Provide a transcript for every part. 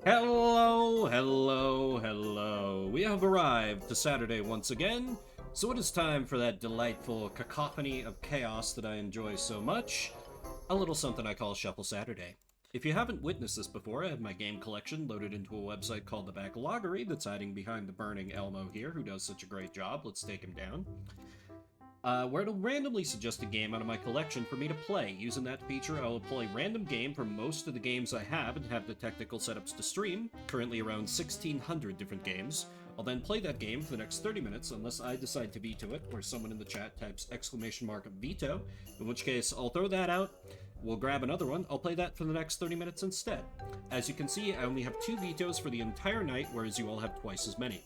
Hello, hello, hello. We have arrived to Saturday once again, so it is time for that delightful cacophony of chaos that I enjoy so much. A little something I call Shuffle Saturday. If you haven't witnessed this before, I have my game collection loaded into a website called the Backloggery that's hiding behind the burning Elmo here, who does such a great job. Let's take him down. Where it'll randomly suggest a game out of my collection for me to play. Using that feature, I will play a random game for most of the games I have and have the technical setups to stream, currently around 1,600 different games. I'll then play that game for the next 30 minutes unless I decide to veto it, or someone in the chat types !veto, in which case I'll throw that out, we'll grab another one, I'll play that for the next 30 minutes instead. As you can see, I only have 2 vetoes for the entire night, whereas you all have twice as many.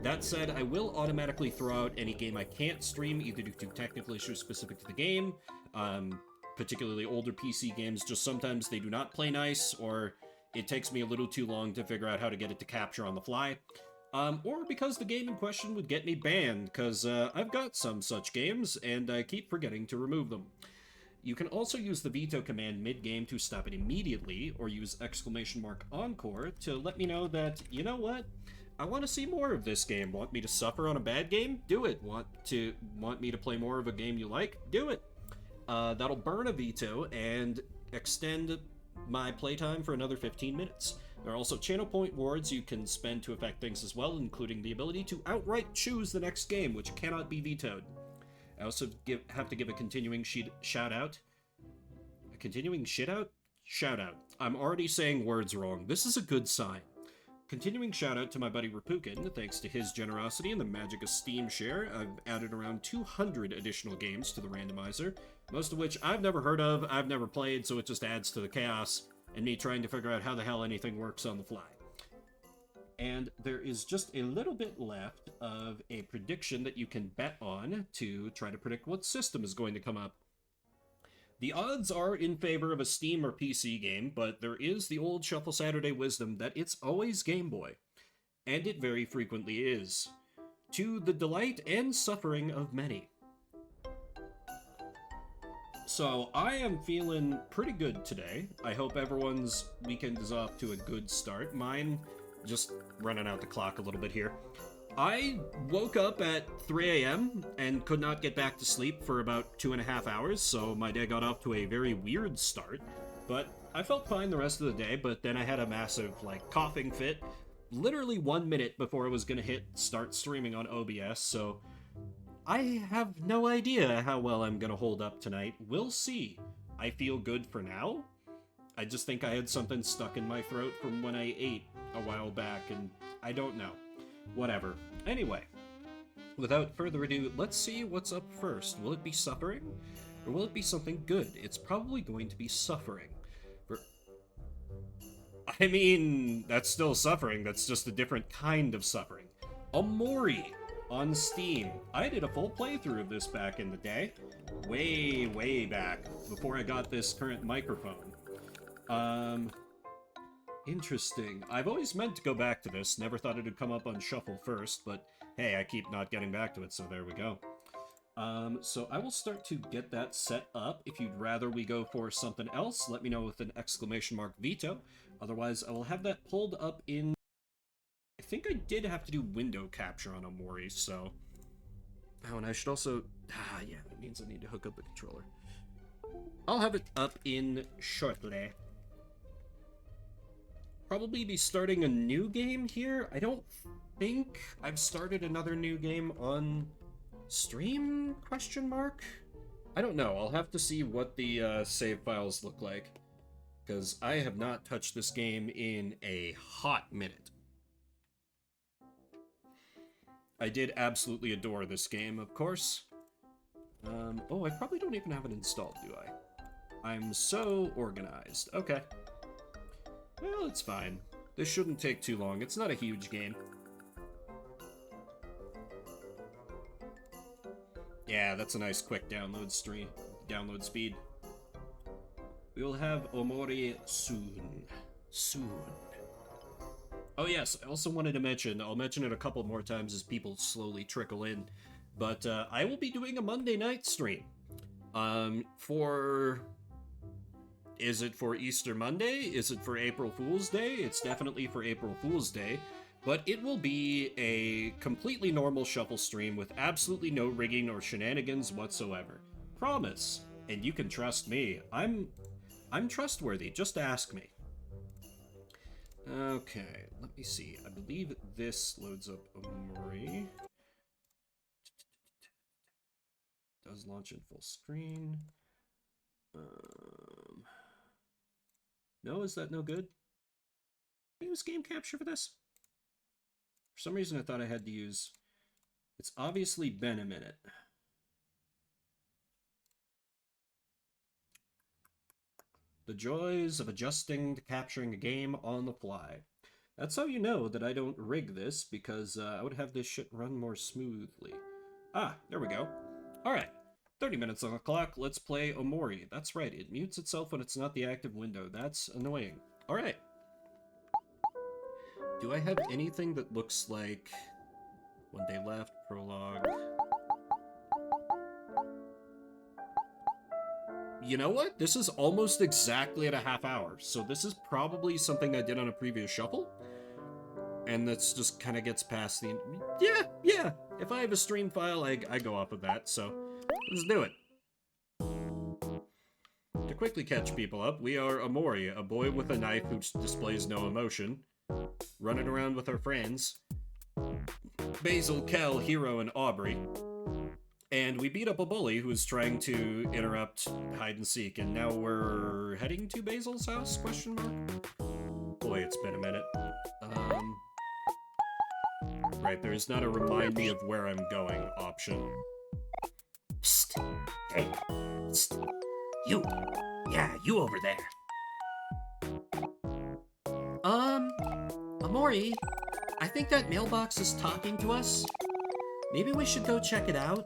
That said, I will automatically throw out any game I can't stream, either due to technical issues specific to the game, particularly older PC games, just sometimes they do not play nice, or it takes me a little too long to figure out how to get it to capture on the fly, or because the game in question would get me banned, because I've got some such games, and I keep forgetting to remove them. You can also use the veto command mid-game to stop it immediately, or use !encore to let me know that, you know what? I want to see more of this game. Want me to suffer on a bad game? Do it. Want me to play more of a game you like? Do it. That'll burn a veto and extend my playtime for another 15 minutes. There are also channel point wards you can spend to affect things as well, including the ability to outright choose the next game, which cannot be vetoed. I also have to give a continuing shout out. A continuing shit out? Shout out. I'm already saying words wrong. This is a good sign. Continuing shout out to my buddy Rapukin. Thanks to his generosity and the magic of Steam share, I've added around 200 additional games to the randomizer, most of which I've never heard of, I've never played, so it just adds to the chaos and me trying to figure out how the hell anything works on the fly. And there is just a little bit left of a prediction that you can bet on to try to predict what system is going to come up. The odds are in favor of a Steam or PC game, but there is the old Shuffle Saturday wisdom that it's always Game Boy. And it very frequently is. To the delight and suffering of many. So, I am feeling pretty good today. I hope everyone's weekend is off to a good start. Mine, just running out the clock a little bit here. I woke up at 3 a.m. and could not get back to sleep for about 2.5 hours, so my day got off to a very weird start. But I felt fine the rest of the day, but then I had a massive, coughing fit literally 1 minute before I was gonna hit start streaming on OBS, so I have no idea how well I'm gonna hold up tonight. We'll see. I feel good for now. I just think I had something stuck in my throat from when I ate a while back, and I don't know. Whatever. Anyway, without further ado, let's see what's up first. Will it be suffering? Or will it be something good? It's probably going to be suffering. I mean, that's still suffering. That's just a different kind of suffering. Omori on Steam. I did a full playthrough of this back in the day. Way, way back. Before I got this current microphone. Interesting. I've always meant to go back to this. Never thought it would come up on Shuffle first, but hey, I keep not getting back to it, so there we go. So I will start to get that set up. If you'd rather we go for something else, let me know with an !veto. Otherwise, I will have that pulled up in... I think I did have to do window capture on Omori, so... Oh, and I should also... yeah, that means I need to hook up the controller. I'll have it up in shortly. Probably be starting a new game here. I don't think I've started another new game on stream, ? I don't know. I'll have to see what the save files look like, because I have not touched this game in a hot minute. I did absolutely adore this game, of course. Oh, I probably don't even have it installed, do I? I'm so organized. Okay. Well, it's fine. This shouldn't take too long. It's not a huge game. Yeah, that's a nice quick download speed. We will have Omori soon. Soon. Oh yes, I also wanted to mention, I'll mention it a couple more times as people slowly trickle in, but I will be doing a Monday night stream. For Is it for Easter Monday? Is it for April Fool's Day? It's definitely for April Fool's Day, but it will be a completely normal shuffle stream with absolutely no rigging or shenanigans whatsoever. Promise. And you can trust me. I'm trustworthy. Just ask me. Okay, let me see. I believe this loads up Omori. Does launch in full screen. No, is that no good? Can I use game capture for this? For some reason I thought I had to use... It's obviously been a minute. The joys of adjusting to capturing a game on the fly. That's how you know that I don't rig this, because I would have this shit run more smoothly. Ah, there we go. Alright, 30 minutes on the clock, let's play Omori. That's right, it mutes itself when it's not the active window. That's annoying. Alright. Do I have anything that looks like... One Day Left, Prologue... You know what? This is almost exactly at a half hour, so this is probably something I did on a previous shuffle. And that's just kind of gets past the... Yeah. If I have a stream file, I go off of that, so let's do it. To quickly catch people up, we are Omori, a boy with a knife who displays no emotion, running around with our friends. Basil, Kel, Hiro, and Aubrey. And we beat up a bully who was trying to interrupt hide and seek, and now we're heading to Basil's house, question mark? Boy, it's been a minute. Right, there's not a remind me of where I'm going option. Psst. Hey. Psst. You. Yeah, you over there. Omori, I think that mailbox is talking to us. Maybe we should go check it out.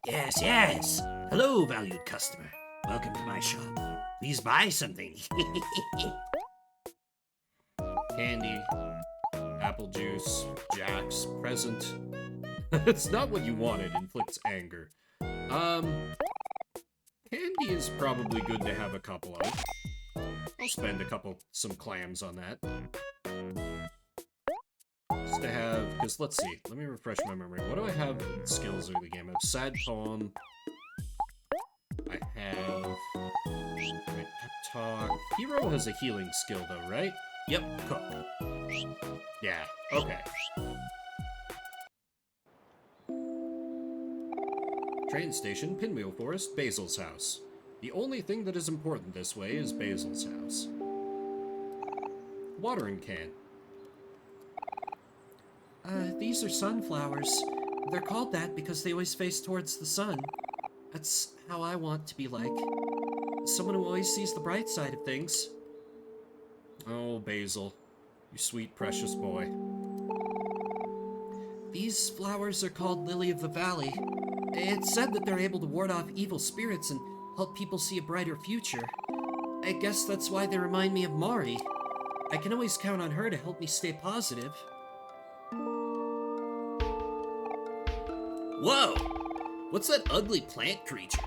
Yes. Hello, valued customer. Welcome to my shop. Please buy something. Candy, apple juice, Jack's, present. It's not what you wanted, inflicts anger. Candy is probably good to have a couple of. I'll spend some clams on that. Just to have, because let's see, let me refresh my memory. What do I have in skills early game? I have Sad Poem. I have... Pep Talk. Hero has a healing skill though, right? Yep, cool. Yeah, okay. Train station, Pinwheel Forest, Basil's house. The only thing that is important this way is Basil's house. Watering can. These are sunflowers. They're called that because they always face towards the sun. That's how I want to be like. Someone who always sees the bright side of things. Oh, Basil. You sweet, precious boy. These flowers are called Lily of the Valley. It's said that they're able to ward off evil spirits and help people see a brighter future. I guess that's why they remind me of Mari. I can always count on her to help me stay positive. Whoa! What's that ugly plant creature?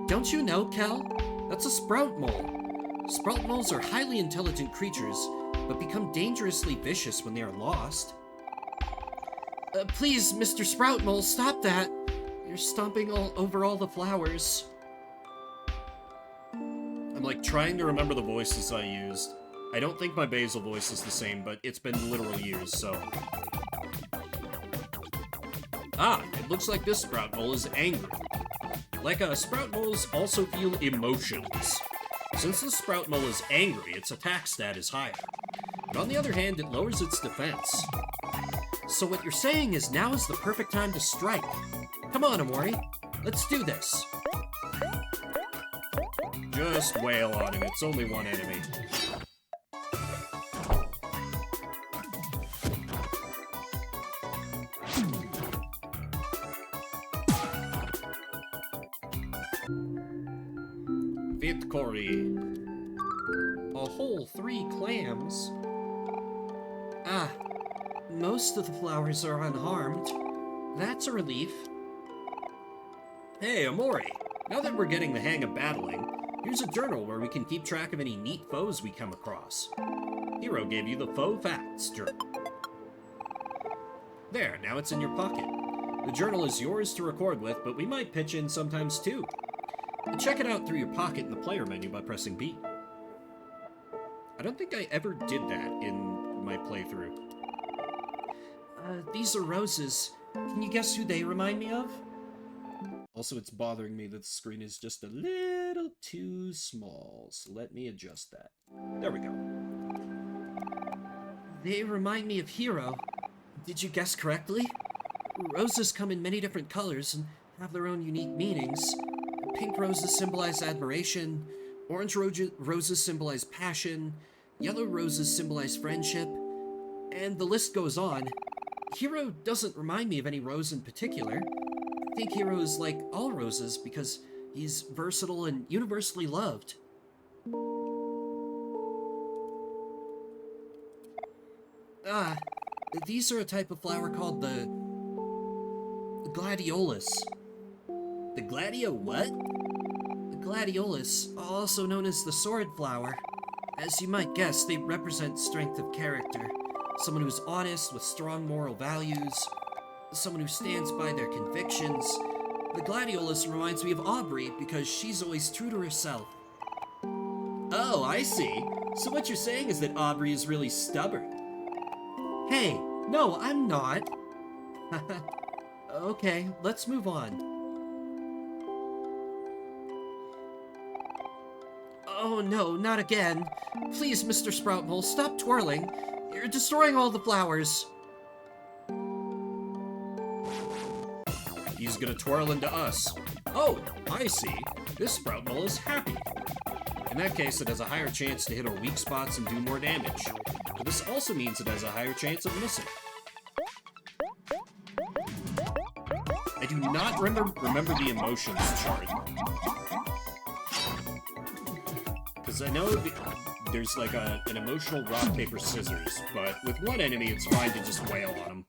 Don't you know, Kel? That's a sprout mole. Sprout moles are highly intelligent creatures, but become dangerously vicious when they are lost. Please, Mr. Sprout Mole, stop that! You're stomping all over all the flowers. I'm like trying to remember the voices I used. I don't think my Basil voice is the same, but it's been literal years, so... Ah, it looks like this Sprout Mole is angry. Like, Sprout Moles also feel emotions. Since the Sprout Mole is angry, its attack stat is higher. But on the other hand, it lowers its defense. So what you're saying is now is the perfect time to strike. Come on, Omori. Let's do this. Just wail on him, it's only one enemy. Victory. A whole 3 clams. Ah, most of the flowers are unharmed. That's a relief. Hey, Omori. Now that we're getting the hang of battling, here's a journal where we can keep track of any neat foes we come across. Hero gave you the Faux Facts journal. There, now it's in your pocket. The journal is yours to record with, but we might pitch in sometimes too. Check it out through your pocket in the player menu by pressing B. I don't think I ever did that in my playthrough. These are roses. Can you guess who they remind me of? Also, it's bothering me that the screen is just a little too small, so let me adjust that. There we go. They remind me of Hero. Did you guess correctly? Roses come in many different colors and have their own unique meanings. Pink roses symbolize admiration, orange roses symbolize passion, yellow roses symbolize friendship, and the list goes on. Hero doesn't remind me of any rose in particular. I think Hero is like all roses because he's versatile and universally loved. These are a type of flower called the gladiolus. The gladio what? The gladiolus, also known as the sword flower. As you might guess, they represent strength of character. Someone who's honest, with strong moral values. Someone who stands by their convictions. The gladiolus reminds me of Aubrey because she's always true to herself. Oh, I see. So what you're saying is that Aubrey is really stubborn. Hey, no, I'm not. Okay, let's move on. Oh no, not again. Please, Mr. Sproutmole, stop twirling. You're destroying all the flowers. He's gonna twirl into us. Oh, I see. This Sproutmole is happy. In that case, it has a higher chance to hit our weak spots and do more damage. But this also means it has a higher chance of missing. I do not remember the emotions chart. Because I know there's like an emotional rock, paper, scissors, but with one enemy it's fine to just wail on him.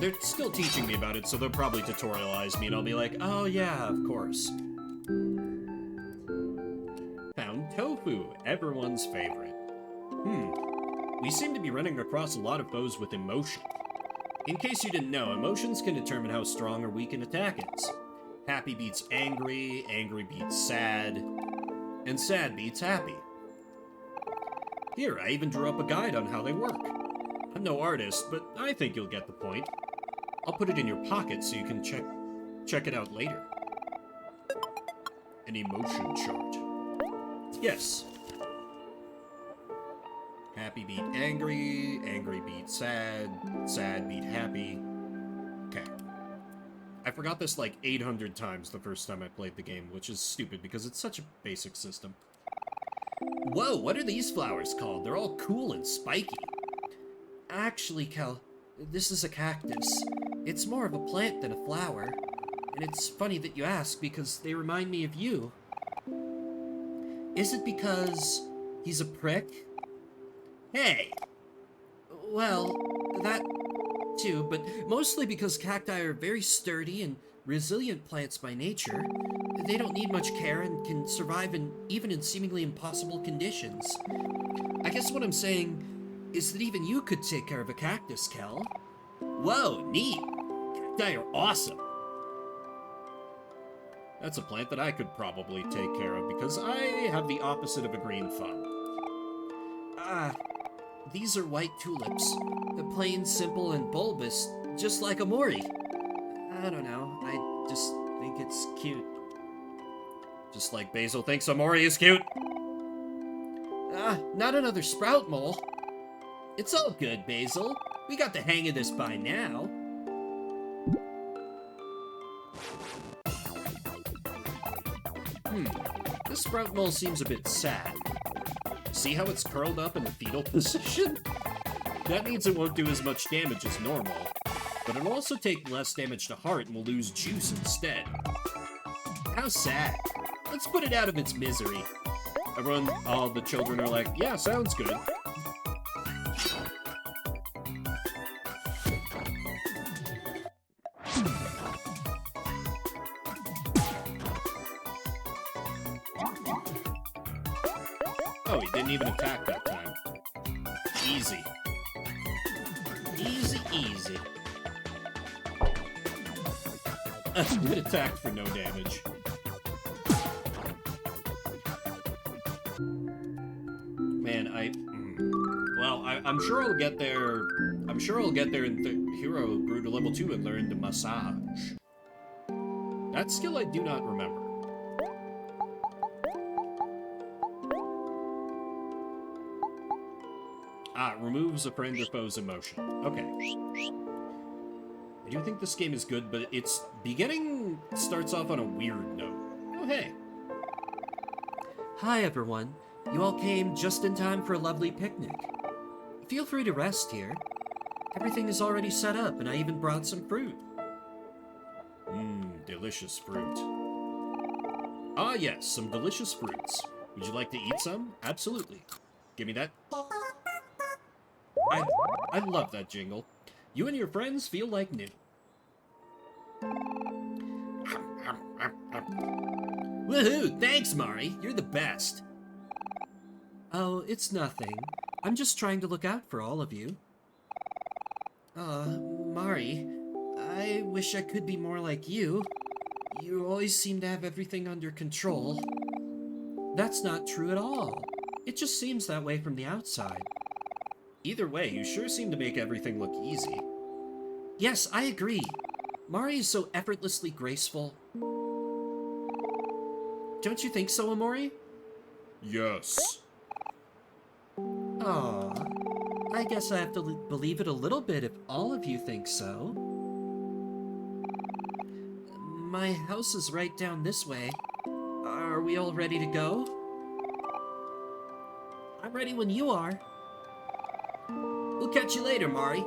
They're still teaching me about it, so they'll probably tutorialize me and I'll be like, oh yeah, of course. Found tofu, everyone's favorite. We seem to be running across a lot of foes with emotion. In case you didn't know, emotions can determine how strong or weak an attack is. Happy beats angry, angry beats sad, and sad beats happy. Here, I even drew up a guide on how they work. I'm no artist, but I think you'll get the point. I'll put it in your pocket so you can check it out later. An emotion chart. Yes. Happy beat angry, angry beat sad, sad beat happy. Okay. I forgot this like 800 times the first time I played the game, which is stupid because it's such a basic system. Whoa, what are these flowers called? They're all cool and spiky. Actually, Kel, this is a cactus. It's more of a plant than a flower. And it's funny that you ask because they remind me of you. Is it because he's a prick? Hey! Well, that too, but mostly because cacti are very sturdy and resilient plants by nature. They don't need much care and can survive even in seemingly impossible conditions. I guess what I'm saying is that even you could take care of a cactus, Kel. Whoa, neat! Cacti are awesome! That's a plant that I could probably take care of because I have the opposite of a green thumb. These are white tulips. They're plain, simple, and bulbous, just like a mori. I don't know, I just think it's cute. Just like Basil thinks Amori is cute. Not another sprout mole. It's all good, Basil. We got the hang of this by now. This sprout mole seems a bit sad. See how it's curled up in the fetal position? That means it won't do as much damage as normal, but it'll also take less damage to heart and will lose juice instead. How sad. Let's put it out of its misery. All the children are like, yeah, sounds good. didn't even attack that time. Easy. Easy, easy. It attacked for no damage. Man, I'm sure I'll get there. I'm sure I'll get there and Hero grew to level 2 and learned Massage. That skill I do not remember. Ah, removes a friend or foe's emotion. Okay. I do think this game is good, but its beginning starts off on a weird note. Oh, hey. Hi, everyone. You all came just in time for a lovely picnic. Feel free to rest here. Everything is already set up, and I even brought some fruit. Mmm, delicious fruit. Ah, yes, some delicious fruits. Would you like to eat some? Absolutely. Give me that. I love that jingle. You and your friends feel like new. Woohoo! Thanks, Mari. You're the best. Oh, it's nothing. I'm just trying to look out for all of you. Mari, I wish I could be more like you. You always seem to have everything under control. That's not true at all. It just seems that way from the outside. Either way, you sure seem to make everything look easy. Yes, I agree. Mari is so effortlessly graceful. Don't you think so, Amori? Yes. Aw, I guess I have to believe it a little bit if all of you think so. My house is right down this way. Are we all ready to go? I'm ready when you are. We'll catch you later, Mari.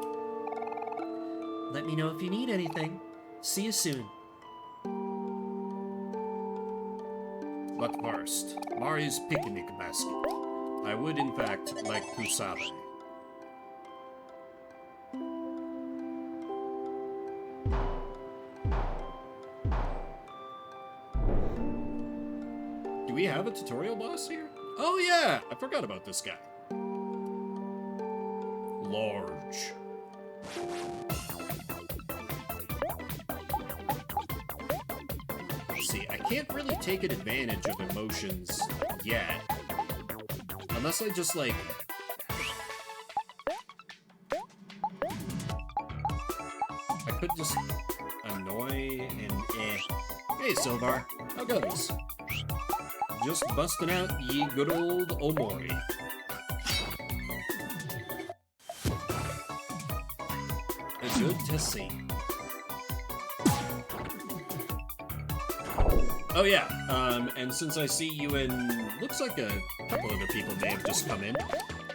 Let me know if you need anything. See you soon. But first, Mari's picnic basket. I would, in fact, like to sabe. Do we have a tutorial boss here? Oh yeah! I forgot about this guy. Large. See, I can't really take advantage of emotions yet. Unless I just, like... I could just annoy and eh. Hey, Silvar. How goes? Just busting out ye good old Omori. Good to see. Oh yeah, and since I see you and looks like a couple other people may have just come in,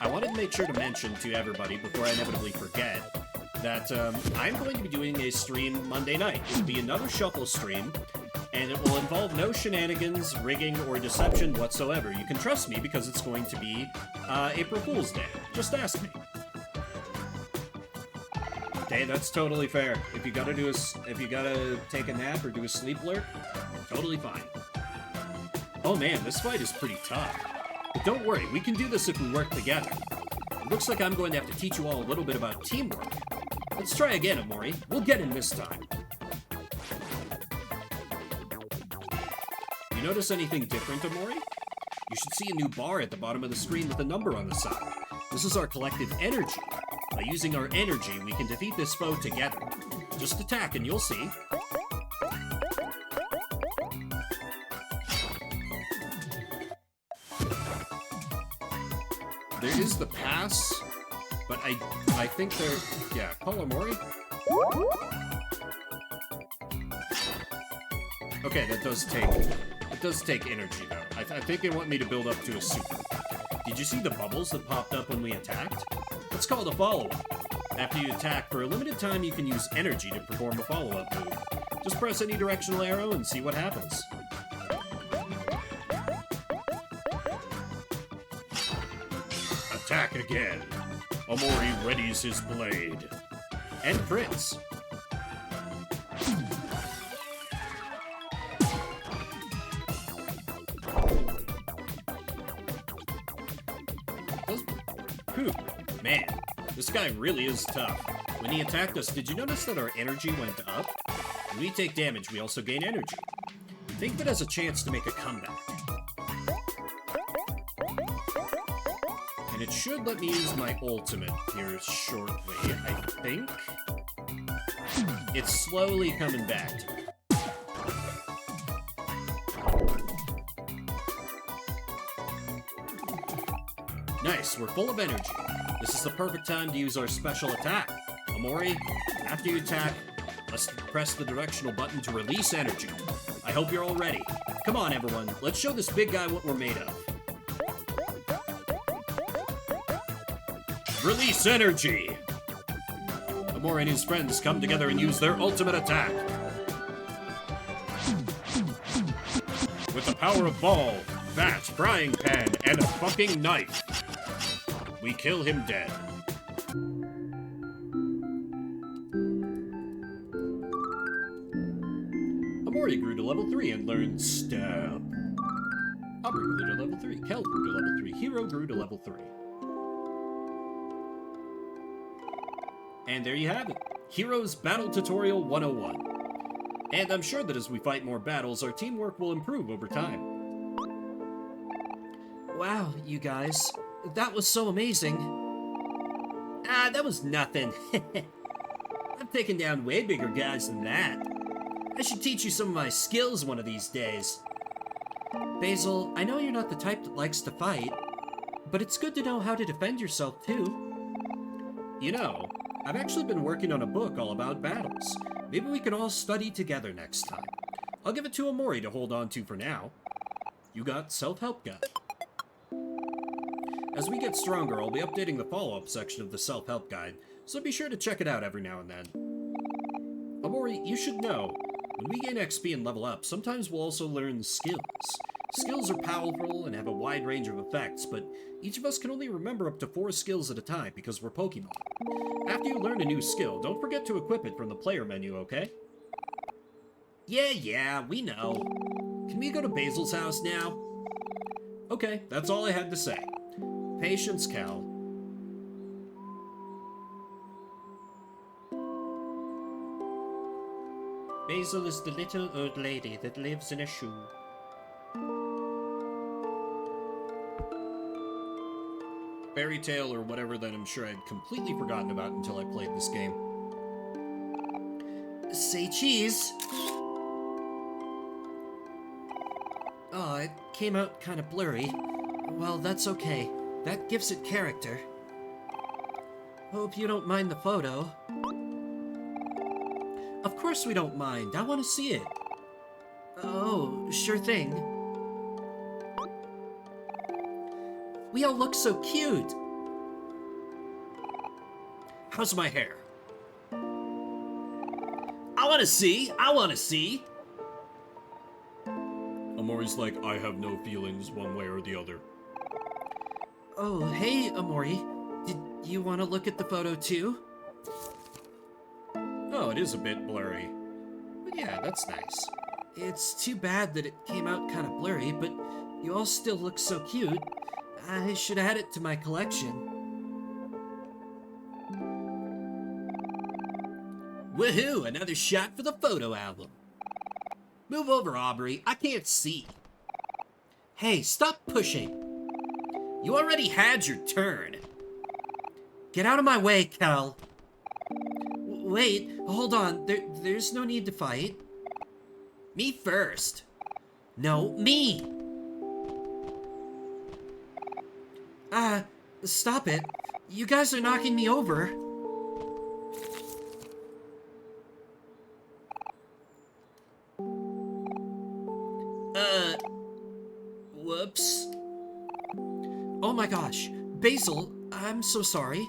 I wanted to make sure to mention to everybody before I inevitably forget that I'm going to be doing a stream Monday night. It'll be another shuffle stream, and it will involve no shenanigans, rigging, or deception whatsoever. You can trust me because it's going to be April Fool's Day. Just ask me. Okay, that's totally fair. If you gotta take a nap or do a sleep lurk, totally fine. Oh man, this fight is pretty tough. But don't worry, we can do this if we work together. It looks like I'm going to have to teach you all a little bit about teamwork. Let's try again, Amori. We'll get in this time. You notice anything different, Amori? You should see a new bar at the bottom of the screen with a number on the side. This is our collective energy. By using our energy, we can defeat this foe together. Just attack and you'll see. There is the pass, but I think they're... Yeah, call Amori. Okay, that does take... It does take energy, though. I think they want me to build up to a super. Did you see the bubbles that popped up when we attacked? It's called a follow-up. After you attack, for a limited time, you can use energy to perform a follow-up move. Just press any directional arrow and see what happens. Attack again. Amori readies his blade. And crits. Man, this guy really is tough. When he attacked us, did you notice that our energy went up? When we take damage, we also gain energy. Think of it as a chance to make a comeback. And it should let me use my ultimate here shortly, I think. It's slowly coming back to me. Nice, we're full of energy. This is the perfect time to use our special attack. Omori, after you attack, let's press the directional button to release energy. I hope you're all ready. Come on, everyone. Let's show this big guy what we're made of. Release energy! Omori and his friends come together and use their ultimate attack. With the power of ball, bat, frying pan, and a fucking knife, we kill him dead. Omori grew to level 3 and learned stab. Aubrey grew to level 3. Kel grew to level 3. Hero grew to level 3. And there you have it. Heroes Battle Tutorial 101. And I'm sure that as we fight more battles, our teamwork will improve over time. Wow, you guys. That was so amazing. Ah, that was nothing. I've taken down way bigger guys than that. I should teach you some of my skills one of these days. Basil, I know you're not the type that likes to fight, but it's good to know how to defend yourself too. You know, I've actually been working on a book all about battles. Maybe we can all study together next time. I'll give it to Omori to hold on to for now. You got self-help guide. As we get stronger, I'll be updating the follow-up section of the self-help guide, so be sure to check it out every now and then. Omori, you should know, when we gain XP and level up, sometimes we'll also learn skills. Skills are powerful and have a wide range of effects, but each of us can only remember up to 4 skills at a time because we're Pokemon. After you learn a new skill, don't forget to equip it from the player menu, okay? Yeah, we know. Can we go to Basil's house now? Okay, that's all I had to say. Patience, Cal. Basil is the little old lady that lives in a shoe. Fairy tale or whatever that I'm sure I'd completely forgotten about until I played this game. Say cheese! Oh, it came out kind of blurry. Well, that's okay. That gives it character. Hope you don't mind the photo. Of course we don't mind. I want to see it. Oh, sure thing. We all look so cute. How's my hair? I want to see. Omori's like, I have no feelings one way or the other. Oh, hey, Omori. Did you want to look at the photo too? Oh, it is a bit blurry. But yeah, that's nice. It's too bad that it came out kind of blurry, but you all still look so cute. I should add it to my collection. Woohoo! Another shot for the photo album. Move over, Aubrey. I can't see. Hey, stop pushing. You already had your turn. Get out of my way, Kel. Wait, hold on. There's no need to fight. Me first. No, me. Stop it. You guys are knocking me over. Whoops. Oh my gosh. Basil, I'm so sorry.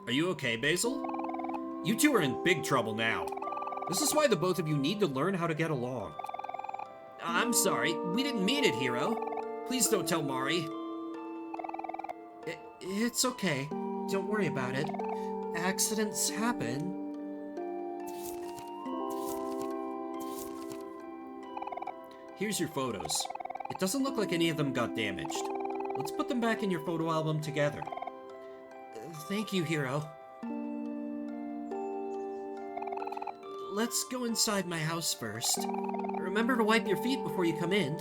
Are you okay, Basil? You two are in big trouble now. This is why the both of you need to learn how to get along. I'm sorry. We didn't mean it, Hero. Please don't tell Mari. It's okay. Don't worry about it. Accidents happen. Here's your photos. It doesn't look like any of them got damaged. Let's put them back in your photo album together. Thank you, Hero. Let's go inside my house first. Remember to wipe your feet before you come in.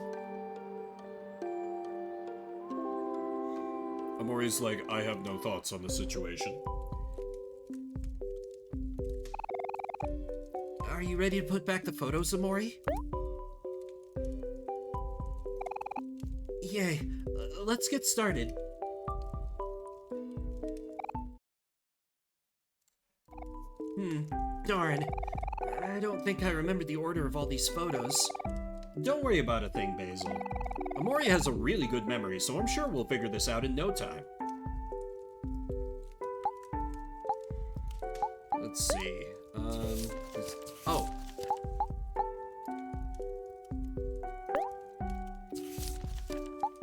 Amori's like, I have no thoughts on the situation. Are you ready to put back the photos, Amori? Yay. Let's get started. Darn. I don't think I remember the order of all these photos. Don't worry about a thing, Basil. Amori has a really good memory, so I'm sure we'll figure this out in no time. Let's see. Oh.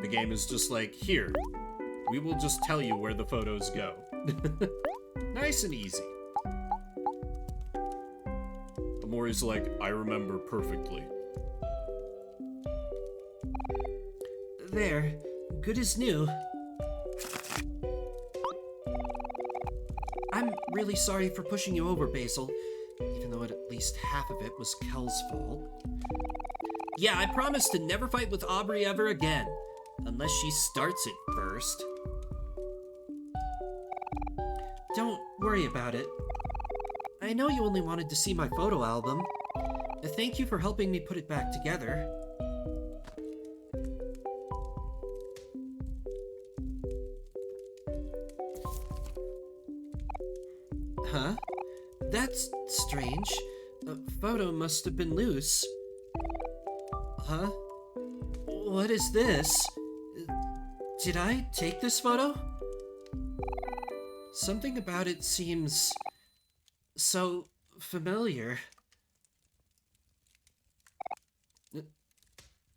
The game is just like, here, we will just tell you where the photos go. Nice and easy. Amori's like, I remember perfectly. There. Good as new. I'm really sorry for pushing you over, Basil, even though at least half of it was Kel's fault. Yeah, I promise to never fight with Aubrey ever again, unless she starts it first. Don't worry about it. I know you only wanted to see my photo album. Thank you for helping me put it back together. Huh? That's strange. The photo must have been loose. Huh? What is this? Did I take this photo? Something about it seems so familiar.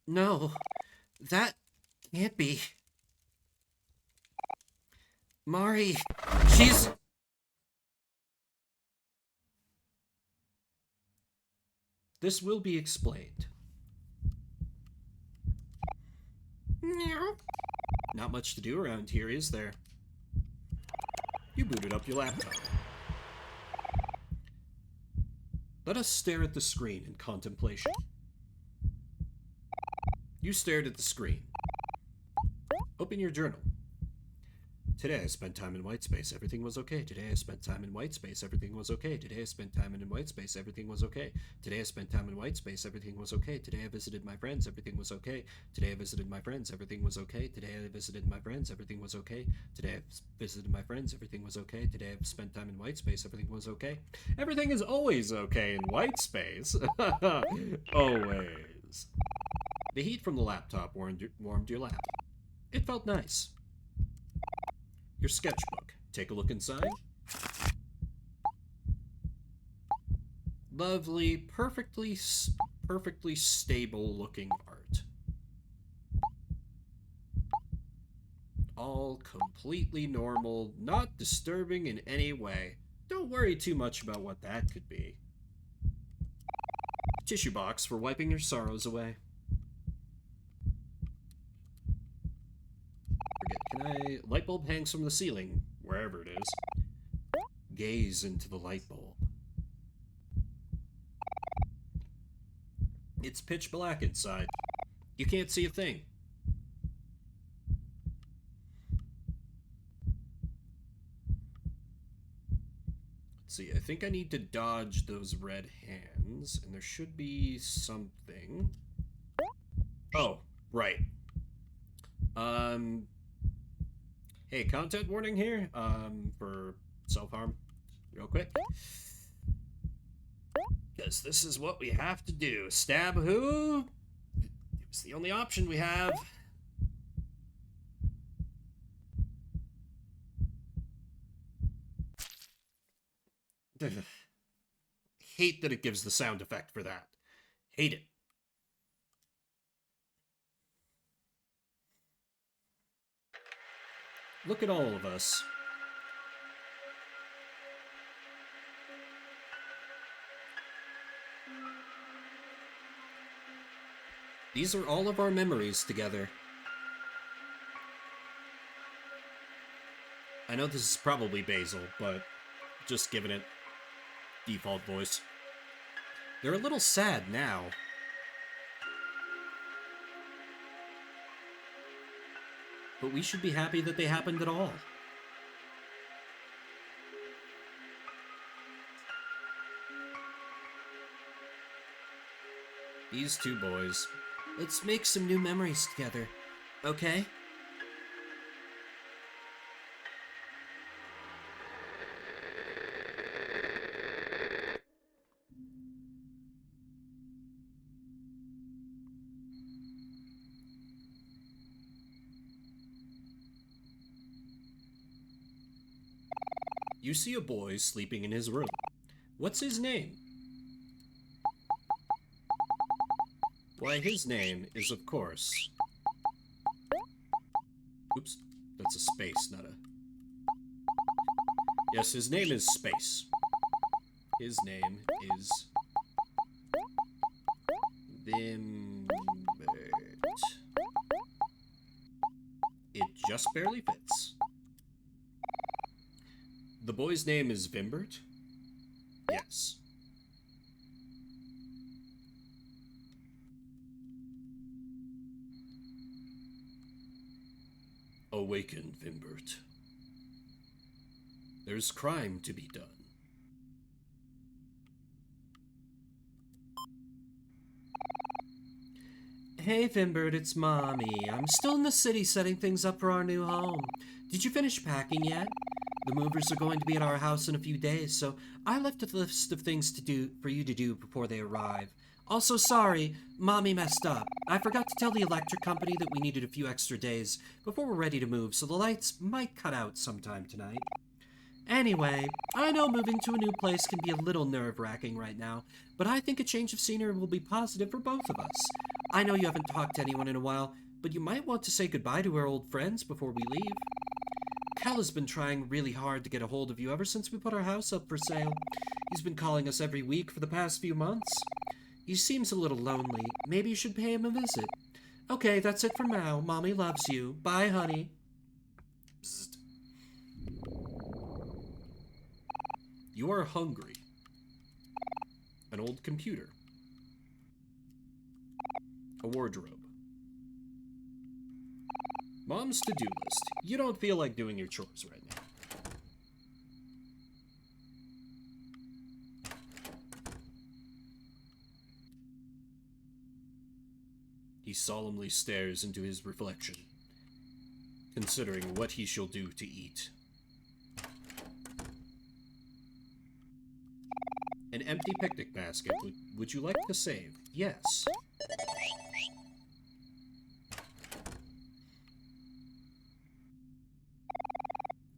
No, that can't be. Mari, she's... This will be explained. Not much to do around here, is there? You booted up your laptop. Let us stare at the screen in contemplation. You stared at the screen. Open your journal. Today I spent time in white space, everything was okay. Today I spent time in white space, everything was okay. Today I spent time in white space, everything was okay. Today I spent time in white space, everything was okay. Today I visited my friends, everything was okay. Today I visited my friends, everything was okay. Today I visited my friends, everything was okay. Today I visited my friends, everything was okay. Today I've spent time in white space, everything was okay. Everything is always okay in white space. Always. The heat from the laptop warmed your lap. It felt nice. Your sketchbook. Take a look inside. Lovely, perfectly stable looking art. All completely normal, not disturbing in any way. Don't worry too much about what that could be. Tissue box for wiping your sorrows away. Light bulb hangs from the ceiling, wherever it is. Gaze into the light bulb. It's pitch black inside. You can't see a thing. Let's see, I think I need to dodge those red hands, and there should be something. Oh, right. Hey, content warning here, for self-harm, real quick. Because this is what we have to do. Stab who? It's the only option we have. Hate that it gives the sound effect for that. Hate it. Look at all of us. These are all of our memories together. And know this is probably Basil, but just giving it default voice. They're a little sad now. But we should be happy that they happened at all. These two boys. Let's make some new memories together, okay? You see a boy sleeping in his room. What's his name? Why, his name is, of course... Oops, that's a space, not a... Yes, his name is Space. His name is... Vimbert. It just barely fits. The boy's name is Vimbert? Yes. Awaken, Vimbert. There's crime to be done. Hey, Vimbert, it's Mommy. I'm still in the city setting things up for our new home. Did you finish packing yet? The movers are going to be at our house in a few days, so I left a list of things to do for you to do before they arrive. Also, sorry, Mommy messed up. I forgot to tell the electric company that we needed a few extra days before we're ready to move, so the lights might cut out sometime tonight. Anyway, I know moving to a new place can be a little nerve-wracking right now, but I think a change of scenery will be positive for both of us. I know you haven't talked to anyone in a while, but you might want to say goodbye to our old friends before we leave. Cal has been trying really hard to get a hold of you ever since we put our house up for sale. He's been calling us every week for the past few months. He seems a little lonely. Maybe you should pay him a visit. Okay, that's it for now. Mommy loves you. Bye, honey. Psst. You are hungry. An old computer. A wardrobe. Mom's to-do list. You don't feel like doing your chores right now. He solemnly stares into his reflection, considering what he shall do to eat. An empty picnic basket. Would you like to save? Yes.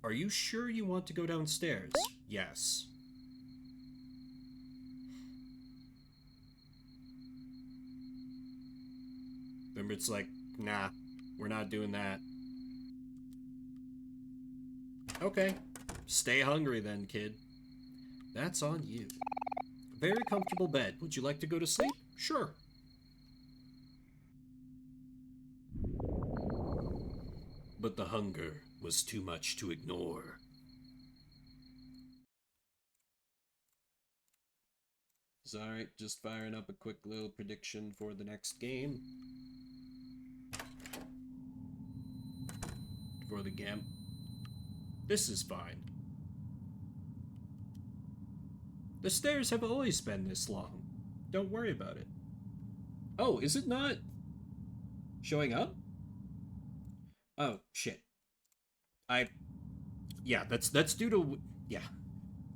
Are you sure you want to go downstairs? Yes. Vimbert's like, nah, we're not doing that. Okay, stay hungry then, kid. That's on you. Very comfortable bed. Would you like to go to sleep? Sure. But the hunger was too much to ignore. Alright, just firing up a quick little prediction for the next game. For the game. This is fine. The stairs have always been this long. Don't worry about it. Oh, is it not showing up? Oh, shit. Yeah, that's due to... Yeah.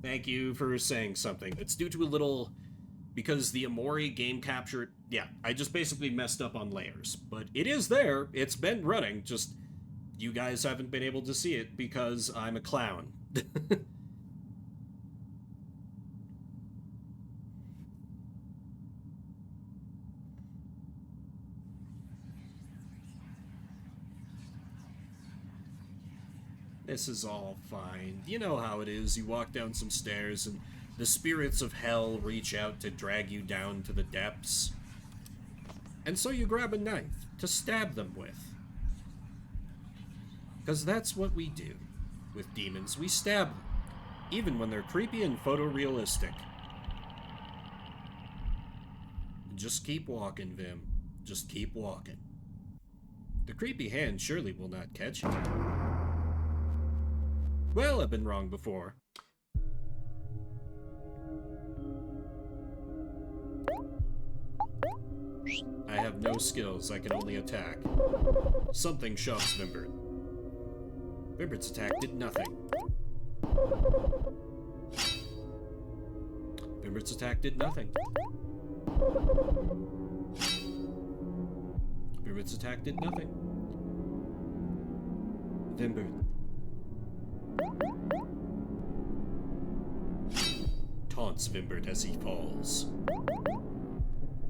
Thank you for saying something. It's due to a little... Because the Amori game capture... Yeah, I just basically messed up on layers. But it is there. It's been running. Just, you guys haven't been able to see it because I'm a clown. This is all fine. You know how it is. You walk down some stairs and the spirits of hell reach out to drag you down to the depths. And so you grab a knife to stab them with. Because that's what we do. With demons, we stab them, even when they're creepy and photorealistic. Just keep walking, Vim. Just keep walking. The creepy hand surely will not catch you. Well, I've been wrong before. I have no skills, I can only attack. Something shoves Vimbert. Vimbert's attack did nothing. Vimbert's attack did nothing. Vimbert's attack did nothing. Vimbert. Taunts Vimbert as he falls.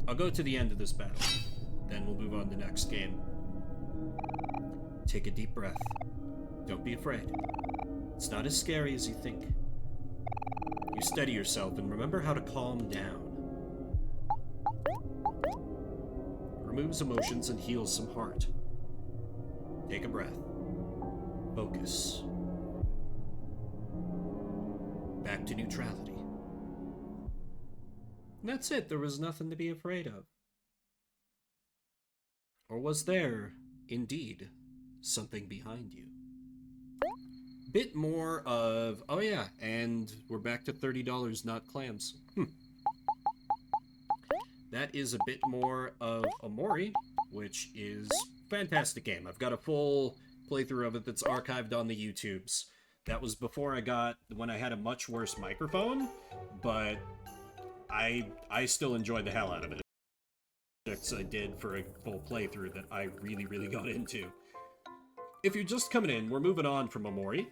I'll go to the end of this battle. Then we'll move on to the next game. Take a deep breath. Don't be afraid. It's not as scary as you think. You steady yourself and remember how to calm down. Removes emotions and heals some heart. Take a breath. Focus. Back to neutrality. And that's it. There was nothing to be afraid of. Or was there, indeed, something behind you? Bit more of, oh yeah, and we're back to $30, not clams. That is a bit more of Omori, which is a fantastic game. I've got a full playthrough of it that's archived on the YouTubes. That was before when I had a much worse microphone, but I still enjoyed the hell out of it. I did for a full playthrough that I really, really got into. If you're just coming in, we're moving on from Omori.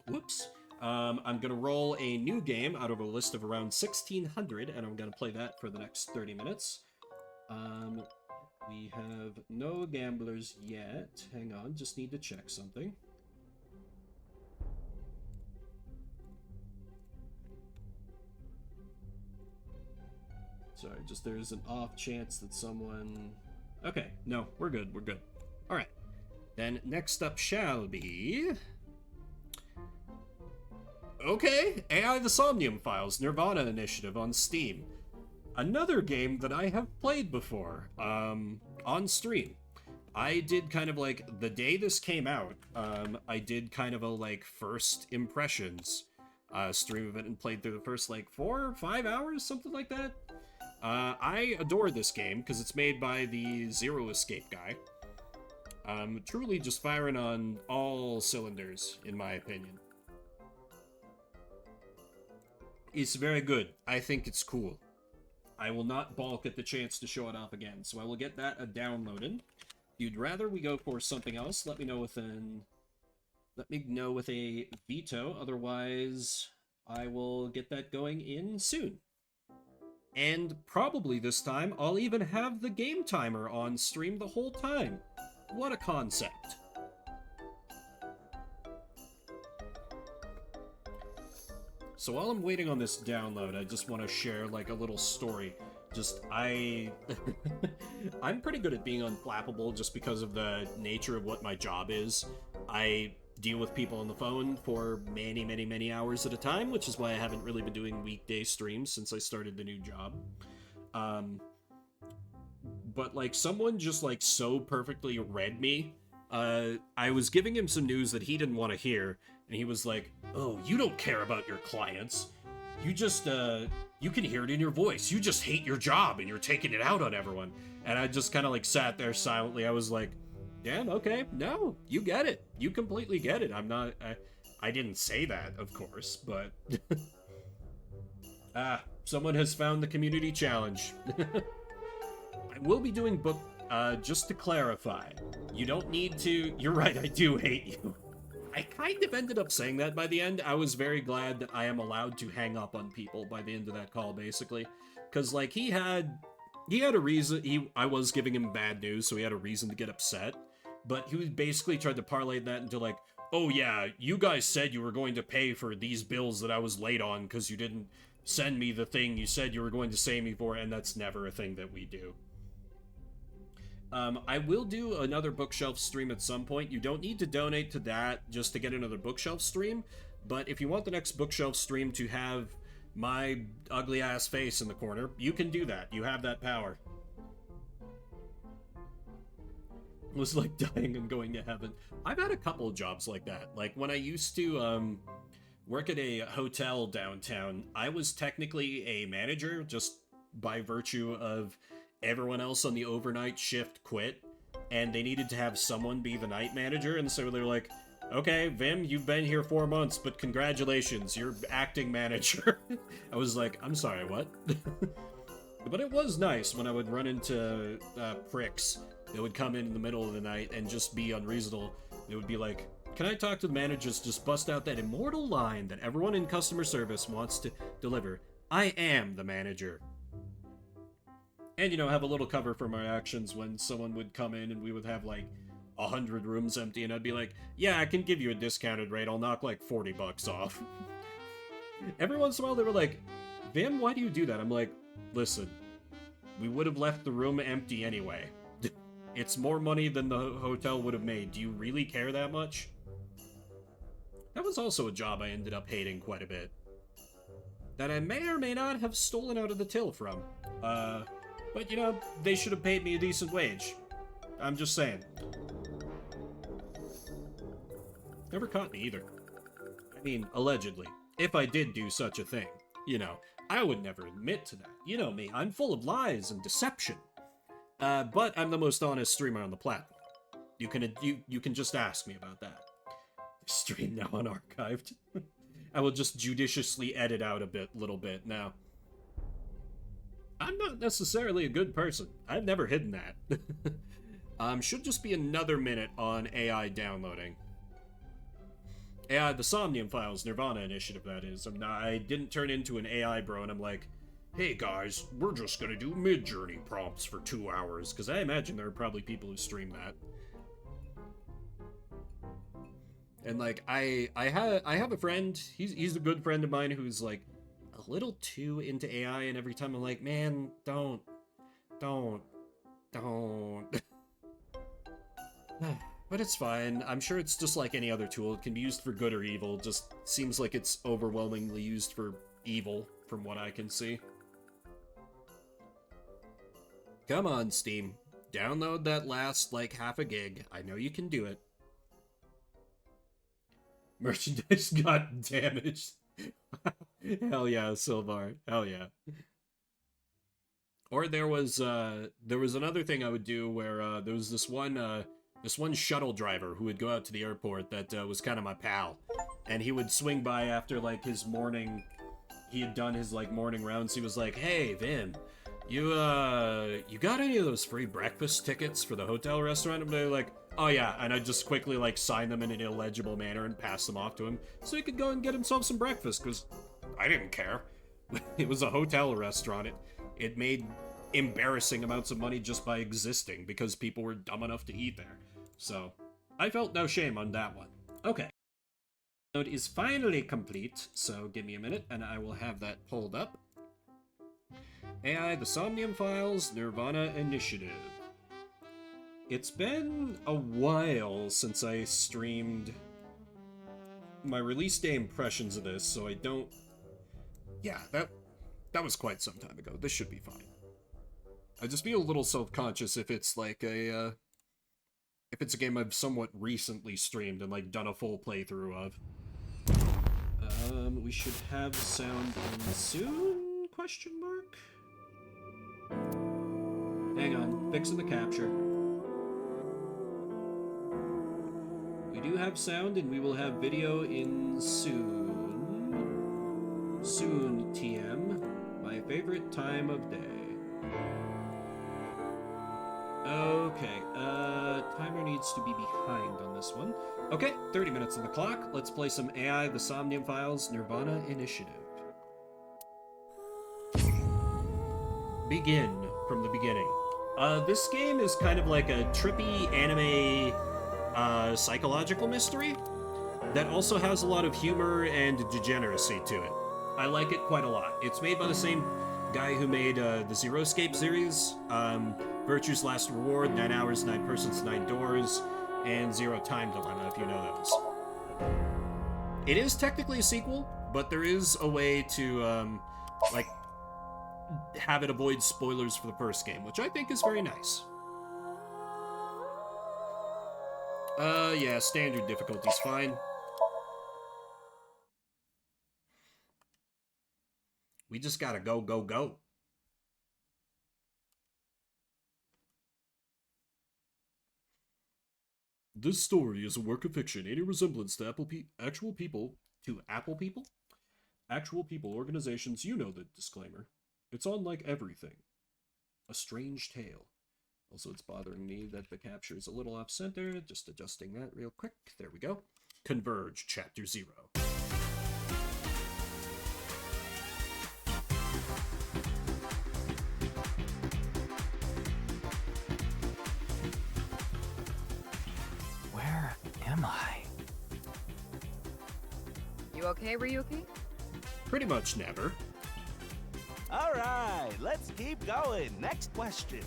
Whoops. I'm going to roll a new game out of a list of around 1,600, and I'm going to play that for the next 30 minutes. We have no gamblers yet. Hang on, just need to check something. Sorry, just there's an off chance that someone... Okay, no, we're good, we're good. Alright, then next up shall be... Okay, AI the Somnium Files, Nirvana Initiative on Steam. Another game that I have played before, on stream. I did kind of like, the day this came out, I did kind of a like first impressions stream of it and played through the first like 4 or 5 hours, something like that. I adore this game because it's made by the Zero Escape guy. Truly just firing on all cylinders, in my opinion. It's very good. I think it's cool. I will not balk at the chance to show it off again, so I will get that downloaded. If you'd rather we go for something else, let me know with a veto. Otherwise, I will get that going in soon. And probably this time, I'll even have the game timer on stream the whole time. What a concept. So while I'm waiting on this download, I just want to share like a little story. I'm pretty good at being unflappable just because of the nature of what my job is. I deal with people on the phone for many, many, many hours at a time, which is why I haven't really been doing weekday streams since I started the new job. But like someone just like so perfectly read me. I was giving him some news that he didn't want to hear, and he was like, "Oh, you don't care about your clients. You just, you can hear it in your voice. You just hate your job and you're taking it out on everyone." And I just kind of like sat there silently. I was like, damn, okay, no, you get it. You completely get it. I didn't say that, of course, but... someone has found the community challenge. I will be doing book, just to clarify. You don't need to... You're right, I do hate you. I kind of ended up saying that by the end. I was very glad that I am allowed to hang up on people by the end of that call, basically. Because, like, he had a reason... I was giving him bad news, so he had a reason to get upset. But he basically tried to parlay that into, like, oh yeah, you guys said you were going to pay for these bills that I was late on because you didn't send me the thing you said you were going to save me for, and that's never a thing that we do. I will do another bookshelf stream at some point. You don't need to donate to that just to get another bookshelf stream, but if you want the next bookshelf stream to have my ugly ass face in the corner, you can do that. You have that power. It was like dying and going to heaven. I've had a couple of jobs like that. Like when I used to work at a hotel downtown, I was technically a manager just by virtue of everyone else on the overnight shift quit, and they needed to have someone be the night manager, and so they're like, okay, Vim, you've been here 4 months, but congratulations, you're acting manager. I was like, I'm sorry, what? But it was nice when I would run into pricks that would come in the middle of the night and just be unreasonable. They would be like, can I talk to the managers, just bust out that immortal line that everyone in customer service wants to deliver. I am the manager. And, you know, have a little cover for my actions when someone would come in and we would have, like, 100 rooms empty, and I'd be like, yeah, I can give you a discounted rate, I'll knock, like, 40 bucks off. Every once in a while, they were like, Vim, why do you do that? I'm like, listen, we would have left the room empty anyway. It's more money than the hotel would have made. Do you really care that much? That was also a job I ended up hating quite a bit. That I may or may not have stolen out of the till from. But, you know, they should have paid me a decent wage. I'm just saying. Never caught me either. I mean, allegedly. If I did do such a thing. You know, I would never admit to that. You know me, I'm full of lies and deception. But I'm the most honest streamer on the platform. You can just ask me about that. Stream now unarchived. I will just judiciously edit out little bit now. I'm not necessarily a good person. I've never hidden that. Should just be another minute on AI downloading. AI, the Somnium Files, Nirvana initiative, that is. I didn't turn into an AI bro, and I'm like, hey guys, we're just gonna do Mid-Journey prompts for 2 hours, because I imagine there are probably people who stream that. And like, I have a friend, he's a good friend of mine who's like, a little too into AI, and every time I'm like, man, don't. But it's fine. I'm sure it's just like any other tool. It can be used for good or evil. Just seems like it's overwhelmingly used for evil, from what I can see. Come on, Steam. Download that last, like, half a gig. I know you can do it. Merchandise got damaged. Hell yeah, Silvar. Hell yeah. Or there was another thing I would do where there was this one shuttle driver who would go out to the airport that was kind of my pal, and he would swing by after like his morning. He had done his like morning rounds. He was like, "Hey, Vin, you got any of those free breakfast tickets for the hotel restaurant?" And they're like, "Oh yeah," and I'd just quickly like sign them in an illegible manner and pass them off to him so he could go and get himself some breakfast, because I didn't care. It was a hotel restaurant. It made embarrassing amounts of money just by existing because people were dumb enough to eat there. So I felt no shame on that one. Okay. Note is finally complete, so give me a minute and I will have that pulled up. AI, the Somnium Files, Nirvana Initiative. It's been a while since I streamed my release day impressions of this, so I don't... Yeah, that was quite some time ago. This should be fine. I just feel a little self-conscious if it's like a, if it's a game I've somewhat recently streamed and like done a full playthrough of. We should have sound in soon? Question mark? Hang on, fixing the capture. We do have sound, and we will have video in soon. Soon, TM. My favorite time of day. Okay, timer needs to be behind on this one. Okay, 30 minutes on the clock. Let's play some AI, the Somnium Files, Nirvana Initiative. Begin from the beginning. This game is kind of like a trippy anime psychological mystery that also has a lot of humor and degeneracy to it. I like it quite a lot. It's made by the same guy who made the Zero Escape series. Virtue's Last Reward, 9 Hours, 9 Persons, 9 Doors, and Zero Time Dilemma, if you know those. It is technically a sequel, but there is a way to, like, have it avoid spoilers for the first game, which I think is very nice. Yeah, standard difficulty's fine. We just gotta go, go, go. This story is a work of fiction. Any resemblance to actual people, organizations, you know the disclaimer. It's unlike everything. A strange tale. Also, it's bothering me that the capture is a little off-center. Just adjusting that real quick. There we go. Converge, Chapter 0. Where am I? You okay, Ryuki? Pretty much never. All right, let's keep going. Next question.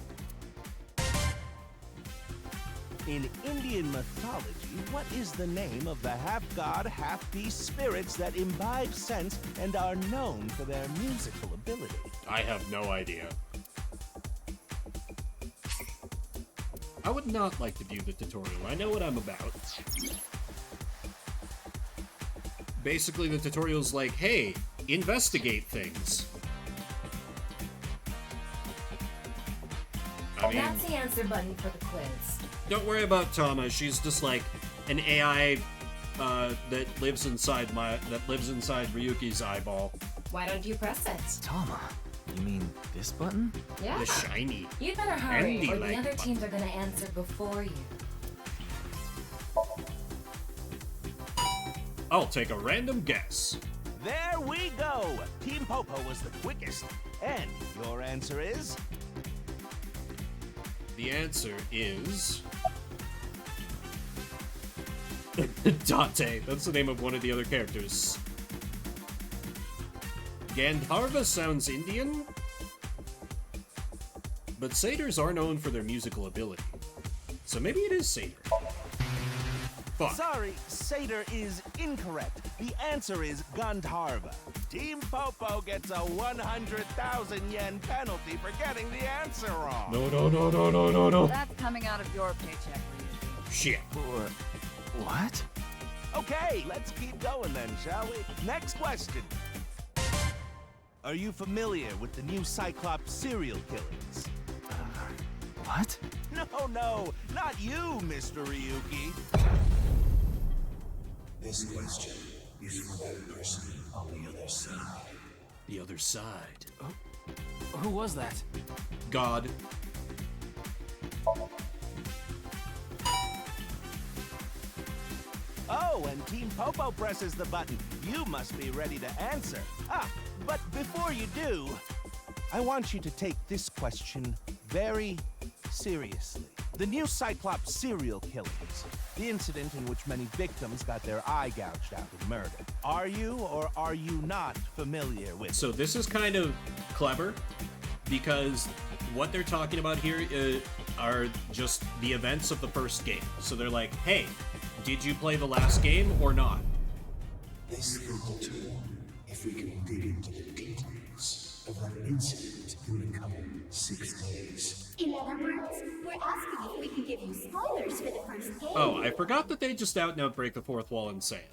In Indian mythology, what is the name of the half-god, half-beast spirits that imbibe sense and are known for their musical ability? I have no idea. I would not like to view the tutorial. I know what I'm about. Basically, the tutorial's like, hey, investigate things. I mean, That's the answer button for the quiz. don't worry about Tama. She's just like an AI that lives inside Ryuki's eyeball. Why don't you press it? Tama, you mean this button? Yeah. The shiny. You'd better hurry, or the Handy-like other button. teams are gonna answer before you. I'll take a random guess. There we go! Team Popo was the quickest. And your answer is? The answer is... Dante. That's the name of one of the other characters. Gandharva sounds Indian, but satyrs are known for their musical ability. So maybe it is satyr. Fuck. Sorry, Satyr is incorrect. The answer is Gandharva. Team Popo gets a 100,000 yen penalty for getting the answer wrong. No. That's coming out of your paycheck, Ryuki. Shit. Or what? Okay, let's keep going then, shall we? Next question. Are you familiar with the new Cyclops serial killings? What? No, not you, Mr. Ryuki. This question is for that person on the other side. The other side. Who was that? God. Oh, and Team Popo presses the button. You must be ready to answer. But before you do, I want you to take this question very seriously. The new Cyclops serial killings. The incident in which many victims got their eye gouged out and murdered. Are you or are you not familiar with So this is kind of clever, because what they're talking about here are just the events of the first game. So they're like, hey, did you play the last game or not? This will determine if we can dig into the details of that incident in the coming 6 days. In other words, we're asking if we can give you spoilers for the first game. Oh, I forgot that they just out and out break the fourth wall and say it.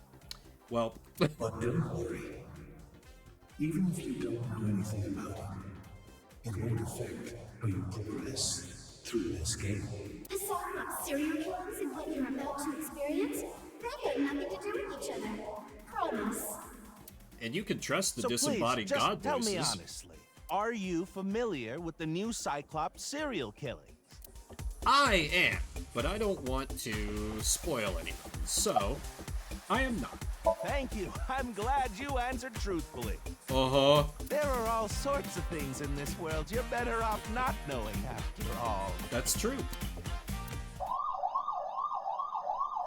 Well, But don't worry. Even if you don't know anything about it, it won't affect how you progress through this game. The Cyclops serial killings and what you're about to experience, they have nothing to do with each other. Promise. and you can trust the So please, disembodied just god tell voices. me honestly. Are you familiar with the new Cyclops serial killings? I am, but I don't want to spoil anything, so I am not. Thank you. I'm glad you answered truthfully. Uh-huh. There are all sorts of things in this world you're better off not knowing after all. That's true.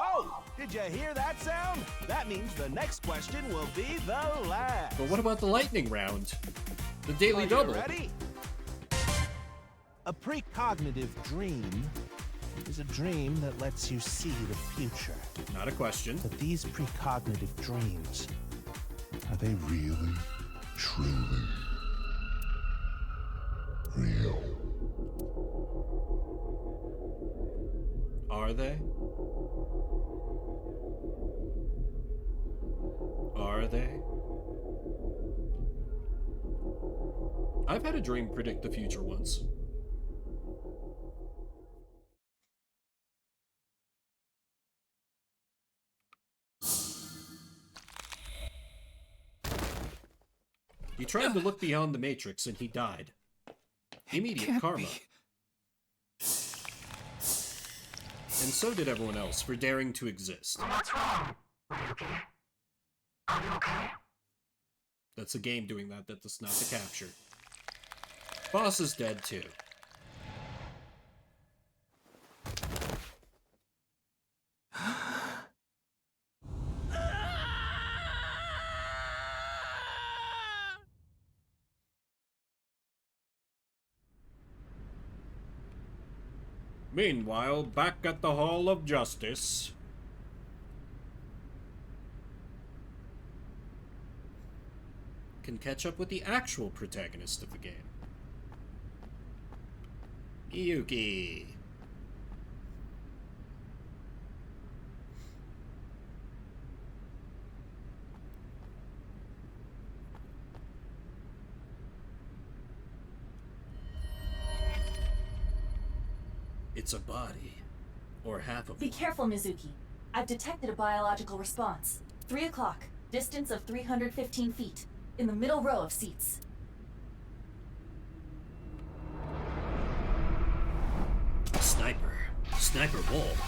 Oh, did you hear that sound? That means the next question will be the last. But what about the lightning round? The Daily Are you Double. ready? A precognitive dream is a dream that lets you see the future. Not a question. But these precognitive dreams, are they Really, truly real. Are they? Are they? I've had a dream predict the future once. He tried to look beyond the Matrix and he died. Immediate Can't karma. be. And so did everyone else for daring to exist. What's wrong? Are you okay? Are you okay? That's a game doing that, that's not the capture. Boss is dead too. Meanwhile, back at the Hall of Justice. Can catch up with the actual protagonist of the game. Yuki. It's a body. Or half of Be one. careful, Mizuki. I've detected a biological response. 3 o'clock. Distance of 315 feet. In the middle row of seats. Sniper. Sniper Wolf.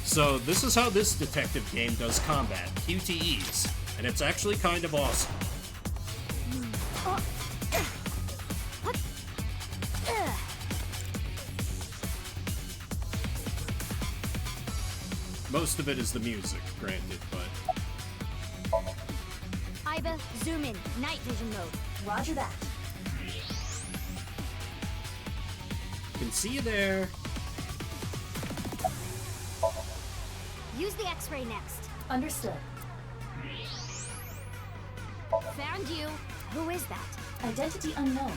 So this is how this detective game does combat. QTEs. And it's actually kind of awesome. Most of it is the music, granted, but... Iva, zoom in. Night vision mode. Roger that. Can see you there. Use the X-ray next. Understood. Found you. Who is that? Identity unknown.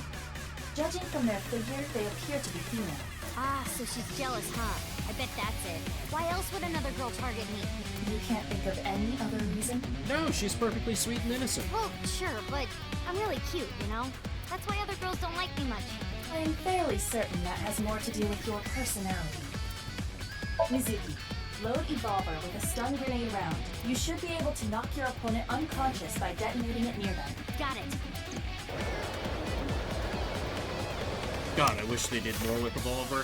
Judging from their figure, they appear to be female. Ah, so she's jealous, huh? I bet that's it. Why else would another girl target me? You can't think of any other reason? No, she's perfectly sweet and innocent. Well, sure, but I'm really cute, you know? That's why other girls don't like me much. I'm fairly certain that has more to do with your personality. Mizuki, load Evolver with a stun grenade round. You should be able to knock your opponent unconscious by detonating it near them. Got it. God, I wish they did more with Revolver.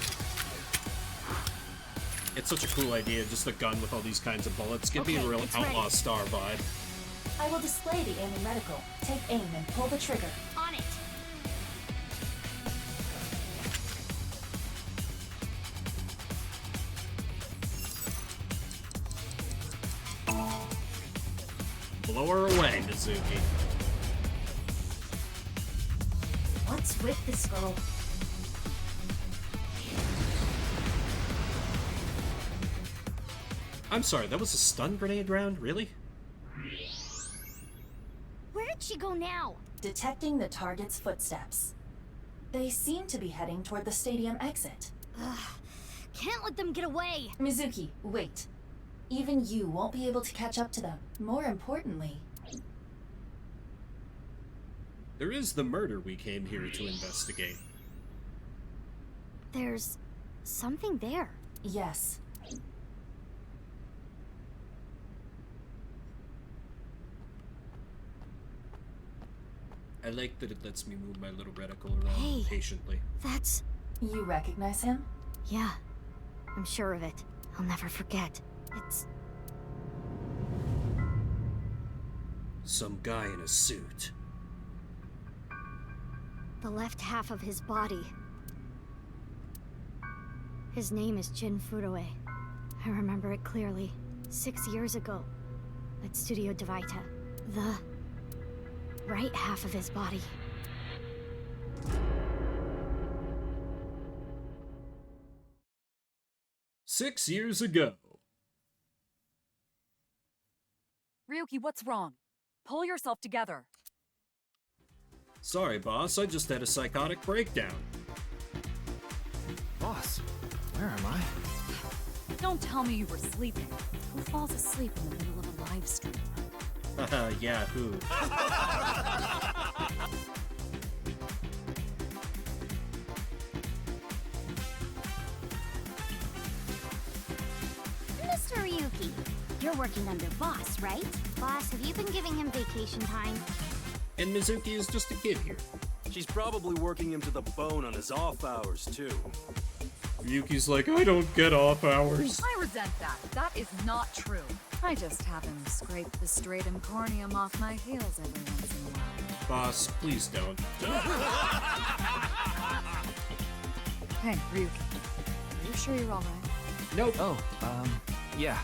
It's such a cool idea, just a gun with all these kinds of bullets. Give me a Okay, real it's Outlaw ready. Star vibe. I will display the aiming reticle. Take aim and pull the trigger. On it. Blow her away, Mizuki. What's with this girl? I'm sorry, that was a stun grenade round? Really? Where did she go now? Detecting the target's footsteps. They seem to be heading toward the stadium exit. Can't let them get away. Mizuki, wait. Even you won't be able to catch up to them. More importantly, There is the murder we came here to investigate. There's something there. yes. I like that it lets me move my little reticle around Hey. patiently. That's... You recognize him? Yeah. I'm sure of it. I'll never forget. It's... Some guy in a suit. the left half of his body. His name is Jin Furue. I remember it clearly. 6 years ago. at Studio Devita. The right half of his body. Six years ago. Ryuki, what's wrong? Pull yourself together. Sorry, boss, I just had a psychotic breakdown. Boss, where am I? Don't tell me you were sleeping. Who falls asleep in the middle of a live stream? Haha, yeah, who? Mr. Ryuki, you're working under Boss, right? Boss, have you been giving him vacation time? And Mizuki is just a kid here. She's probably working him to the bone on his off hours, too. Yuki's like, I don't get off hours. I resent that. That is not true. I just have him scrape the stratum corneum off my heels every once in a while. Boss, please don't. Hey, Ryuki. Are you sure you're alright? Nope. Oh, yeah.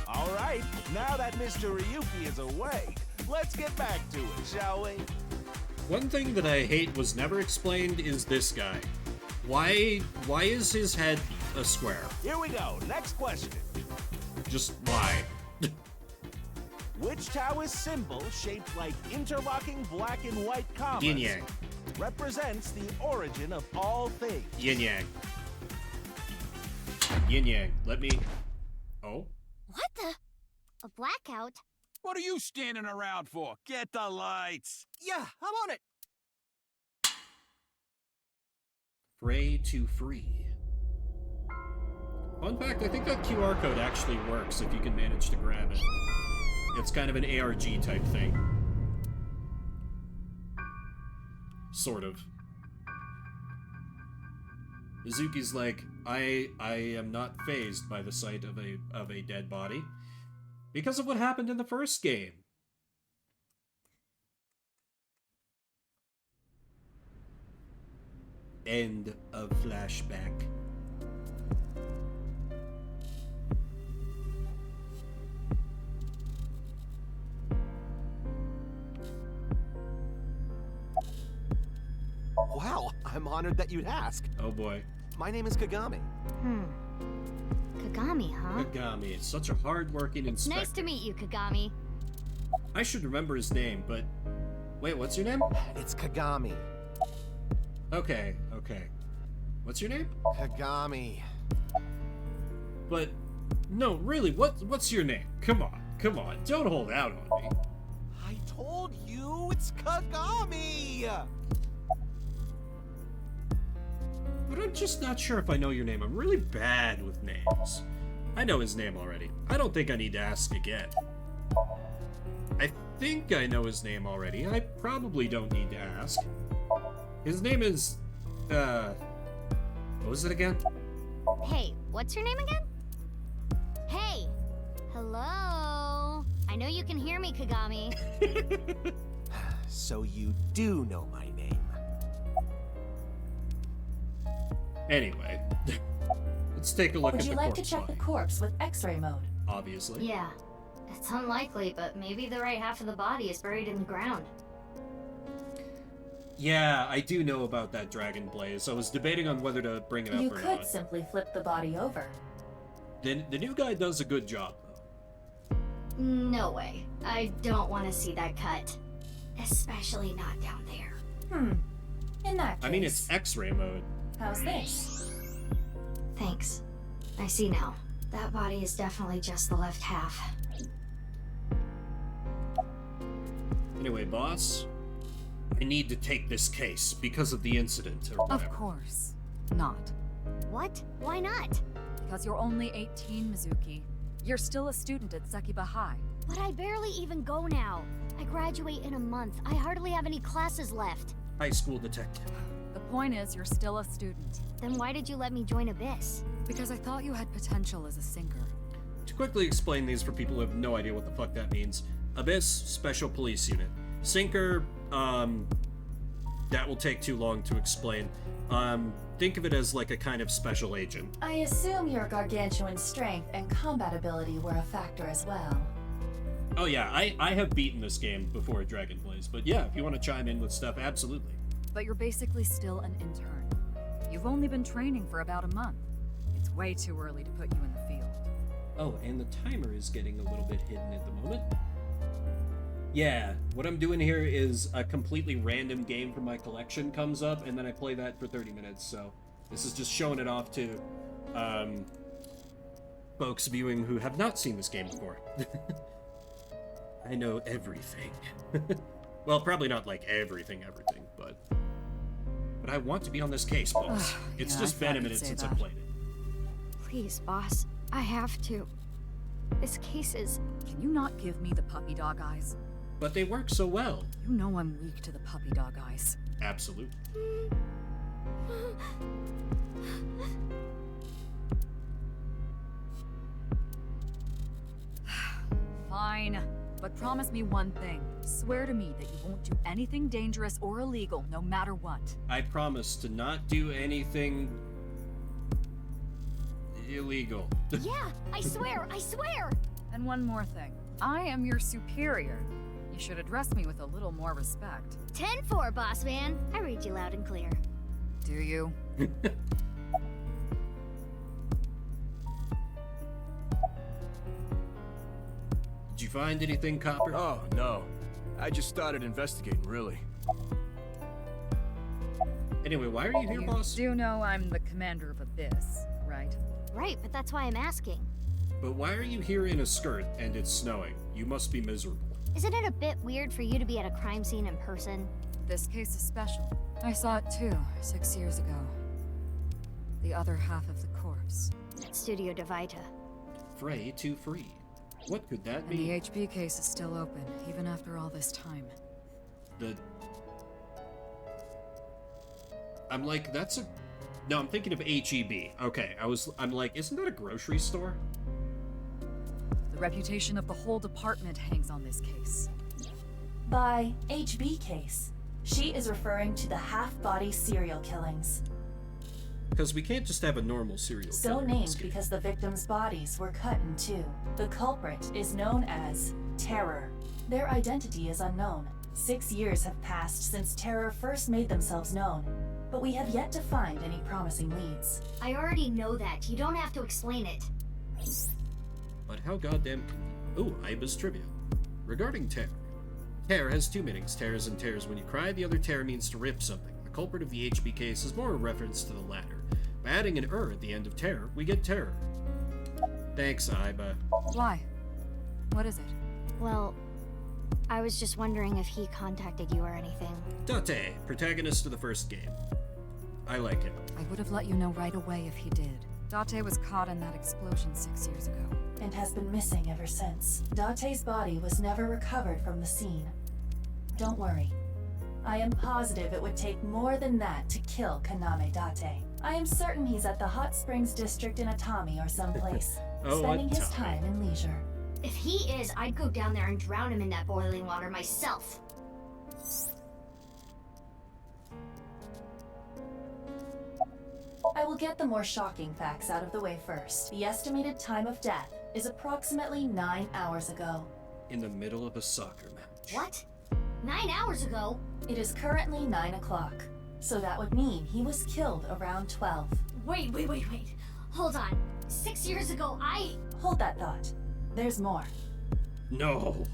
All right, now that Mr. Ryuki is away, let's get back to it, shall we? One thing that I hate was never explained is this guy. Why is his head a square? Here we go, next question. Just why? Which Taoist symbol, shaped like interlocking black and white commas, Yin Yang. represents the origin of all things? Yin Yang. Yin Yang. Let me... Oh? What the? A blackout? What are you standing around for? Get the lights! Yeah, I'm on it. Fray to free. Fun fact, I think that QR code actually works if you can manage to grab it. It's kind of an ARG type thing. Sort of. Mizuki's like, I am not fazed by the sight of a dead body because of what happened in the first game. End of flashback. Wow, I'm honored that you'd ask. Oh boy. My name is Kagami. Kagami, huh? Kagami, it's such a hard-working inspector. Nice to meet you, Kagami. I should remember his name, but... Wait, what's your name? It's Kagami. Okay, okay. What's your name? Kagami. But... No, really, what's your name? Come on, don't hold out on me. I told you, it's Kagami! But I'm just not sure if I know your name. I'm really bad with names. I know his name already. I don't think I need to ask again. I think I know his name already. I probably don't need to ask. His name is... What was it again? Hey, what's your name again? Hey! Hello? I know you can hear me, Kagami. So you do know my name. Anyway, let's take a look at Would the you like to corpse check the body. corpse with X-ray mode? Obviously. Yeah. It's unlikely, but maybe the right half of the body is buried in the ground. Yeah, I do know about that dragon blaze. I was debating on whether to bring it up You or could not. simply flip the body over. The new guy does a good job, though. No way. I don't want to see that cut. Especially not down there. In that case... I mean, it's X-ray mode. How's this? Thanks. I see now. That body is definitely just the left half. Anyway, boss, I need to take this case because of the incident or whatever. Of course. Not. What? Why not? Because you're only 18, Mizuki. You're still a student at Sekiba High. But I barely even go now. I graduate in a month. I hardly have any classes left. High school detective. The point is, you're still a student. Then why did you let me join Abyss? Because I thought you had potential as a sinker. To quickly explain these for people who have no idea what the fuck that means. Abyss, Special Police Unit. Sinker, that will take too long to explain. Think of it as like a kind of special agent. I assume your gargantuan strength and combat ability were a factor as well. Oh yeah, I have beaten this game before Dragon Blaze, but yeah, if you want to chime in with stuff, absolutely. But you're basically still an intern. You've only been training for about a month. It's way too early to put you in the field. Oh, and the timer is getting a little bit hidden at the moment. Yeah, what I'm doing here is a completely random game from my collection comes up, and then I play that for 30 minutes, so this is just showing it off to folks viewing who have not seen this game before. I know everything. Well, probably not like everything, but I want to be on this case, boss. It's Yeah, just I been a thought minute you'd say since that. I played it. Please, boss. I have to. This case is... Can you not give me the puppy dog eyes? But they work so well. You know I'm weak to the puppy dog eyes. Absolutely. Fine. But promise me one thing. Swear to me that you won't do anything dangerous or illegal, no matter what. I promise to not do anything illegal. Yeah, I swear, I swear! And one more thing. I am your superior. You should address me with a little more respect. 10-4, boss man. I read you loud and clear. Do you? Did you find anything, Copper? Oh, no. I just started investigating, really. Anyway, why are you here, boss? You do know I'm the commander of Abyss, right? Right, but that's why I'm asking. But why are you here in a skirt and it's snowing? You must be miserable. Isn't it a bit weird for you to be at a crime scene in person? This case is special. I saw it too, 6 years ago. The other half of the corpse. At Studio Devita. Frey to free. What could that And mean? the HB case is still open, even after all this time. I'm like, that's a... No, I'm thinking of HEB. Okay, I'm like, isn't that a grocery store? The reputation of the whole department hangs on this case. By HB case, she is referring to the half-body serial killings. Because we can't just have a normal serial So killer in named this game. because the victims' bodies were cut in two. The culprit is known as Terror. Their identity is unknown. 6 years have passed since Terror first made themselves known, but we have yet to find any promising leads. I already know that. You don't have to explain it. But how goddamn... Ooh, Iba's trivia. Regarding terror. Terror has two meanings. Terror is and tears when you cry. The other terror means to rip something. The culprit of the HB case is more a reference to the latter. By adding an at the end of terror, we get terror. Thanks, Iba. Why? What is it? Well, I was just wondering if he contacted you or anything. Date, protagonist of the first game. I like him. I would have let you know right away if he did. Date was caught in that explosion 6 years ago. And has been missing ever since. Date's body was never recovered from the scene. Don't worry. I am positive it would take more than that to kill Kaname Date. I am certain he's at the Hot Springs District in Atami or someplace, Oh, spending his Atami. time in leisure. If he is, I'd go down there and drown him in that boiling water myself. I will get the more shocking facts out of the way first. The estimated time of death is approximately 9 hours ago. In the middle of a soccer match. What? 9 hours ago? It is currently 9 o'clock, so that would mean he was killed around 12. Wait. Hold on. 6 years ago, Hold that thought. There's more. No.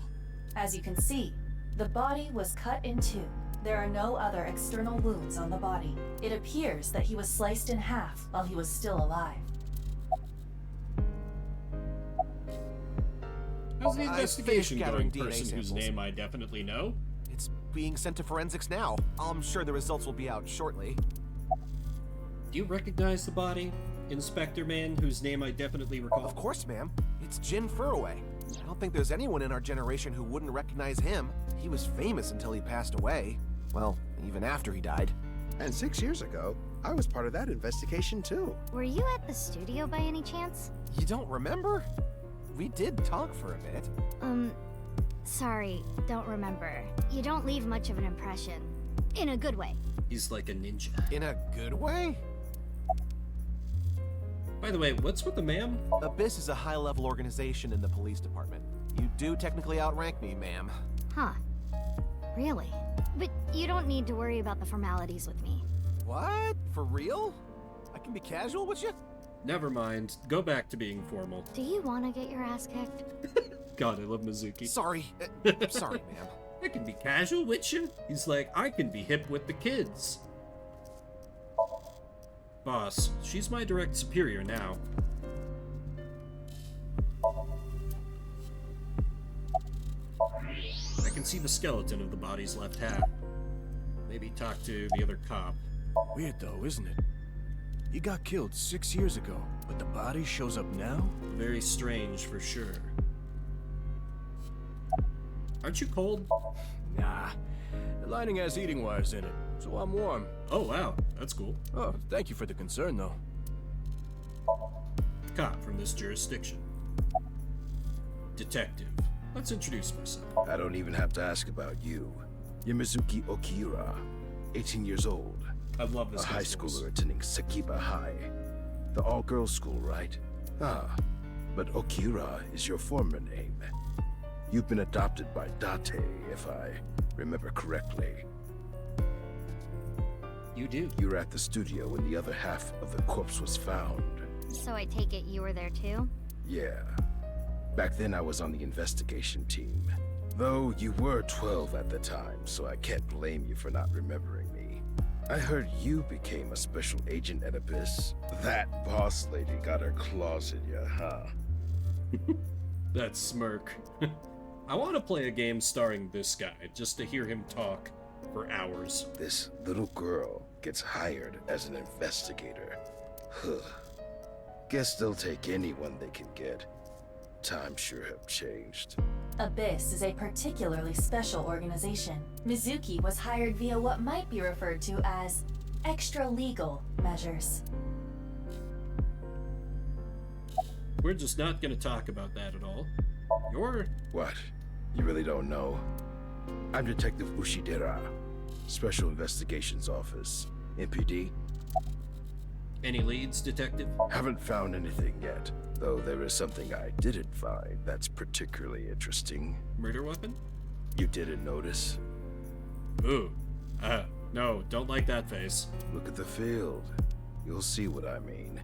As you can see, the body was cut in two. There are no other external wounds on the body. It appears that he was sliced in half while he was still alive. How's the I investigation finished going, gathering DNA person whose samples. name I definitely know? It's being sent to forensics now. I'm sure the results will be out shortly. Do you recognize the body? Inspector Man, whose name I definitely recall? Of course, ma'am. It's Jin Furroway. I don't think there's anyone in our generation who wouldn't recognize him. He was famous until he passed away. Well, even after he died. And 6 years ago, I was part of that investigation too. were you at the studio by any chance? You don't remember? We did talk for a bit. Sorry, don't remember. You don't leave much of an impression. In a good way. He's like a ninja. In a good way? By the way, what's with the ma'am? Abyss is a high-level organization in the police department. You'd do technically outrank me, ma'am. Huh. Really? But you don't need to worry about the formalities with me. What? For real? I can be casual with you? Never mind. Go back to being formal. Do you want to get your ass kicked? God, I love Mizuki. Sorry. Sorry, ma'am. I can be casual with you. He's like, I can be hip with the kids. Boss, she's my direct superior now. I can see the skeleton of the body's left half. Maybe talk to the other cop. Weird though, isn't it? He got killed 6 years ago, but the body shows up now? Very strange for sure. Aren't you cold? Nah. The lining has heating wires in it, so I'm warm. Oh wow, that's cool. Oh, thank you for the concern though. Cop from this jurisdiction. Detective. Let's introduce myself. I don't even have to ask about you. You're Mizuki Okira, 18 years old. I love this. A high schooler attending Sakiba High. The all-girls school, right? Ah, but Okira is your former name. You've been adopted by Date, if I remember correctly. You do. You were at the studio when the other half of the corpse was found. So I take it you were there too? Yeah. Back then I was on the investigation team. Though you were 12 at the time, so I can't blame you for not remembering me. I heard you became a special agent at Abyss. That boss lady got her claws in you, huh? That smirk. I want to play a game starring this guy, just to hear him talk for hours. This little girl gets hired as an investigator. Huh. Guess they'll take anyone they can get. Times sure have changed. Abyss is a particularly special organization. Mizuki was hired via what might be referred to as extra-legal measures. We're just not going to talk about that at all. You're... What? You really don't know? I'm Detective Ushidera, Special Investigations Office, MPD. Any leads, Detective? Haven't found anything yet, though there is something I didn't find that's particularly interesting. Murder weapon? You didn't notice? Ooh. No, don't like that face. Look at the field. You'll see what I mean.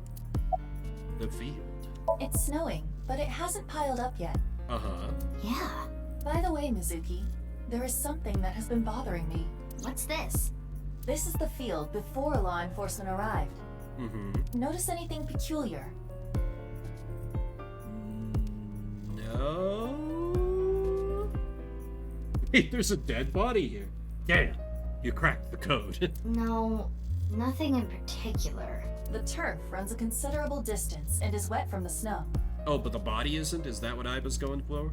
The field? It's snowing, but it hasn't piled up yet. Uh-huh. Yeah. By the way, Mizuki, there is something that has been bothering me. What's this? This is the field before law enforcement arrived. Mm-hmm. Notice anything peculiar? No. Hey, there's a dead body here. Damn, you cracked the code. No, nothing in particular. The turf runs a considerable distance and is wet from the snow. Oh, but the body isn't? Is that what I was going for?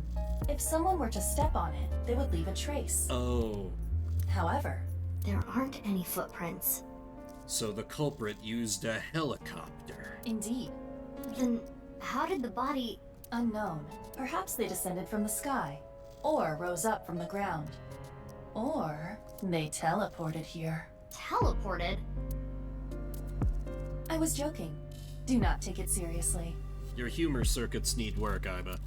If someone were to step on it, they would leave a trace. Oh. However, there aren't any footprints. So the culprit used a helicopter. Indeed. Then how did the body... Unknown. Perhaps they descended from the sky, or rose up from the ground. Or they teleported here. Teleported? I was joking. Do not take it seriously. Your humor circuits need work, Iba.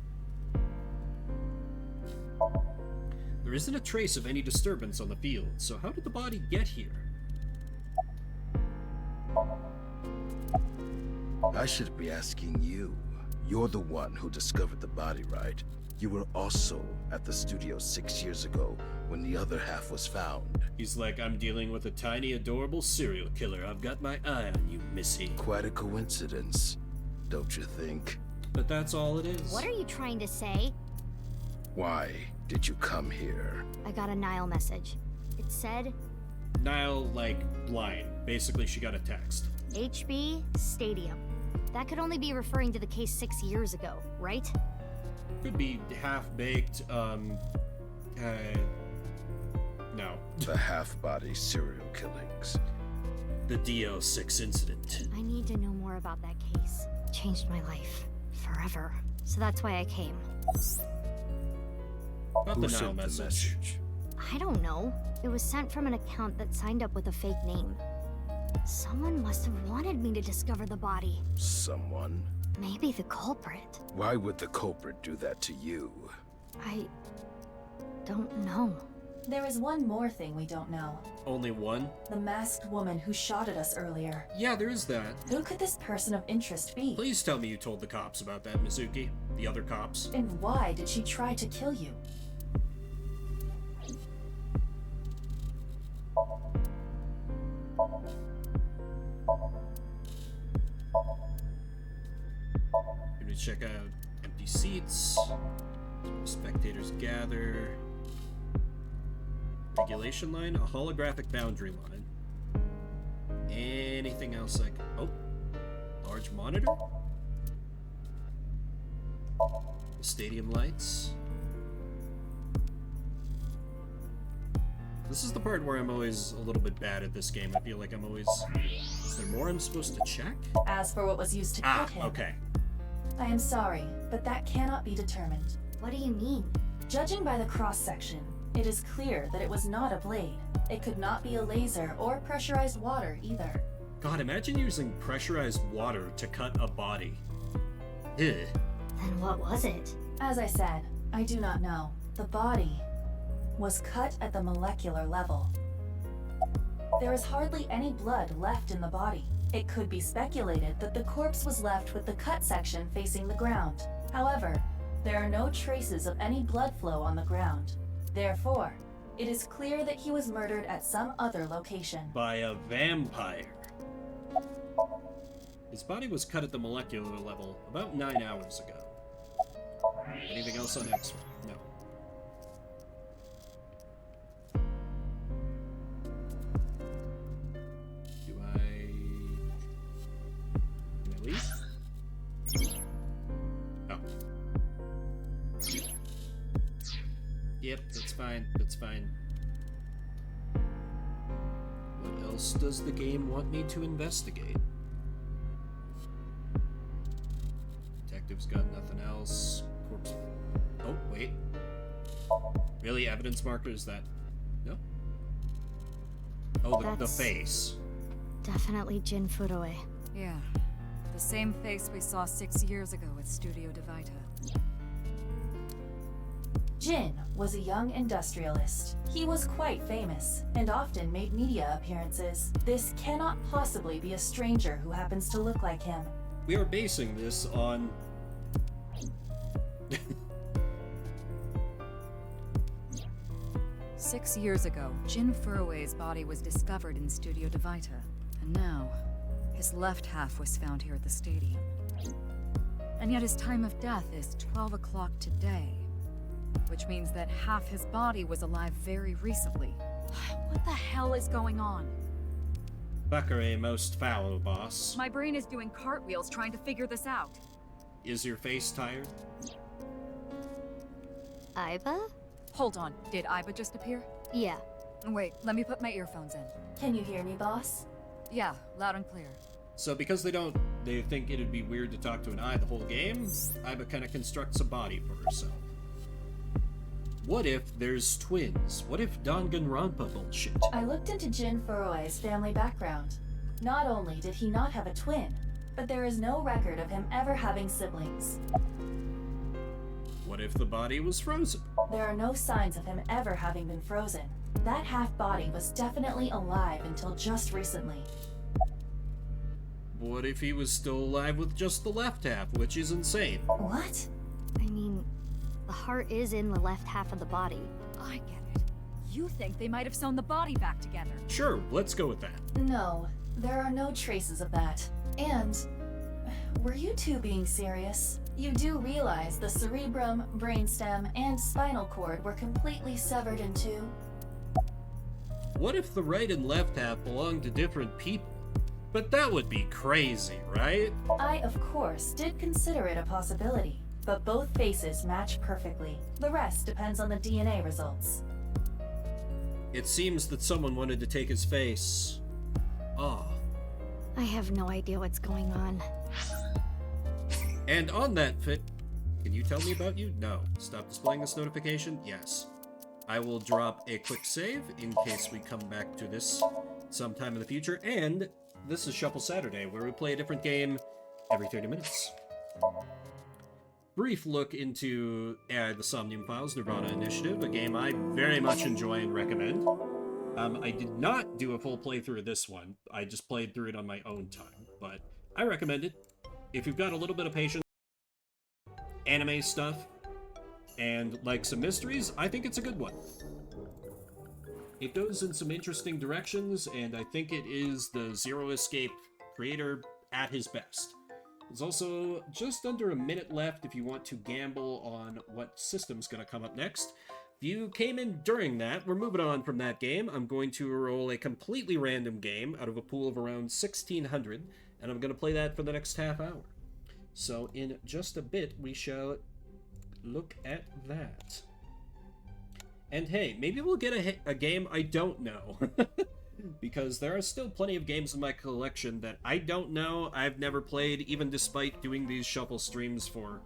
There isn't a trace of any disturbance on the field, so how did the body get here? I should be asking you. You're the one who discovered the body, right? You were also at the studio 6 years ago when the other half was found. He's like, I'm dealing with a tiny, adorable serial killer. I've got my eye on you, Missy. Quite a coincidence, don't you think? But that's all it is. What are you trying to say? Why did you come here? I got a Nile message. It said... Nile, like, blind. Basically, she got a text. HB Stadium. That could only be referring to the case 6 years ago, right? Could be half-baked, no. The half-body serial killings. The DO6 incident. I need to know more about that case. It changed my life. Forever. So that's why I came. About Who the sent Nile the message? I don't know. It was sent from an account that signed up with a fake name. Someone must have wanted me to discover the body. Someone? Maybe the culprit. Why would the culprit do that to you? I don't know. There is one more thing we don't know. Only one? The masked woman who shot at us earlier. Yeah, there is that. Who could this person of interest be? Please tell me you told the cops about that, Mizuki. The other cops. And why did she try to kill you? Here to check out empty seats. Spectators gather. Regulation line, a holographic boundary line. Anything else like... Oh. Large monitor? The stadium lights. This is the part where I'm always a little bit bad at this game. I feel like I'm always... Is there more I'm supposed to check? As for what was used to cut him... okay. I am sorry, but that cannot be determined. What do you mean? Judging by the cross-section, it is clear that it was not a blade. It could not be a laser or pressurized water either. God, imagine using pressurized water to cut a body. Ugh. Then what was it? As I said, I do not know. The body was cut at the molecular level. There is hardly any blood left in the body. It could be speculated that the corpse was left with the cut section facing the ground. However, there are no traces of any blood flow on the ground. Therefore, it is clear that he was murdered at some other location. By a vampire. His body was cut at the molecular level about 9 hours ago. Anything else on X? No. Do I leave? Oh. Yep, that's fine. That's fine. What else does the game want me to investigate? Detective's got nothing else. Corpse. Oh, wait. Really? Evidence markers that... No? Oh, the face. Definitely Jin Furue. Yeah. The same face we saw 6 years ago at Studio Divita. Jin was a young industrialist. He was quite famous, and often made media appearances. This cannot possibly be a stranger who happens to look like him. We are basing this on... 6 years ago, Jin Furue's body was discovered in Studio Divita, and now, his left half was found here at the stadium. And yet his time of death is 12 o'clock today, which means that half his body was alive very recently. What the hell is going on? Bakare most foul, boss. My brain is doing cartwheels trying to figure this out. Is your face tired? Aiba? Hold on, did Aiba just appear? Yeah. Wait, let me put my earphones in. Can you hear me, boss? Yeah, loud and clear. So because they think it'd be weird to talk to an eye the whole game, Aiba kind of constructs a body for herself. What if there's twins? What if Danganronpa bullshit? I looked into Jin Furue's family background. Not only did he not have a twin, but there is no record of him ever having siblings. What if the body was frozen? There are no signs of him ever having been frozen. That half body was definitely alive until just recently. What if he was still alive with just the left half, which is insane? What? I mean, the heart is in the left half of the body. I get it. You think they might have sewn the body back together? Sure, let's go with that. No, there are no traces of that. And, were you two being serious? You do realize the cerebrum, brainstem, and spinal cord were completely severed in two? What if the right and left half belonged to different people? But that would be crazy, right? I, of course, did consider it a possibility, but both faces match perfectly. The rest depends on the DNA results. It seems that someone wanted to take his face. Ah. I have no idea what's going on. And on that fit, can you tell me about you? No. Stop displaying this notification? Yes. I will drop a quick save in case we come back to this sometime in the future. And this is Shuffle Saturday, where we play a different game every 30 minutes. brief look into the Somnium Files Nirvana Initiative, a game I very much enjoy and recommend. I did not do a full playthrough of this one. I just played through it on my own time, but I recommend it. If you've got a little bit of patience, anime stuff, and like some mysteries, I think it's a good one. It goes in some interesting directions, and I think it is the Zero Escape creator at his best. There's also just under a minute left if you want to gamble on what system's going to come up next. If you came in during that, we're moving on from that game. I'm going to roll a completely random game out of a pool of around 1,600, and I'm going to play that for the next half hour. So in just a bit, we shall look at that. And hey, maybe we'll get a game I don't know. Because there are still plenty of games in my collection that I don't know, I've never played, even despite doing these shuffle streams for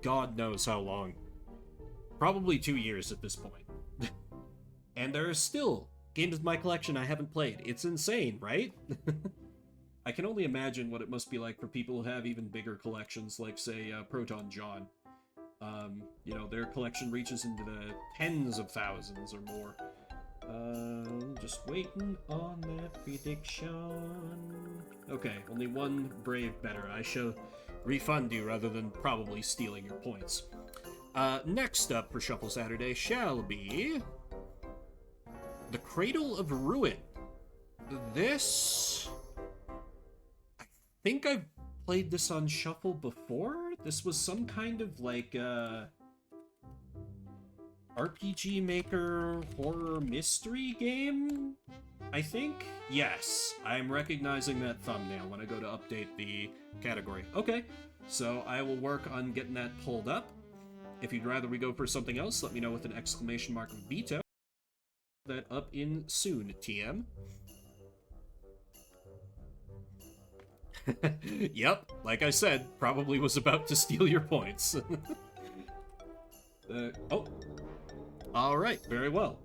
God knows how long. Probably 2 years at this point. And there are still games in my collection I haven't played. It's insane, right? I can only imagine what it must be like for people who have even bigger collections, like, say, Proton John. You know, their collection reaches into the tens of thousands or more. Just waiting on that prediction. Okay, only one brave better. I shall refund you rather than probably stealing your points. Next up for Shuffle Saturday shall be The Cradle of Ruin. This... I think I've played this on Shuffle before? This was some kind of, like, RPG Maker horror mystery game, I think? Yes, I'm recognizing that thumbnail when I go to update the category. Okay, so I will work on getting that pulled up. If you'd rather we go for something else, let me know with an exclamation mark veto. That up in soon, TM. Yep, like I said, probably was about to steal your points. Oh. Alright, very well.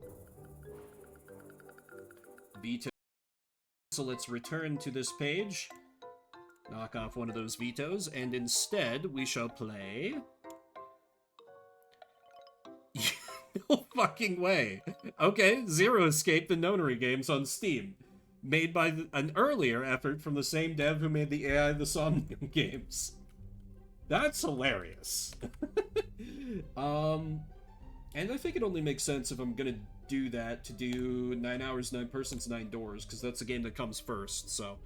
Veto. So let's return to this page. Knock off one of those vetoes, and instead we shall play... No fucking way. Okay, Zero Escape, the Nonary games on Steam. Made by an earlier effort from the same dev who made the AI the Somnium games. That's hilarious. And I think it only makes sense if I'm gonna do that to do 9 hours, 9 persons, 9 doors, because that's the game that comes first, so...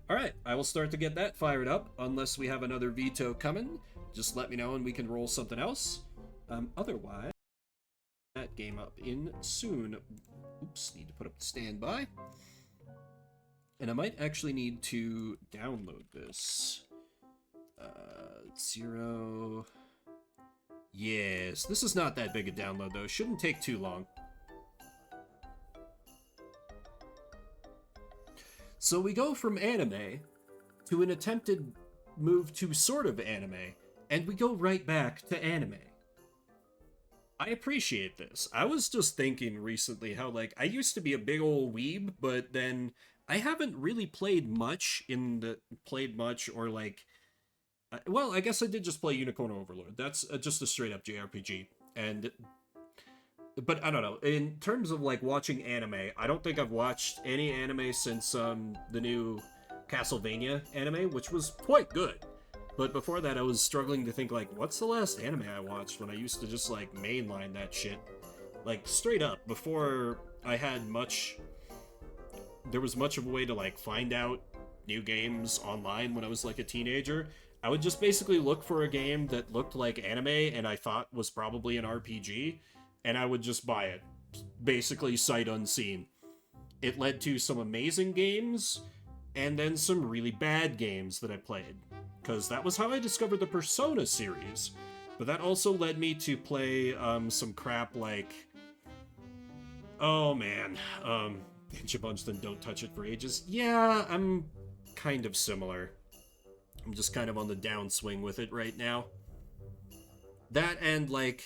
Alright, I will start to get that fired up, unless we have another veto coming. Just let me know and we can roll something else. Otherwise... that game up in soon. Oops, need to put up the standby. And I might actually need to download this. Zero... Yes, this is not that big a download, though. Shouldn't take too long. So we go from anime to an attempted move to sort of anime, and we go right back to anime. I appreciate this. I was just thinking recently how, like, I used to be a big old weeb, but then I haven't really played much or, like... well, I guess I did just play Unicorn Overlord. That's just a straight-up JRPG. But I don't know. In terms of, like, watching anime, I don't think I've watched any anime since the new Castlevania anime, which was quite good. But before that, I was struggling to think, like, what's the last anime I watched when I used to just, like, mainline that shit? Like, straight up, before I had much... there was much of a way to, like, find out new games online when I was, like, a teenager... I would just basically look for a game that looked like anime and I thought was probably an RPG, and I would just buy it. Basically sight unseen. It led to some amazing games, and then some really bad games that I played. Because that was how I discovered the Persona series. But that also led me to play some crap like... oh man, Ninja Bunch Then Don't Touch It for Ages. Yeah, I'm kind of similar. I'm just kind of on the downswing with it right now. That and, like,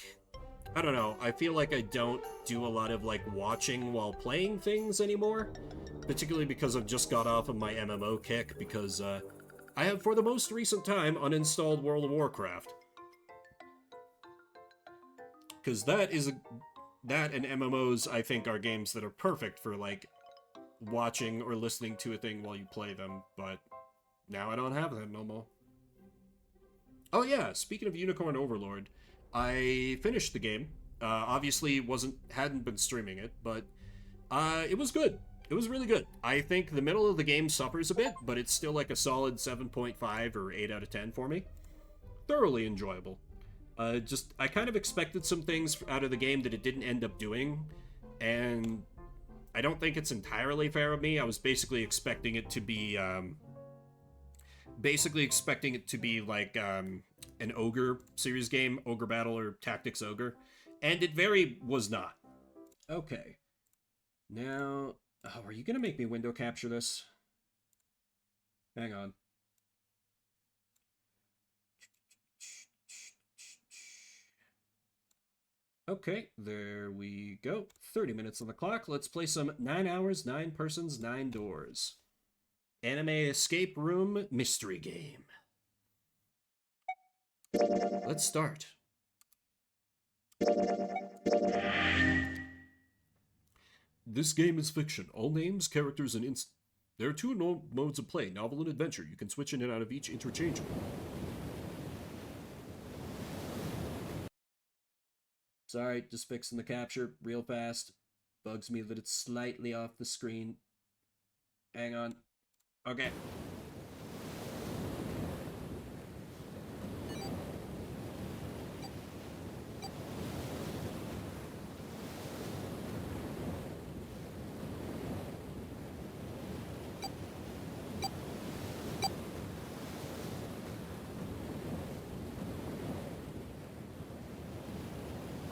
I don't know, I feel like I don't do a lot of, like, watching while playing things anymore. Particularly because I've just got off of my MMO kick, because, I have, for the most recent time, uninstalled World of Warcraft. Because that and MMOs, I think, are games that are perfect for, like, watching or listening to a thing while you play them, but now I don't have that no more. Oh yeah, speaking of Unicorn Overlord, I finished the game. Obviously hadn't been streaming it, but it was good. It was really good. I think the middle of the game suffers a bit, but it's still like a solid 7.5 or 8 out of 10 for me. Thoroughly enjoyable. I kind of expected some things out of the game that it didn't end up doing, and I don't think it's entirely fair of me. I was basically expecting it to be, like, an Ogre series game, Ogre Battle or Tactics Ogre, and it very was not. Okay. Now, are you gonna make me window capture this? Hang on. Okay, there we go. 30 minutes on the clock. Let's play some 9 hours, 9 persons, 9 doors. Anime escape room mystery game. Let's start. This game is fiction. All names, characters, and there are 2 modes of play, novel and adventure. You can switch in and out of each interchangeably. Sorry, just fixing the capture real fast. Bugs me that it's slightly off the screen. Hang on. Okay.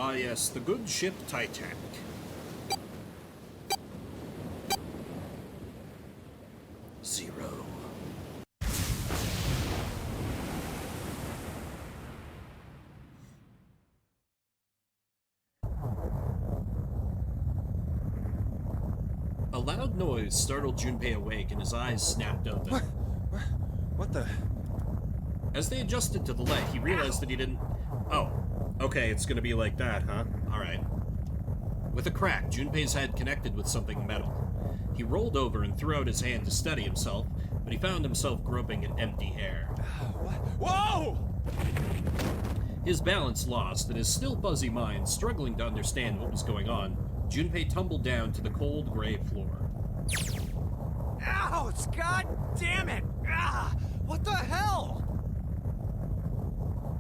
Ah yes, the good ship Titanic. Zero. A loud noise startled Junpei awake and his eyes snapped open. What the? As they adjusted to the light, he realized that he didn't... Oh. Okay, it's gonna be like that, huh? Alright. With a crack, Junpei's head connected with something metal. He rolled over and threw out his hand to steady himself, but he found himself groping at empty air. Whoa! His balance lost, and his still fuzzy mind struggling to understand what was going on, Junpei tumbled down to the cold gray floor. Ouch! God damn it! Ah! What the hell?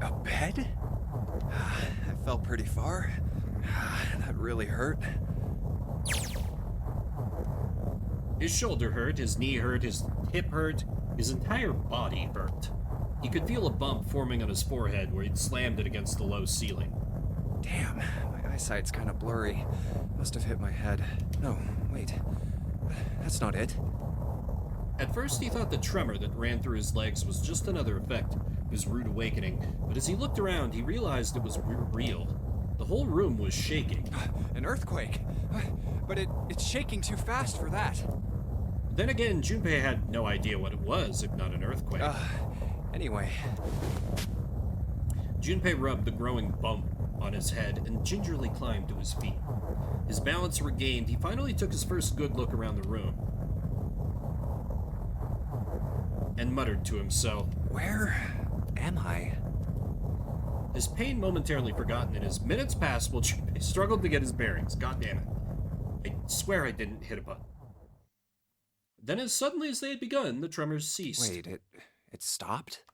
A bed? I fell pretty far. That really hurt. His shoulder hurt, his knee hurt, his hip hurt, his entire body hurt. He could feel a bump forming on his forehead where he'd slammed it against the low ceiling. Damn, my eyesight's kind of blurry. Must have hit my head. No, wait. That's not it. At first, he thought the tremor that ran through his legs was just another effect of his rude awakening, but as he looked around, he realized it was real. The whole room was shaking. An earthquake! But it's shaking too fast for that. Then again, Junpei had no idea what it was, if not an earthquake. Anyway. Junpei rubbed the growing bump on his head and gingerly climbed to his feet. His balance regained, he finally took his first good look around the room. And muttered to himself, "Where am I?" His pain momentarily forgotten in his minutes passed while Junpei struggled to get his bearings. God damn it. I swear I didn't hit a button. Then as suddenly as they had begun, the tremors ceased. Wait, it stopped?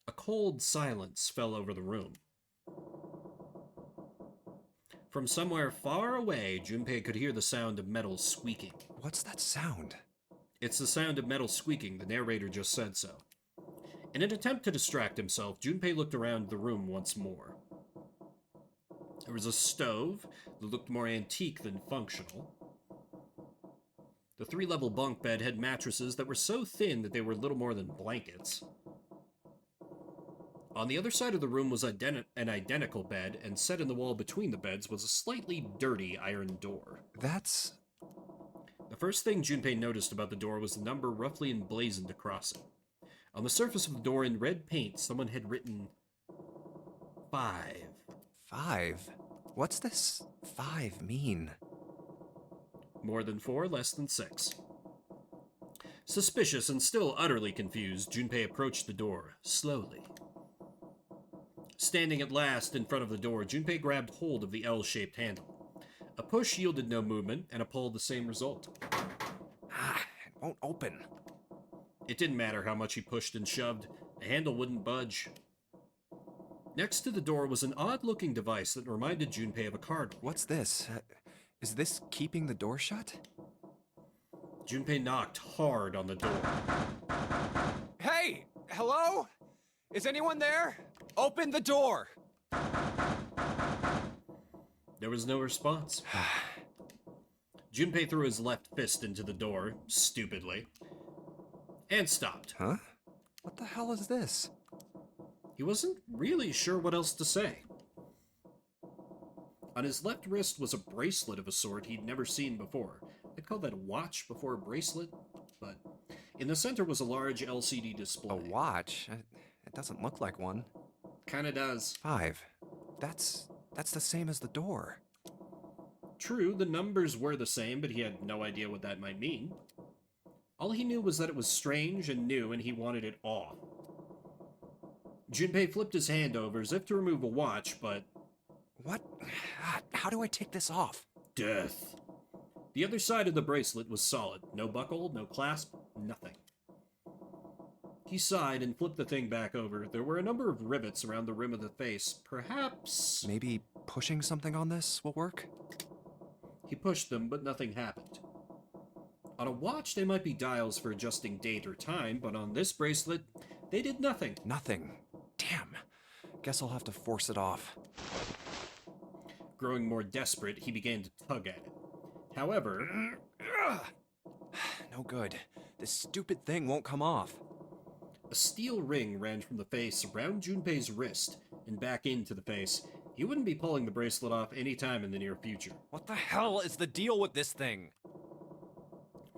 A cold silence fell over the room. From somewhere far away, Junpei could hear the sound of metal squeaking. What's that sound? It's the sound of metal squeaking, the narrator just said so. In an attempt to distract himself, Junpei looked around the room once more. There was a stove that looked more antique than functional. The 3-level bunk bed had mattresses that were so thin that they were little more than blankets. On the other side of the room was an identical bed, and set in the wall between the beds was a slightly dirty iron door. That's... The first thing Junpei noticed about the door was the number roughly emblazoned across it. On the surface of the door in red paint, someone had written 5. 5? What's this 5 mean? More than 4, less than 6. Suspicious and still utterly confused, Junpei approached the door, slowly. Standing at last in front of the door, Junpei grabbed hold of the L-shaped handle. A push yielded no movement, and a pull the same result. It won't open. It didn't matter how much he pushed and shoved, the handle wouldn't budge. Next to the door was an odd-looking device that reminded Junpei of a card. What's this? Is this keeping the door shut? Junpei knocked hard on the door. Hey! Hello? Is anyone there? Open the door! There was no response. Junpei threw his left fist into the door, stupidly, and stopped. Huh? What the hell is this? He wasn't really sure what else to say. On his left wrist was a bracelet of a sort he'd never seen before. I'd call that a watch before a bracelet, but in the center was a large LCD display. A watch? It doesn't look like one. Kinda does. 5. That's the same as the door. True, the numbers were the same, but he had no idea what that might mean. All he knew was that it was strange and new, and he wanted it off. Junpei flipped his hand over as if to remove a watch, but... What? How do I take this off? Death. The other side of the bracelet was solid. No buckle, no clasp, nothing. He sighed and flipped the thing back over. There were a number of rivets around the rim of the face. Perhaps... Maybe pushing something on this will work? He pushed them, but nothing happened. On a watch, they might be dials for adjusting date or time, but on this bracelet, they did nothing. Nothing. Damn. Guess I'll have to force it off. Growing more desperate, he began to tug at it. However... No good. This stupid thing won't come off. A steel ring ran from the face around Junpei's wrist and back into the face. He wouldn't be pulling the bracelet off any time in the near future. What the hell is the deal with this thing?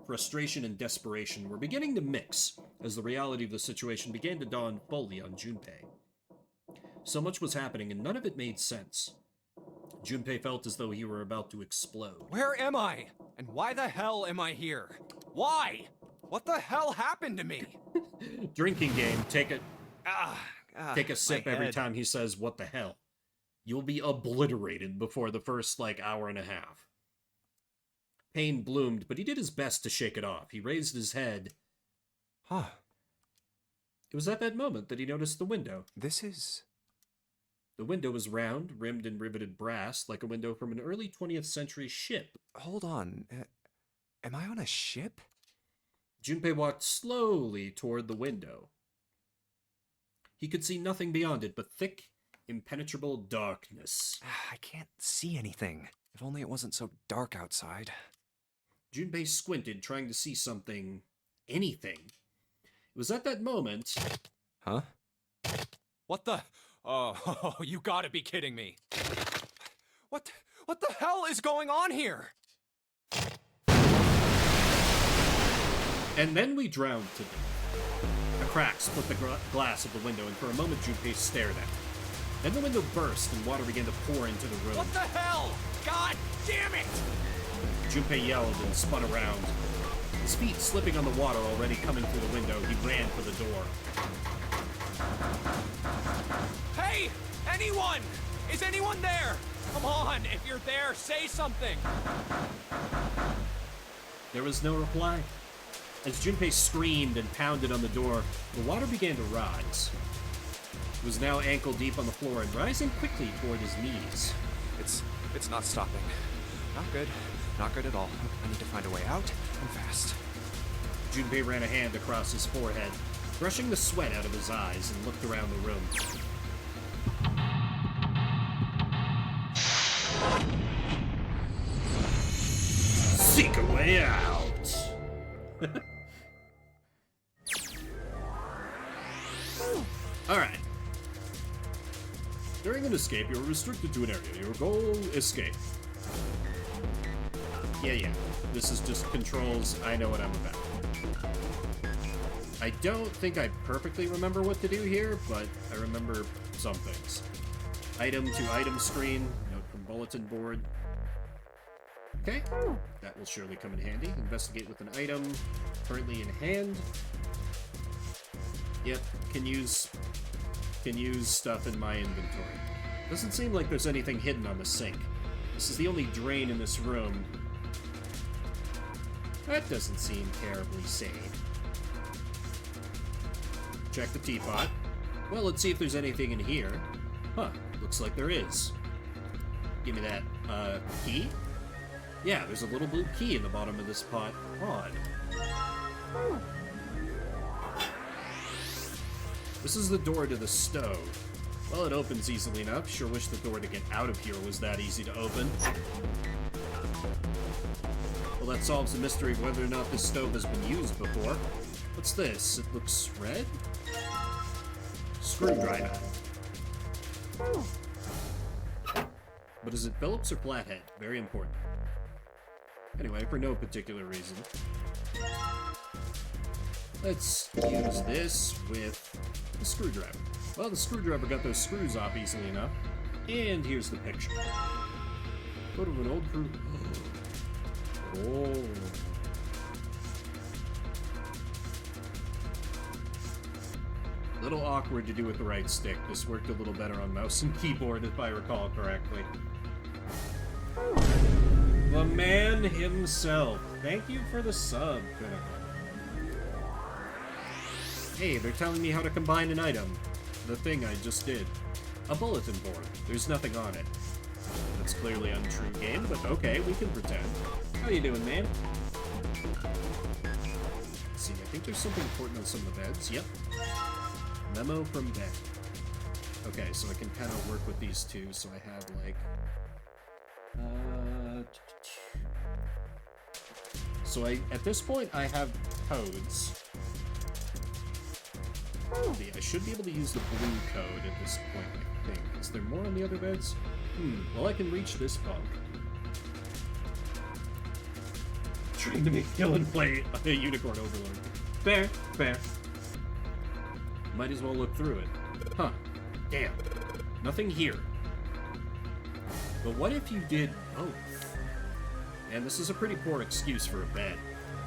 Frustration and desperation were beginning to mix as the reality of the situation began to dawn fully on Junpei. So much was happening and none of it made sense. Junpei felt as though he were about to explode. Where am I? And why the hell am I here? Why? What the hell happened to me? Drinking game, take a sip every time he says, "What the hell?" You'll be obliterated before the first, hour and a half. Pain bloomed, but he did his best to shake it off. He raised his head. Huh. It was at that moment that he noticed the window. This is... The window was round, rimmed in riveted brass, like a window from an early 20th century ship. Hold on. Am I on a ship? Junpei walked slowly toward the window. He could see nothing beyond it but thick, impenetrable darkness. I can't see anything. If only it wasn't so dark outside. Junpei squinted, trying to see something. Anything. It was at that moment... Huh? What the... Oh, you gotta be kidding me. What the hell is going on here? And then we drowned to death. A crack split the glass of the window, and for a moment Junpei stared at it. Then the window burst, and water began to pour into the room. What the hell? God damn it! Junpei yelled and spun around. His feet slipping on the water already coming through the window, he ran for the door. Hey! Anyone! Is anyone there? Come on, if you're there, say something! There was no reply. As Junpei screamed and pounded on the door, the water began to rise. It was now ankle deep on the floor and rising quickly toward his knees. It's not stopping. Not good. Not good at all. I need to find a way out, and fast. Junpei ran a hand across his forehead, brushing the sweat out of his eyes, and looked around the room. Seek a way out! Alright. During an escape, you're restricted to an area. Your goal, escape. Yeah. This is just controls. I know what I'm about. I don't think I perfectly remember what to do here, but I remember some things. Item to item screen. Note from bulletin board. Okay, that will surely come in handy. Investigate with an item currently in hand. Yep, can use stuff in my inventory. Doesn't seem like there's anything hidden on the sink. This is the only drain in this room. That doesn't seem terribly sane. Check the teapot. Well, let's see if there's anything in here. Huh, looks like there is. Give me that, key? Yeah, there's a little blue key in the bottom of this pot. Odd. This is the door to the stove. Well, it opens easily enough. Sure wish the door to get out of here was that easy to open. Well, that solves the mystery of whether or not this stove has been used before. What's this? It looks red? Screwdriver. But is it Phillips or Flathead? Very important. Anyway, for no particular reason. Let's use this with the screwdriver. Well, the screwdriver got those screws off easily enough. And here's the picture. Photo of an old crew. Oh. Little awkward to do with the right stick. This worked a little better on mouse and keyboard, if I recall correctly. The man himself. Thank you for the sub, Pinnacle. Hey, they're telling me how to combine an item. The thing I just did. A bulletin board. There's nothing on it. That's clearly untrue game, but okay, we can pretend. How you doing, man? Let's see, I think there's something important on some of the beds. Yep. Memo from bed. Okay, so I can kind of work with these two, so I have, like... So at this point, I have codes. I should be able to use the blue code at this point, I think. Is there more on the other beds? Well, I can reach this bunk. Trying to make Dylan play a Unicorn Overlord. Fair, fair. Might as well look through it. Huh. Damn. Nothing here. But what if you did both? And this is a pretty poor excuse for a bed.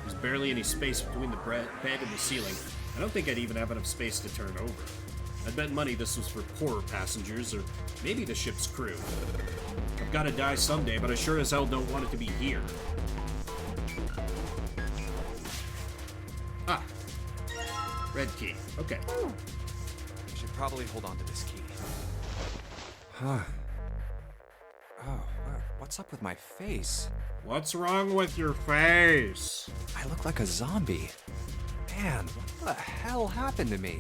There's barely any space between the bed and the ceiling. I don't think I'd even have enough space to turn over. I'd bet money this was for poorer passengers, or maybe the ship's crew. I've gotta die someday, but I sure as hell don't want it to be here. Ah. Red key. Okay. I should probably hold on to this key. Huh. Oh, what's up with my face? What's wrong with your face? I look like a zombie. Man, what the hell happened to me?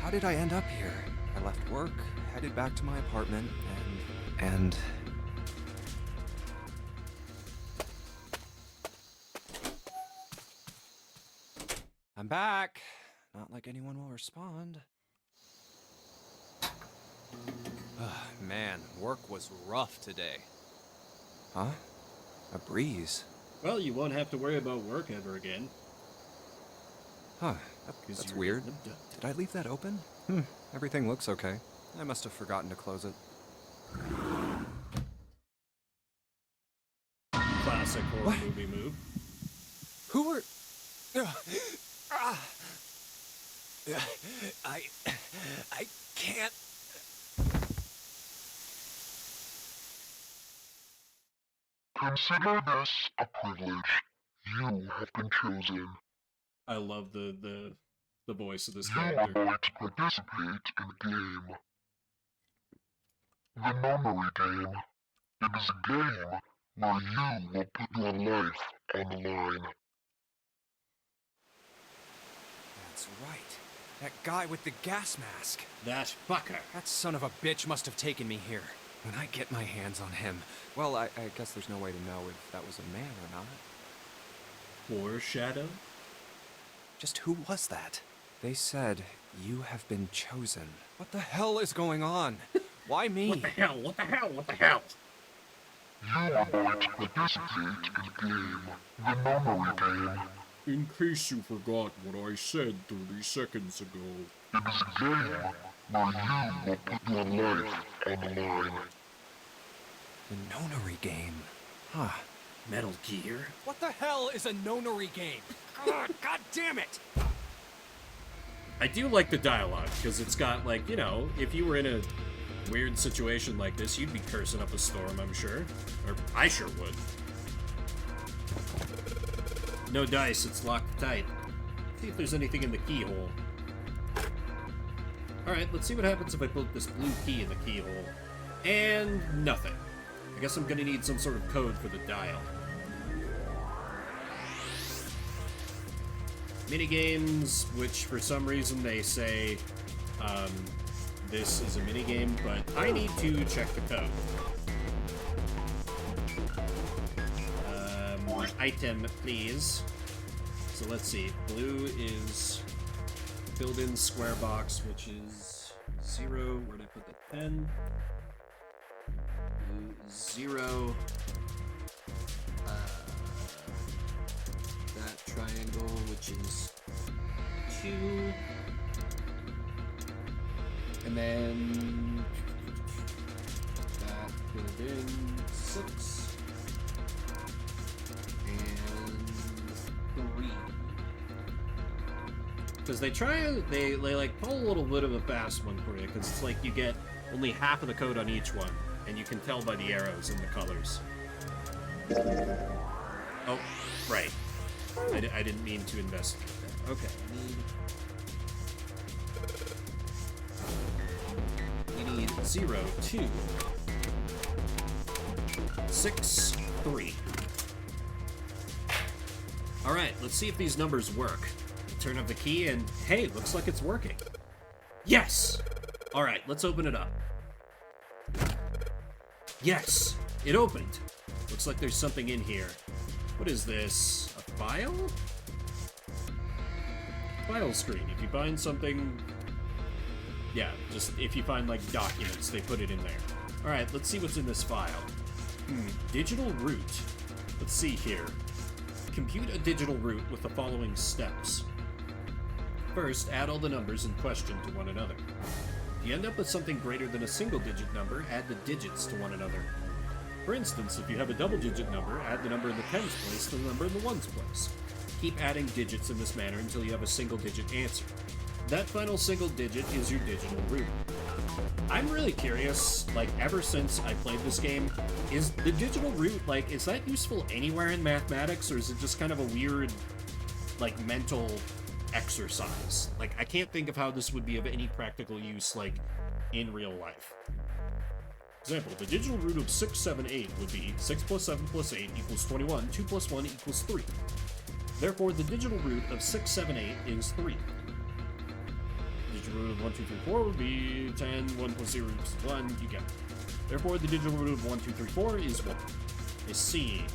How did I end up here? I left work, headed back to my apartment, and... I'm back. Not like anyone will respond. Man, work was rough today. Huh? A breeze. Well, you won't have to worry about work ever again. Huh, that's weird. Did I leave that open? Everything looks okay. I must have forgotten to close it. Classic horror movie move. Who are... I can't... Consider this a privilege. You have been chosen. I love the voice of this You character. are going to participate in a game. The memory game. It is a game where you will put your life on the line. That's right. That guy with the gas mask. That fucker. That son of a bitch must have taken me here. When I get my hands on him... Well, I guess there's no way to know if that was a man or not. Foreshadow? Just who was that? They said, you have been chosen. What the hell is going on? Why me? What the hell? What the hell? What the hell? You are going to participate in a game. The memory game. In case you forgot what I said 30 seconds ago. It is a game where you will put your life on the line. The nonary game. Huh. Metal Gear. What the hell is a nonary game? God damn it! I do like the dialogue, because it's got, like, you know, if you were in a weird situation like this, you'd be cursing up a storm, I'm sure. Or I sure would. No dice, it's locked tight. See if there's anything in the keyhole. Alright, let's see what happens if I put this blue key in the keyhole. And nothing. I guess I'm gonna need some sort of code for the dial. Minigames, which for some reason they say this is a minigame, but I need to check the code. Item, please. So let's see. Blue is filled in square box, which is 0. Where did I put the pen? Blue is 0. That triangle, which is 2. And then that filled in 6. And 3. Because they like pull a little bit of a fast one for you, because it's like you get only half of the code on each one, and you can tell by the arrows and the colors. Oh, right. I didn't mean to investigate that. Okay. We need 0, 2, 6, 3. Alright, let's see if these numbers work. Turn up the key and, hey, looks like it's working. Yes! Alright, let's open it up. Yes! It opened! Looks like there's something in here. What is this? A file? File screen. If you find something... Yeah, just if you find, like, documents, they put it in there. Alright, let's see what's in this file. Digital root. Let's see here. Compute a digital root with the following steps. First, add all the numbers in question to one another. If you end up with something greater than a single-digit number, add the digits to one another. For instance, if you have a double-digit number, add the number in the tens place to the number in the ones place. Keep adding digits in this manner until you have a single-digit answer. That final single digit is your digital root. I'm really curious, like, ever since I played this game, is the digital root, like, is that useful anywhere in mathematics, or is it just kind of a weird, like, mental exercise? Like, I can't think of how this would be of any practical use, like, in real life. Example, the digital root of 6, 7, 8 would be 6 plus 7 plus 8 equals 21, 2 plus 1 equals 3. Therefore, the digital root of 6, 7, 8 is 3. Digital root of 1, 2, 3, 4 would be 10, 1 plus 0 is 1, you get it. Therefore, the digital root of 1, 2, 3, 4 is 1. I see.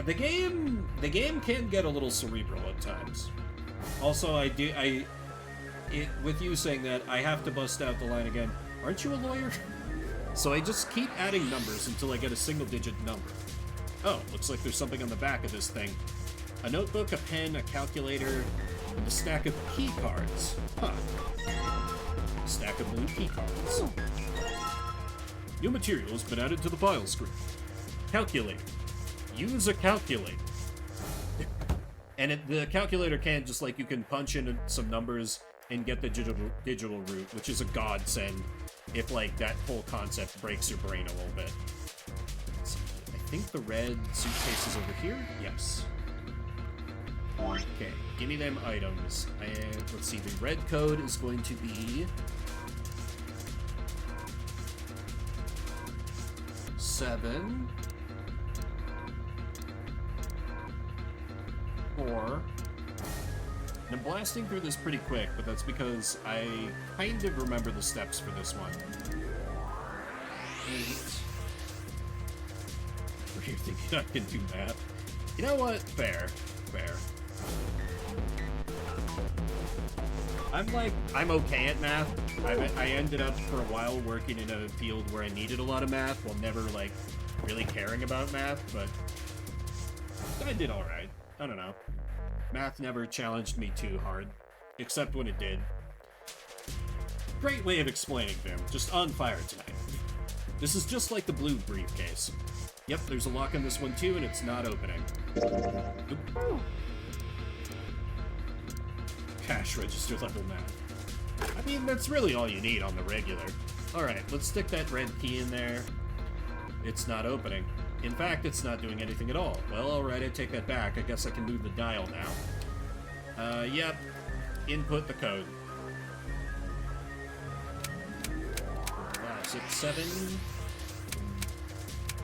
The game can get a little cerebral at times. Also, with you saying that, I have to bust out the line again. Aren't you a lawyer? So I just keep adding numbers until I get a single-digit number. Oh, looks like there's something on the back of this thing. A notebook, a pen, a calculator, and a stack of key cards. Huh. A stack of blue key cards. New material has been added to the file screen. Calculator. Use a calculator. And the calculator can just, like, you can punch in some numbers and get the digital root, which is a godsend if, like, that whole concept breaks your brain a little bit. Let's see. I think the red suitcase is over here? Yes. Okay, give me them items. And let's see, the red code is going to be 7 4. And I'm blasting through this pretty quick, but that's because I kind of remember the steps for this one. 8. Were you thinking I can do math? You know what? Fair. I'm okay at math. I ended up for a while working in a field where I needed a lot of math while never, like, really caring about math, but I did alright. I don't know. Math never challenged me too hard, except when it did. Great way of explaining them. Just on fire tonight. This is just like the blue briefcase. Yep, there's a lock on this one too, and it's not opening. Oop. Cash register level now. I mean, that's really all you need on the regular. Alright, let's stick that red key in there. It's not opening. In fact, it's not doing anything at all. Well, alright, I take that back. I guess I can move the dial now. Yep. Input the code. 5, 6, 7,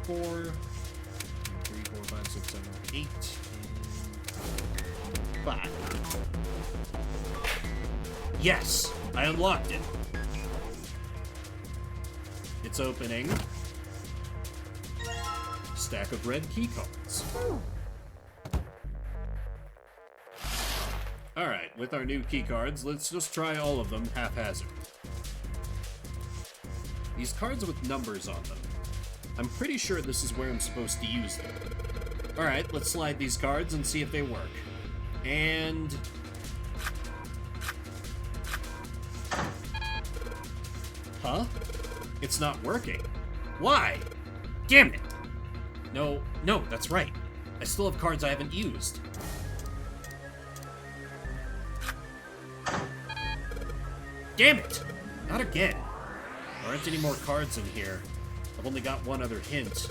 4, 3, 4, 5, 6, 7, 8, and 5. Yes! I unlocked it. It's opening. Stack of red key cards. Alright, with our new key cards, let's just try all of them haphazard. These cards with numbers on them. I'm pretty sure this is where I'm supposed to use them. Alright, let's slide these cards and see if they work. And... Huh? It's not working. Why? Damn it! No, that's right. I still have cards I haven't used. Damn it! Not again. There aren't any more cards in here. I've only got one other hint.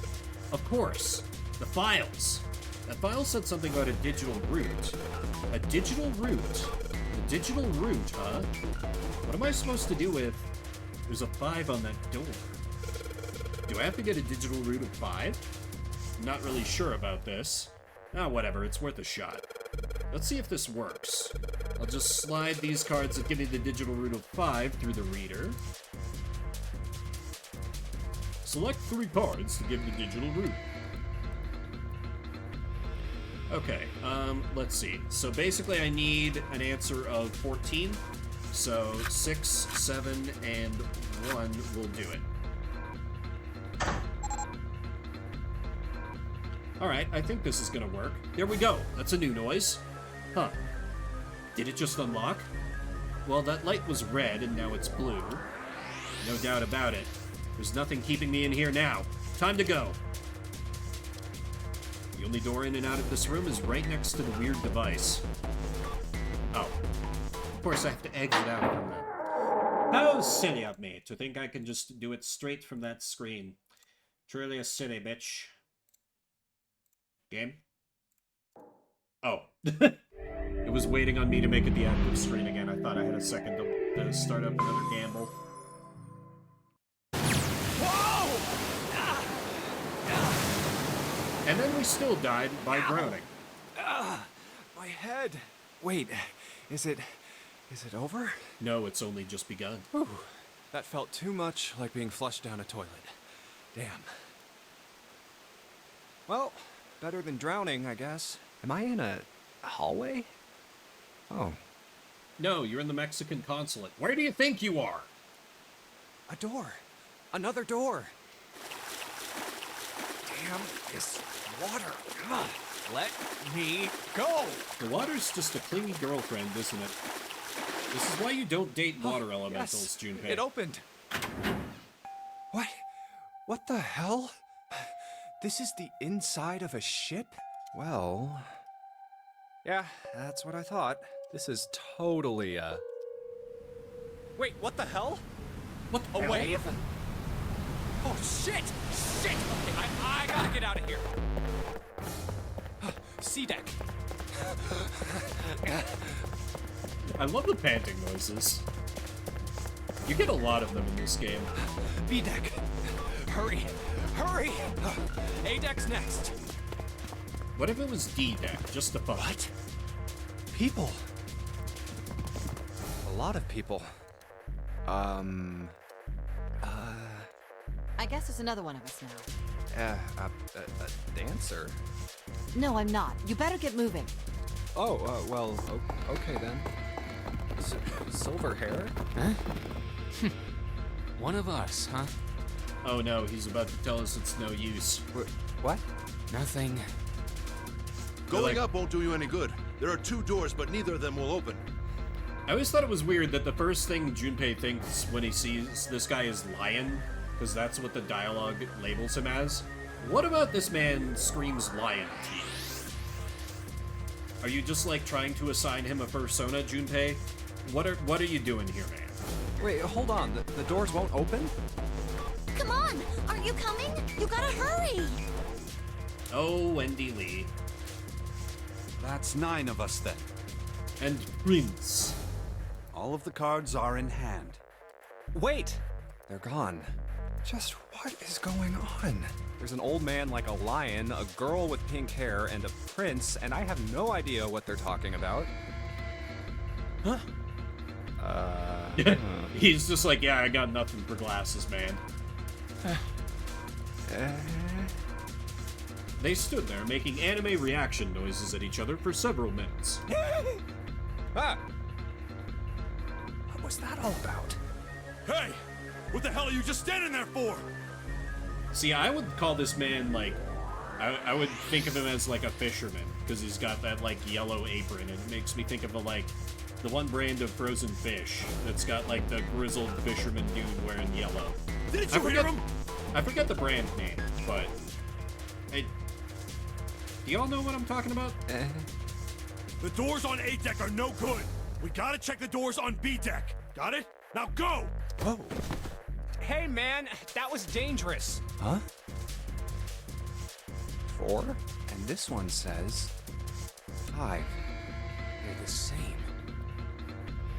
Of course, the files. That file said something about a digital root. A digital root? A digital root, huh? What am I supposed to do with... There's a 5 on that door. Do I have to get a digital root of 5? I'm not really sure about this. Ah, whatever, it's worth a shot. Let's see if this works. I'll just slide these cards that give me the digital root of 5 through the reader. Select 3 cards to give the digital root. Okay, let's see. So basically I need an answer of 14. So 6, 7, and 1 will do it. Alright, I think this is gonna work. There we go. That's a new noise. Huh. Did it just unlock? Well, that light was red, and now it's blue. No doubt about it. There's nothing keeping me in here now. Time to go. The only door in and out of this room is right next to the weird device. Oh. Of course, I have to exit out from that. How silly of me to think I can just do it straight from that screen. Truly a silly bitch. Game? Oh. It was waiting on me to make it the active screen again. I thought I had a second to start up another gamble. And then we still died by drowning. My head. Wait, is it over? No, it's only just begun. Whew. That felt too much like being flushed down a toilet. Damn. Well, better than drowning, I guess. Am I in a hallway? Oh. No, you're in the Mexican consulate. Where do you think you are? A door. Another door. Damn this water. God, let me go. The water's just a clingy girlfriend, isn't it? This is why you don't date water elementals, yes, Junpei. It opened. What? What the hell? This is the inside of a ship? Well... Yeah, that's what I thought. This is totally, Wait, what the hell? What? A wave? Oh, shit! Shit! Okay, I gotta get out of here. C deck. I love the panting noises. You get a lot of them in this game. B deck. Hurry! Hurry! A deck's next. What if it was D deck, just to fun? What? People. A lot of people. I guess there's another one of us now. A dancer? No, I'm not. You better get moving. Oh, well, okay then. Silver hair? Huh? One of us, huh? Oh no, he's about to tell us it's no use. What? Nothing. Going up won't do you any good. There are 2 doors, but neither of them will open. I always thought it was weird that the first thing Junpei thinks when he sees this guy is lion, because that's what the dialogue labels him as. What about this man screams lion to you? Are you just like trying to assign him a persona, Junpei? What are you doing here, man? Wait, hold on. The doors won't open? Come on! Aren't you coming? You gotta hurry! Oh, Wendy Lee. That's 9 of us then. And Prince. All of the cards are in hand. Wait! They're gone. Just what is going on? There's an old man like a lion, a girl with pink hair, and a prince, and I have no idea what they're talking about. Huh? He's just like, yeah, I got nothing for glasses, man. They stood there making anime reaction noises at each other for several minutes. Ah! What was that all about? Hey! What the hell are you just standing there for? See, I would call this man, like, I would think of him as, like, a fisherman, because he's got that, like, yellow apron, and it makes me think of, the one brand of frozen fish that's got, like, the grizzled fisherman dude wearing yellow. Didn't you hear him? I forget the brand name, but... do y'all know what I'm talking about? The doors on A deck are no good. We gotta check the doors on B deck. Got it? Now go! Whoa. Hey, man, that was dangerous. Huh? 4, and this one says 5. They're the same.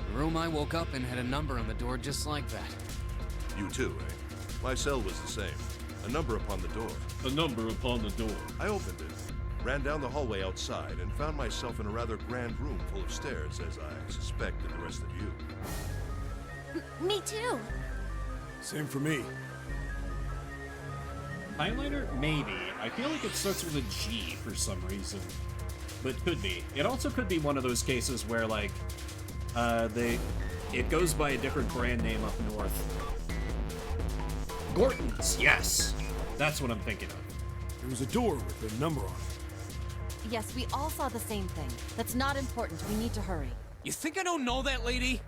The room I woke up in had a number on the door just like that. You too, eh? My cell was the same. A number upon the door. A number upon the door. I opened it, ran down the hallway outside, and found myself in a rather grand room full of stairs, as I suspect did the rest of you. Me too. Same for me. Highlighter? Maybe. I feel like it starts with a G for some reason. But could be. It also could be one of those cases where, like, it goes by a different brand name up north. Gorton's, yes! That's what I'm thinking of. There was a door with a number on it. Yes, we all saw the same thing. That's not important. We need to hurry. You think I don't know that lady?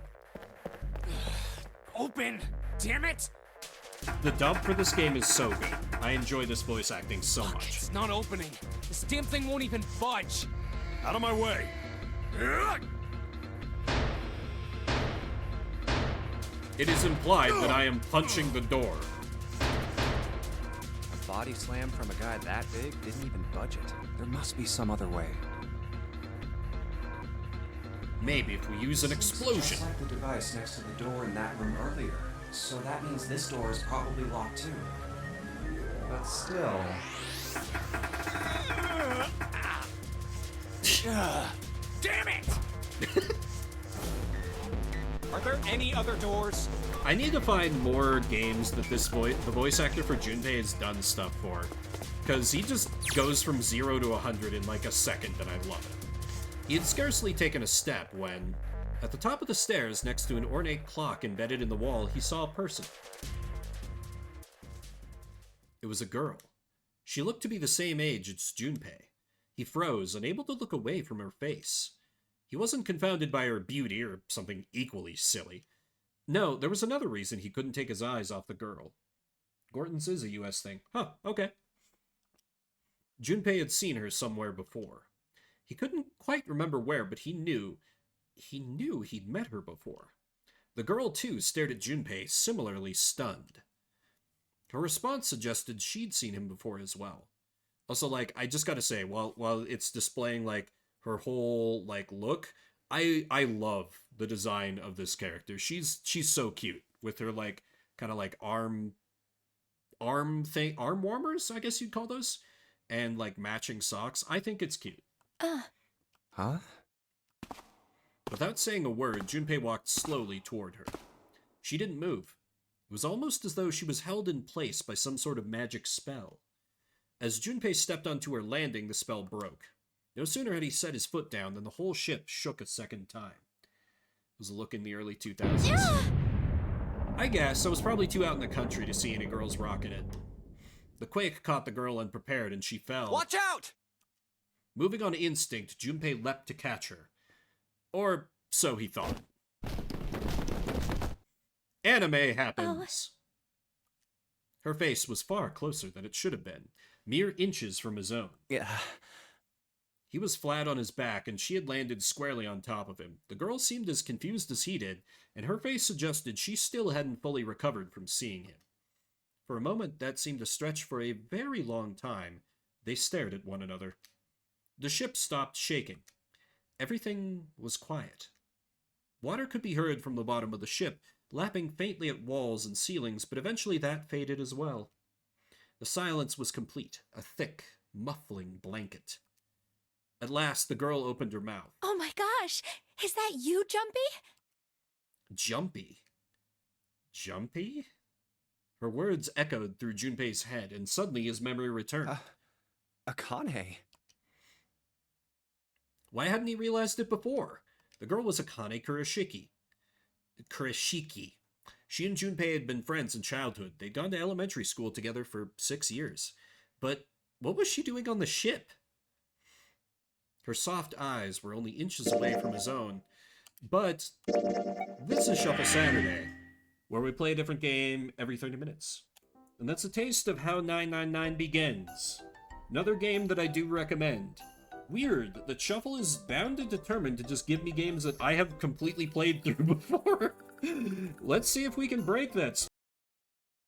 Open! Damn it! The dub for this game is so good. I enjoy this voice acting so much. It's not opening. This damn thing won't even budge. Out of my way! It is implied that I am punching the door. A body slam from a guy that big didn't even budge it. There must be some other way. Maybe if we use an explosion. Just like the device next to the door in that room earlier. So that means this door is probably locked too. But still... Damn it! Are there any other doors? I need to find more games that the voice actor for Junpei has done stuff for. Because he just goes from 0 to 100 in like a second, and I love it. He had scarcely taken a step when, at the top of the stairs next to an ornate clock embedded in the wall, he saw a person. It was a girl. She looked to be the same age as Junpei. He froze, unable to look away from her face. He wasn't confounded by her beauty or something equally silly. No, there was another reason he couldn't take his eyes off the girl. Gorton's is a US thing. Huh, okay. Junpei had seen her somewhere before. He couldn't quite remember where, but he knew he'd met her before. The girl, too, stared at Junpei, similarly stunned. Her response suggested she'd seen him before as well. Also, like, I just gotta say, while it's displaying, like, her whole, like, look, I love the design of this character. She's so cute, with her, like, kind of, like, arm warmers, I guess you'd call those, and, like, matching socks. I think it's cute. Huh? Without saying a word, Junpei walked slowly toward her. She didn't move. It was almost as though she was held in place by some sort of magic spell. As Junpei stepped onto her landing, the spell broke. No sooner had he set his foot down than the whole ship shook a second time. It was a look in the early 2000s. I guess I was probably too out in the country to see any girls rocking it. The quake caught the girl unprepared and she fell. Watch out! Moving on instinct, Junpei leapt to catch her. Or so he thought. Anime happens! Her face was far closer than it should have been, mere inches from his own. Yeah. He was flat on his back, and she had landed squarely on top of him. The girl seemed as confused as he did, and her face suggested she still hadn't fully recovered from seeing him. For a moment, that seemed to stretch for a very long time. They stared at one another. The ship stopped shaking. Everything was quiet. Water could be heard from the bottom of the ship, lapping faintly at walls and ceilings, but eventually that faded as well. The silence was complete, a thick, muffling blanket. At last, the girl opened her mouth. Oh my gosh! Is that you, Jumpy? Jumpy? Jumpy? Her words echoed through Junpei's head, and suddenly his memory returned. Akane. Why hadn't he realized it before? The girl was Akane Kurashiki. She and Junpei had been friends in childhood. They'd gone to elementary school together for 6 years. But what was she doing on the ship? Her soft eyes were only inches away from his own. But this is Shuffle Saturday, where we play a different game every 30 minutes. And that's a taste of how 999 begins. Another game that I do recommend. Weird that Shuffle is bound and determined to just give me games that I have completely played through before. Let's see if we can break that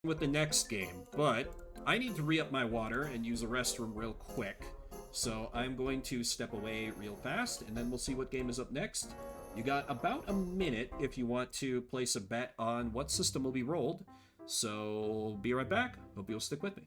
with the next game. But I need to re-up my water and use a restroom real quick. So I'm going to step away real fast, and then we'll see what game is up next. You got about a minute if you want to place a bet on what system will be rolled. So be right back. Hope you'll stick with me.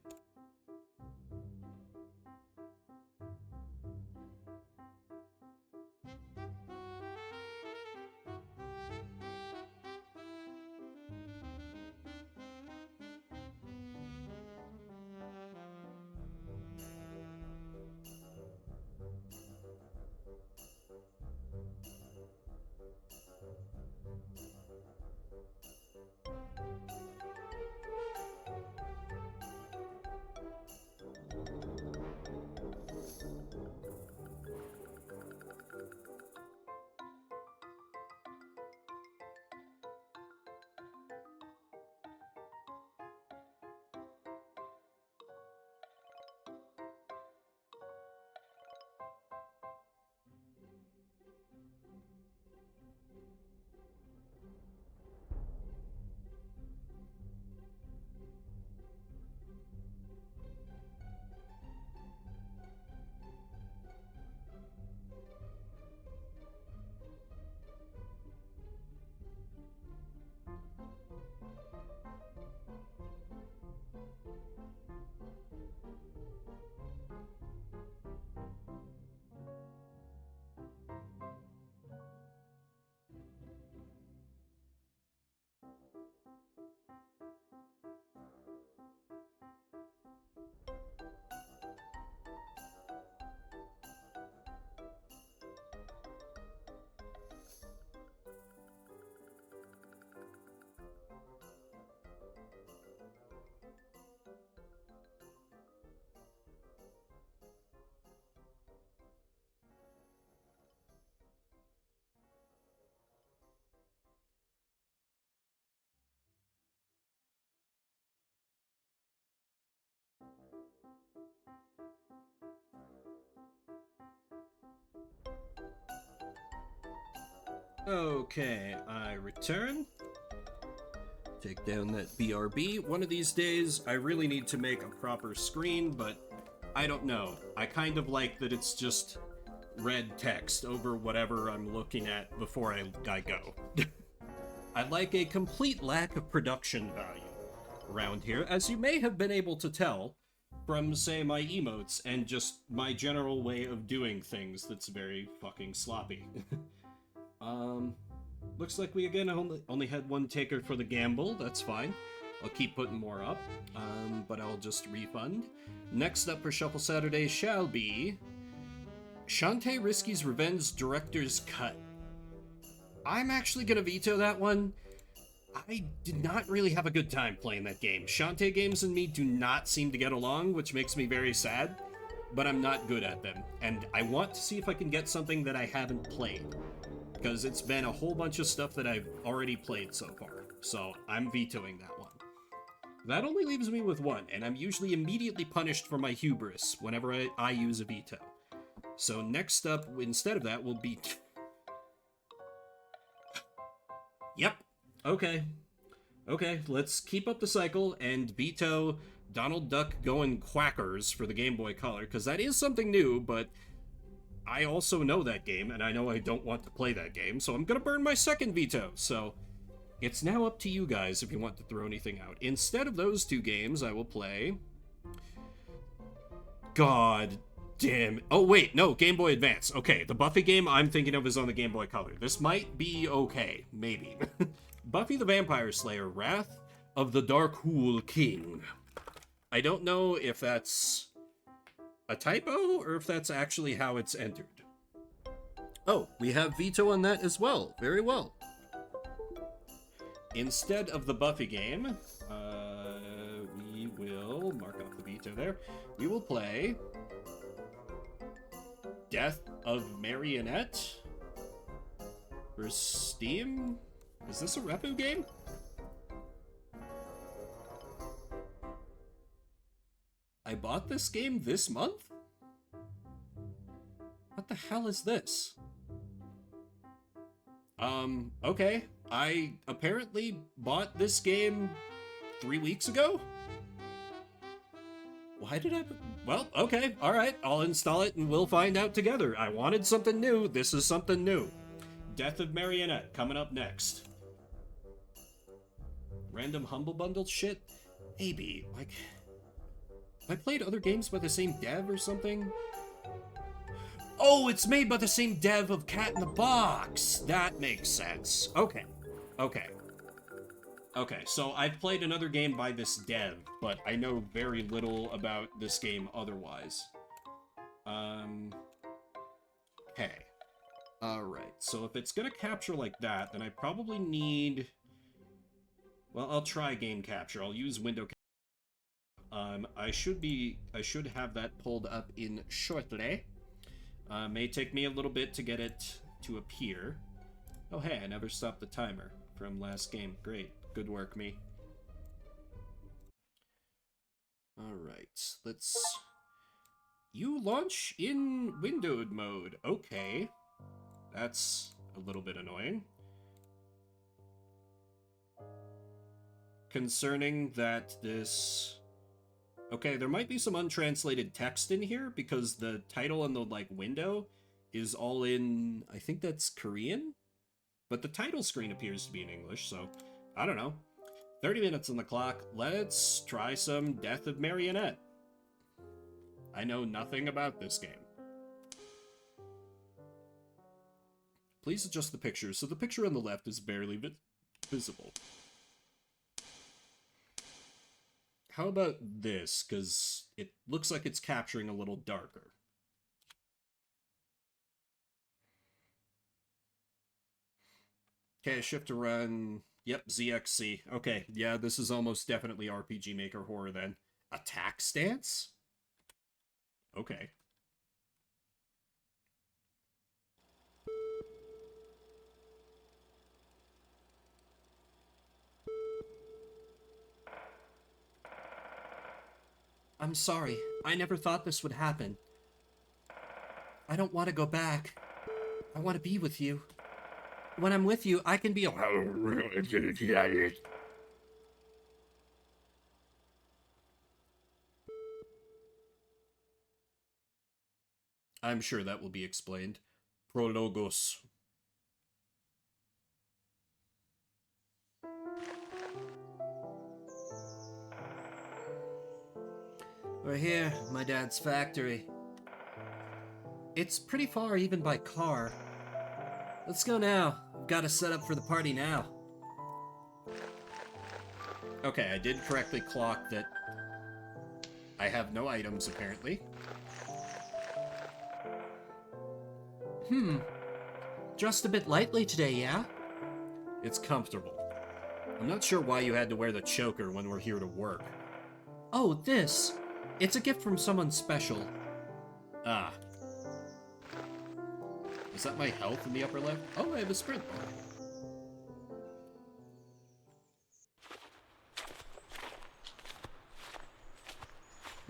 Okay, I return. Take down that BRB. One of these days, I really need to make a proper screen, but I don't know. I kind of like that it's just red text over whatever I'm looking at before I go. I like a complete lack of production value around here, as you may have been able to tell from, say, my emotes and just my general way of doing things that's very fucking sloppy. Looks like we again only had one taker for the gamble. That's fine. I'll keep putting more up, but I'll just refund. Next up for Shuffle Saturday shall be Shantae Risky's Revenge Director's Cut. I'm actually gonna veto that one. I did not really have a good time playing that game. Shantae games and me do not seem to get along, which makes me very sad, but I'm not good at them, and I want to see if I can get something that I haven't played, because it's been a whole bunch of stuff that I've already played so far. So I'm vetoing that one. That only leaves me with one, and I'm usually immediately punished for my hubris whenever I use a veto. So next up, instead of that, will be... Yep. Okay. Okay, let's keep up the cycle and veto Donald Duck going quackers for the Game Boy Color, because that is something new, but I also know that game, and I know I don't want to play that game, so I'm gonna burn my second veto, so it's now up to you guys if you want to throw anything out. Instead of those two games, I will play... God damn... Oh, wait, no, Game Boy Advance. Okay, the Buffy game I'm thinking of is on the Game Boy Color. This might be okay, maybe. Buffy the Vampire Slayer, Wrath of the Darkhool King. I don't know if that's a typo or if that's actually how it's entered. Oh, we have veto on that as well. Very well. Instead of the Buffy game, we will mark off the veto there. We will play Death of Marionette for Steam. Is this a Repu game? I bought this game this month? What the hell is this? Okay. I apparently bought this game 3 weeks ago? Why did I... Well, okay, alright, I'll install it and we'll find out together. I wanted something new, this is something new. Death of Marionette, coming up next. Random Humble Bundle shit? Maybe, like... Have I played other games by the same dev or something? Oh, it's made by the same dev of Cat in the Box! That makes sense. Okay. Okay. Okay, so I've played another game by this dev, but I know very little about this game otherwise. Okay. Alright, so if it's gonna capture like that, then I probably need... Well, I'll try game capture. I'll use window capture. I should have that pulled up in shortly. May take me a little bit to get it to appear. Oh hey, I never stopped the timer from last game. Great. Good work, me. Alright, let's... You launch in windowed mode. Okay. That's a little bit annoying. Concerning that this... Okay, there might be some untranslated text in here because the title and the, like, window is all in... I think that's Korean? But the title screen appears to be in English, so... I don't know. 30 minutes on the clock. Let's try some Death of Marionette. I know nothing about this game. Please adjust the picture so the picture on the left is barely visible. How about this? Because it looks like it's capturing a little darker. Okay, shift to run. Yep, ZXC. Okay, yeah, this is almost definitely RPG Maker horror then. Attack stance? Okay. I'm sorry. I never thought this would happen. I don't want to go back. I want to be with you. When I'm with you, I can be I'm sure that will be explained. Prologos. We're here, my dad's factory. It's pretty far even by car. Let's go now. I've got to set up for the party now. Okay, I did correctly clock that I have no items, apparently. Dressed a bit lightly today, yeah? It's comfortable. I'm not sure why you had to wear the choker when we're here to work. Oh, this. It's a gift from someone special. Ah. Is that my health in the upper left? Oh, I have a sprint bar.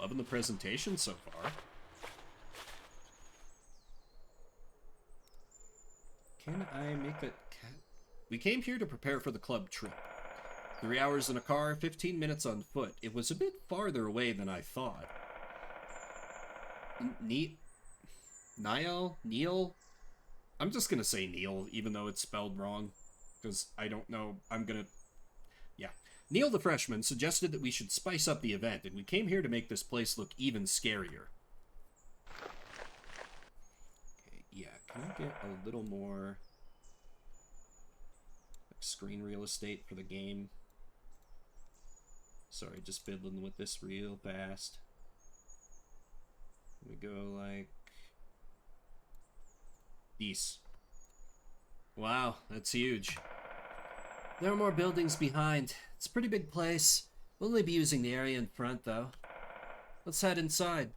Loving the presentation so far. Can I make that cat? We came here to prepare for the club trip. 3 hours in a car, 15 minutes on foot. It was a bit farther away than I thought. Neil? I'm just gonna say Neil, even though it's spelled wrong. Because I don't know. Yeah. Neil the freshman suggested that we should spice up the event, and we came here to make this place look even scarier. Okay, yeah, can I get a little more screen real estate for the game? Sorry, just fiddling with this real fast. We go like these. Wow, that's huge. There are more buildings behind. It's a pretty big place. We'll only be using the area in front, though. Let's head inside.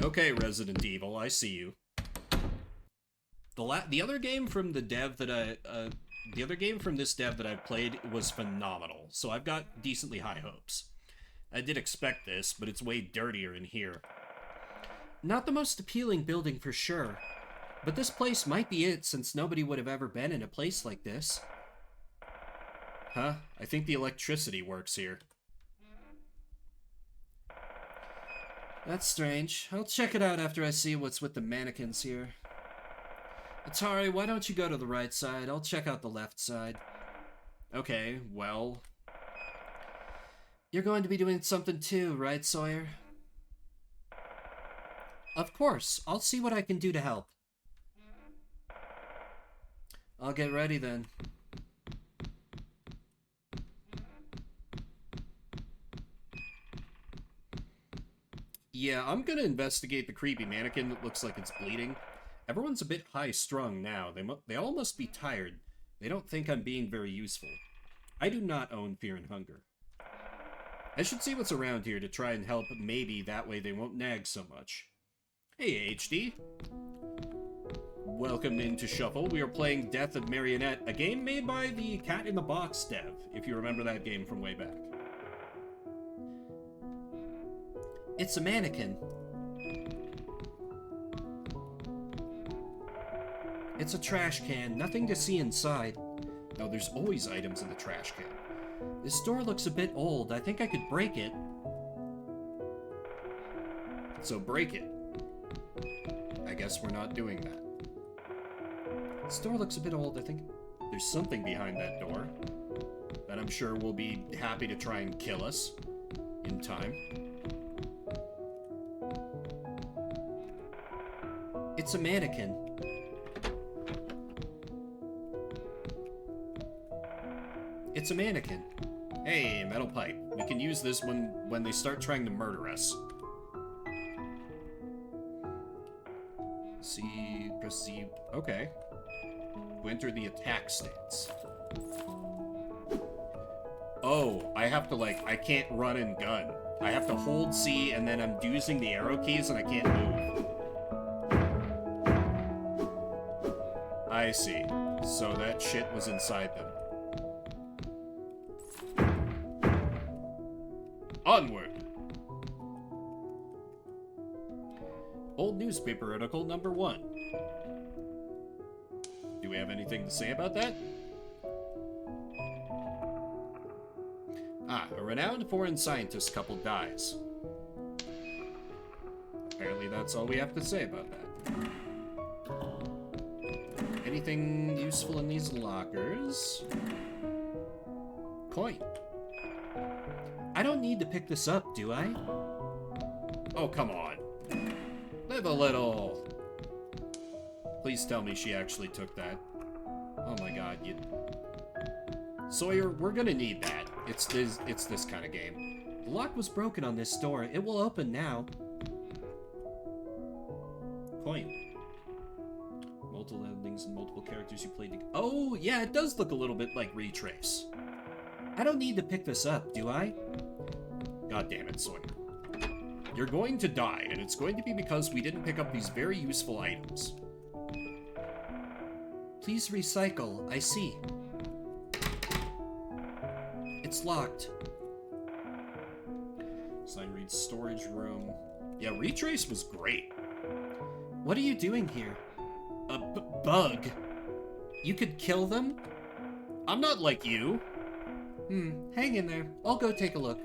Okay, Resident Evil, I see you. The other game from the dev that the other game from this dev that I've played was phenomenal, so I've got decently high hopes. I did expect this, but it's way dirtier in here. Not the most appealing building for sure, but this place might be it since nobody would have ever been in a place like this. Huh? I think the electricity works here. That's strange. I'll check it out after I see what's with the mannequins here. Atari, why don't you go to the right side? I'll check out the left side. Okay, well... You're going to be doing something too, right, Sawyer? Of course. I'll see what I can do to help. I'll get ready then. Yeah, I'm gonna investigate the creepy mannequin that looks like it's bleeding. Everyone's a bit high-strung now. They all must be tired. They don't think I'm being very useful. I do not own Fear and Hunger. I should see what's around here to try and help. Maybe that way they won't nag so much. Hey, HD. Welcome into Shuffle. We are playing Death of Marionette, a game made by the Cat in the Box dev, if you remember that game from way back. It's a mannequin. It's a trash can, nothing to see inside. No, there's always items in the trash can. This door looks a bit old. I think I could break it. So break it. I guess we're not doing that. This door looks a bit old. I think there's something behind that door that I'm sure will be happy to try and kill us in time. It's a mannequin. It's a mannequin. Hey, metal pipe. We can use this when they start trying to murder us. See, press Z. Okay. To enter the attack stance. Oh, I have to I can't run and gun. I have to hold C and then I'm using the arrow keys and I can't move. I see. So that shit was inside them. Onward! Old newspaper article number 1. Do we have anything to say about that? Ah, a renowned foreign scientist couple dies. Apparently that's all we have to say about that. Anything useful in these lockers? Coin. I don't need to pick this up, do I? Oh, come on. Live a little. Please tell me she actually took that. Oh my god, you... Sawyer, we're gonna need that. It's this kind of game. The lock was broken on this door. It will open now. Coin. Multiple endings and multiple characters you played together. Oh, yeah, it does look a little bit like Retrace. I don't need to pick this up, do I? God damn it, Sawyer. You're going to die, and it's going to be because we didn't pick up these very useful items. Please recycle, I see. It's locked. Sign reads storage room. Yeah, Retrace was great. What are you doing here? A bug. You could kill them? I'm not like you. Hang in there. I'll go take a look.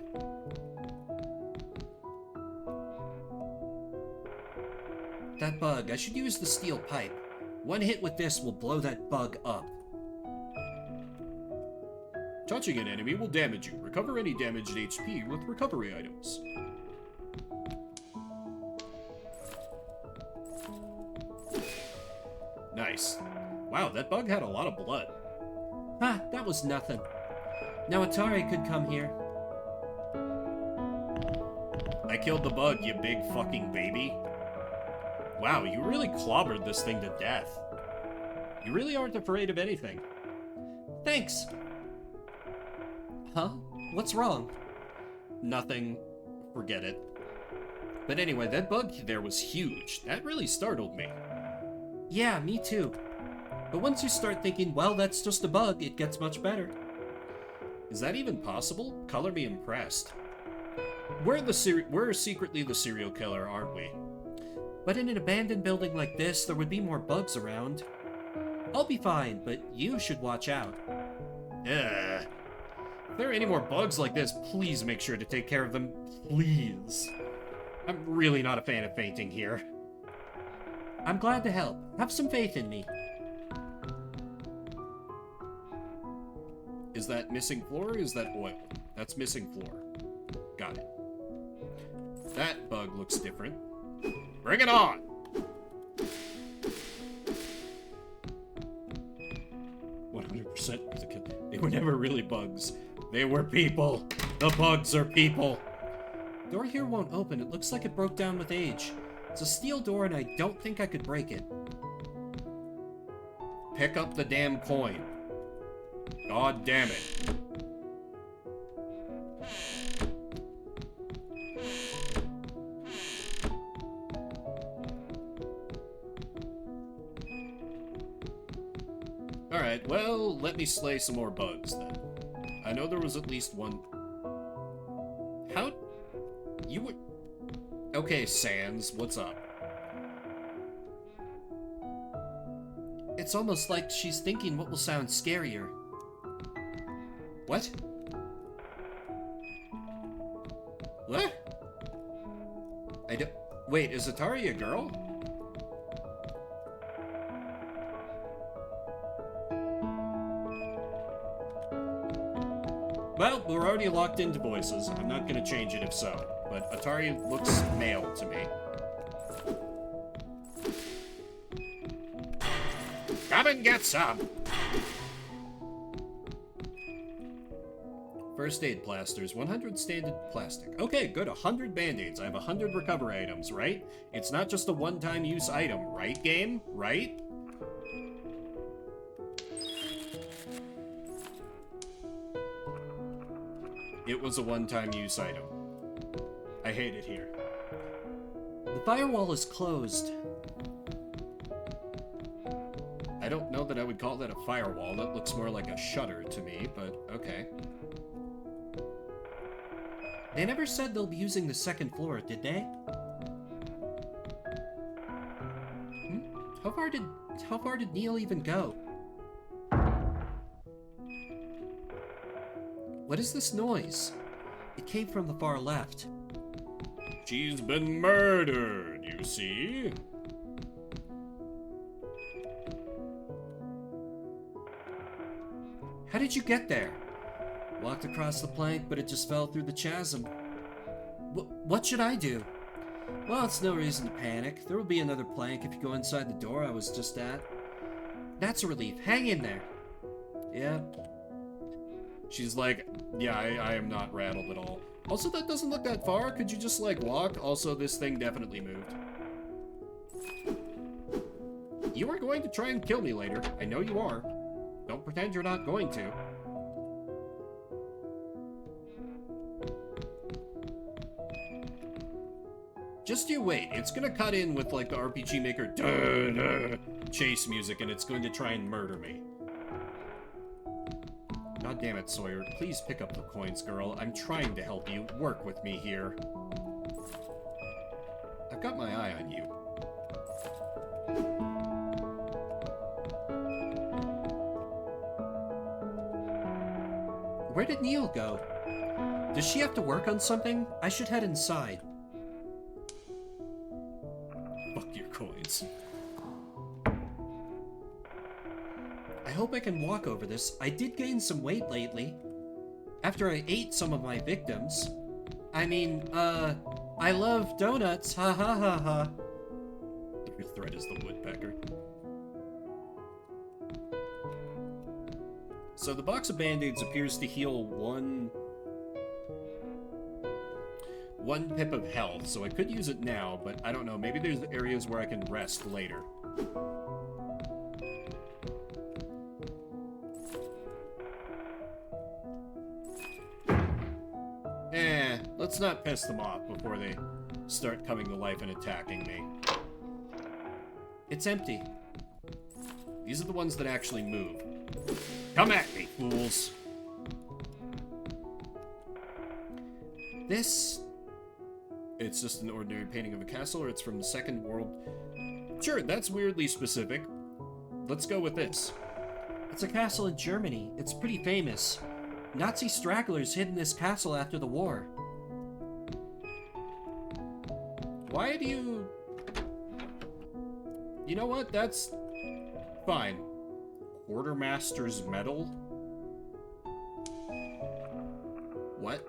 That bug, I should use the steel pipe. One hit with this will blow that bug up. Touching an enemy will damage you. Recover any damaged HP with recovery items. Nice. Wow, that bug had a lot of blood. Ah, that was nothing. Now Atari could come here. I killed the bug, you big fucking baby. Wow, you really clobbered this thing to death. You really aren't afraid of anything. Thanks. Huh? What's wrong? Nothing. Forget it. But anyway, that bug there was huge. That really startled me. Yeah, me too. But once you start thinking, well, that's just a bug, it gets much better. Is that even possible? Color me impressed. We're secretly the serial killer, aren't we? But in an abandoned building like this, there would be more bugs around. I'll be fine, but you should watch out. If there are any more bugs like this, please make sure to take care of them. Please. I'm really not a fan of fainting here. I'm glad to help. Have some faith in me. Is that missing floor or is that oil? That's missing floor. Got it. That bug looks different. Bring it on! They were never really bugs. They were people. The bugs are people. Door here won't open. It looks like it broke down with age. It's a steel door and I don't think I could break it. Pick up the damn coin. God damn it. Alright, well, let me slay some more bugs then. I know there was at least one. How? You were. Okay, Sans, what's up? It's almost like she's thinking what will sound scarier. What? What? I don't. Wait, is Atari a girl? Well, we're already locked into voices. I'm not gonna change it if so, but Atari looks male to me. Come and get some! First aid plasters, 100 standard plastic. Okay, good, 100 band-aids. I have 100 recovery items, right? It's not just a one-time use item, right, game? Right? It was a one-time use item. I hate it here. The firewall is closed. I don't know that I would call that a firewall. That looks more like a shutter to me, but okay. They never said they'll be using the second floor, did they? How far did Neil even go? What is this noise? It came from the far left. She's been murdered, you see? How did you get there? Walked across the plank, but it just fell through the chasm. What should I do? Well, it's no reason to panic. There will be another plank if you go inside the door I was just at. That's a relief. Hang in there. Yeah. She's like, yeah, I am not rattled at all. Also, that doesn't look that far. Could you just, like, walk? Also, this thing definitely moved. You are going to try and kill me later. I know you are. Don't pretend you're not going to. Just you wait. It's gonna cut in with, like, the RPG Maker chase music, and it's going to try and murder me. God damn it, Sawyer. Please pick up the coins, girl. I'm trying to help you. Work with me here. I've got my eye on you. Where did Neil go? Does she have to work on something? I should head inside. Fuck your coins. I hope I can walk over this. I did gain some weight lately. After I ate some of my victims. I mean, I love donuts. Ha ha ha ha. The real threat is the woodpecker. So the box of band-aids appears to heal one pip of health, so I could use it now, but I don't know. Maybe there's areas where I can rest later. Let's not piss them off before they start coming to life and attacking me. It's empty. These are the ones that actually move. Come at me, fools! This... It's just an ordinary painting of a castle, or it's from the Second World... Sure, that's weirdly specific. Let's go with this. It's a castle in Germany. It's pretty famous. Nazi stragglers hid in this castle after the war. Why do you... You know what? That's... fine. Quartermaster's medal? What?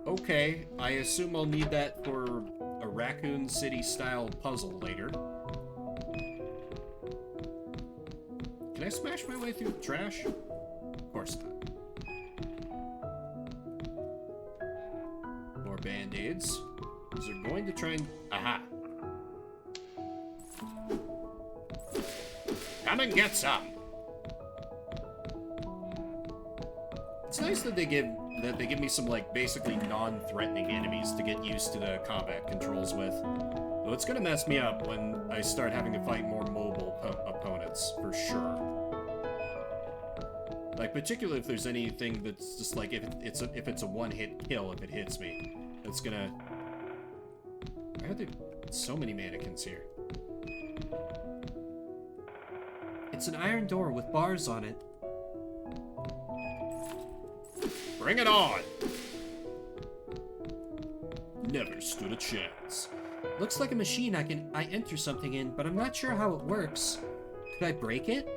Okay, I assume I'll need that for a Raccoon City-style puzzle later. Can I smash my way through the trash? Of course not. More band-aids. Because they're going to try and... Aha! Come and get some! It's nice that they give me some, like, basically non-threatening enemies to get used to the combat controls with. Though it's gonna mess me up when I start having to fight more mobile opponents, for sure. Like, particularly if there's anything that's just like, if it's a one-hit kill, if it hits me, it's gonna... Why are there so many mannequins here? It's an iron door with bars on it. Bring it on! Never stood a chance. Looks like a machine I enter something in, but I'm not sure how it works. Could I break it?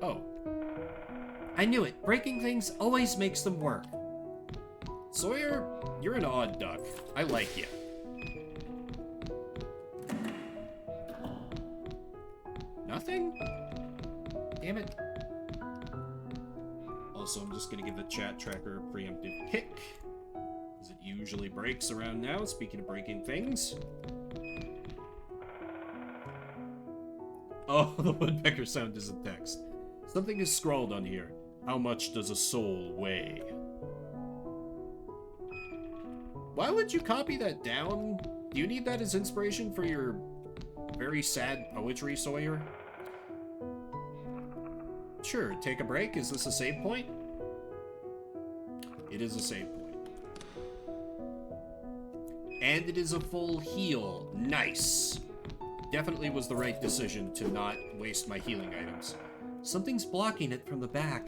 Oh. I knew it. Breaking things always makes them work. Sawyer, you're an odd duck. I like you. Nothing? Damn it. Also, I'm just gonna give the chat tracker a preemptive kick, as it usually breaks around now, speaking of breaking things. Oh, the woodpecker sound isn't text. Something is scrawled on here. How much does a soul weigh? Why would you copy that down? Do you need that as inspiration for your very sad poetry, Sawyer? Sure, take a break. Is this a save point? It is a save point. And it is a full heal. Nice. Definitely was the right decision to not waste my healing items. Something's blocking it from the back.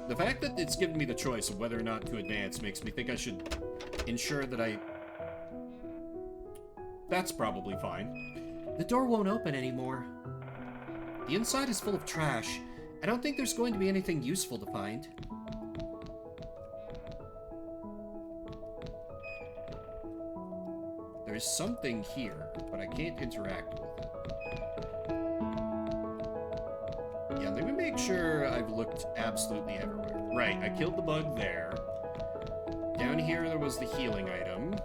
The fact that it's given me the choice of whether or not to advance makes me think I should ensure that I... That's probably fine. The door won't open anymore. The inside is full of trash. I don't think there's going to be anything useful to find. There's something here, but I can't interact with it. Yeah, let me make sure I've looked absolutely everywhere. Right, I killed the bug there. Down here there was the healing item.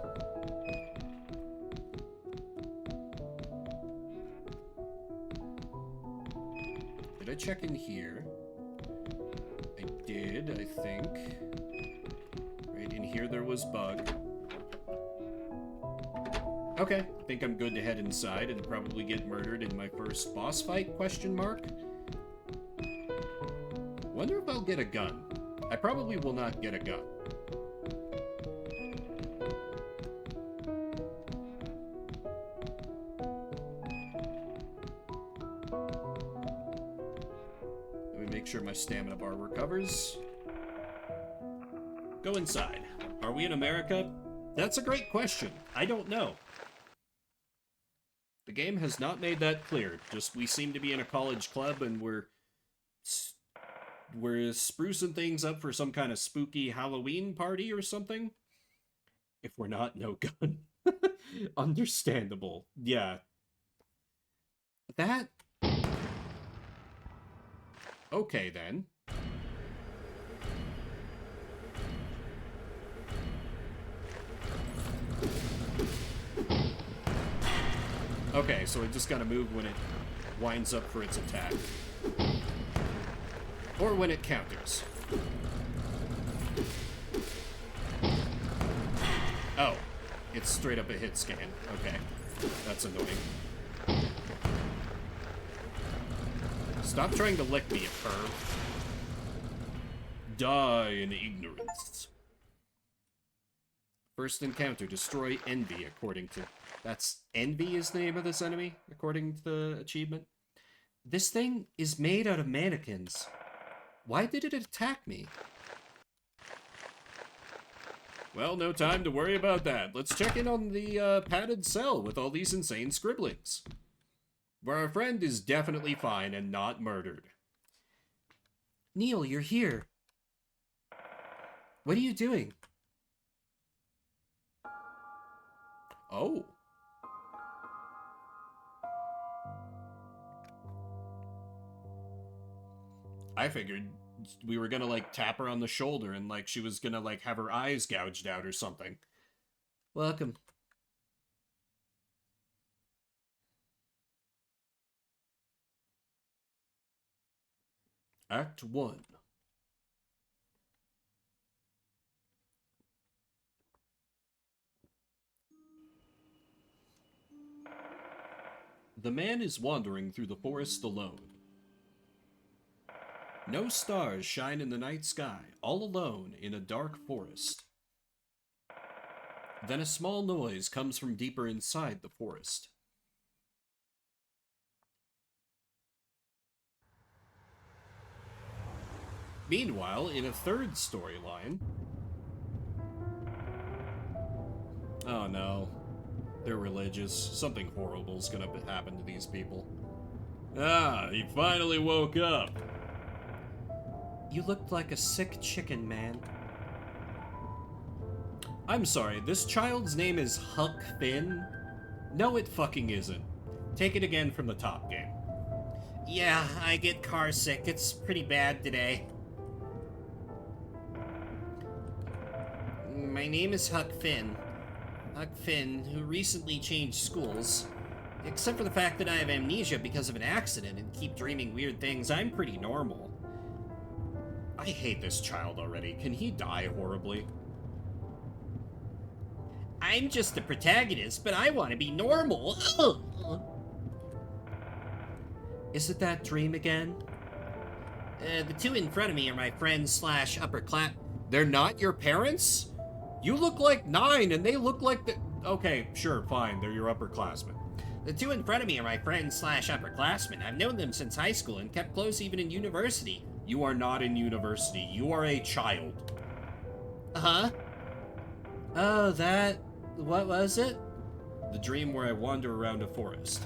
Did I check in here? I did, I think. Right, in here there was bug. Okay, I think I'm good to head inside and probably get murdered in my first boss fight, question mark? Wonder if I'll get a gun. I probably will not get a gun. Let me make sure my stamina bar recovers. Go inside. Are we in America? That's a great question. I don't know. The game has not made that clear. Just we seem to be in a college club and we're sprucing things up for some kind of spooky Halloween party or something. If we're not, no gun. Understandable. Yeah. That... Okay, then. Okay, so it just gotta move when it winds up for its attack. Or when it counters. Oh, it's straight up a hit scan. Okay, that's annoying. Stop trying to lick me, you perv. Die in ignorance. First encounter, destroy envy, according to... That's envy is the name of this enemy, according to the achievement. This thing is made out of mannequins. Why did it attack me? Well, no time to worry about that. Let's check in on the padded cell with all these insane scribblings. Where our friend is definitely fine and not murdered. Neil, you're here. What are you doing? Oh. I figured we were gonna, like, tap her on the shoulder and, like, she was gonna, like, have her eyes gouged out or something. Welcome. Act 1. The man is wandering through the forest alone. No stars shine in the night sky, all alone in a dark forest. Then a small noise comes from deeper inside the forest. Meanwhile, in a third storyline... Oh no. They're religious. Something horrible's gonna happen to these people. Ah, he finally woke up. You looked like a sick chicken, man. I'm sorry, this child's name is Huck Finn? No, it fucking isn't. Take it again from the top, game. Yeah, I get car sick. It's pretty bad today. My name is Huck Finn. Huck Finn, who recently changed schools. Except for the fact that I have amnesia because of an accident and keep dreaming weird things, I'm pretty normal. I hate this child already. Can he die horribly? I'm just the protagonist, but I want to be normal. Is it that dream again? The two in front of me are my friends / upper class. They're not your parents? You look like 9 and they look like the... Okay, sure, fine. They're your upperclassmen. The two in front of me are my friends / upperclassmen. I've known them since high school and kept close even in university. You are not in university. You are a child. Uh-huh. Oh, that... What was it? The dream where I wander around a forest.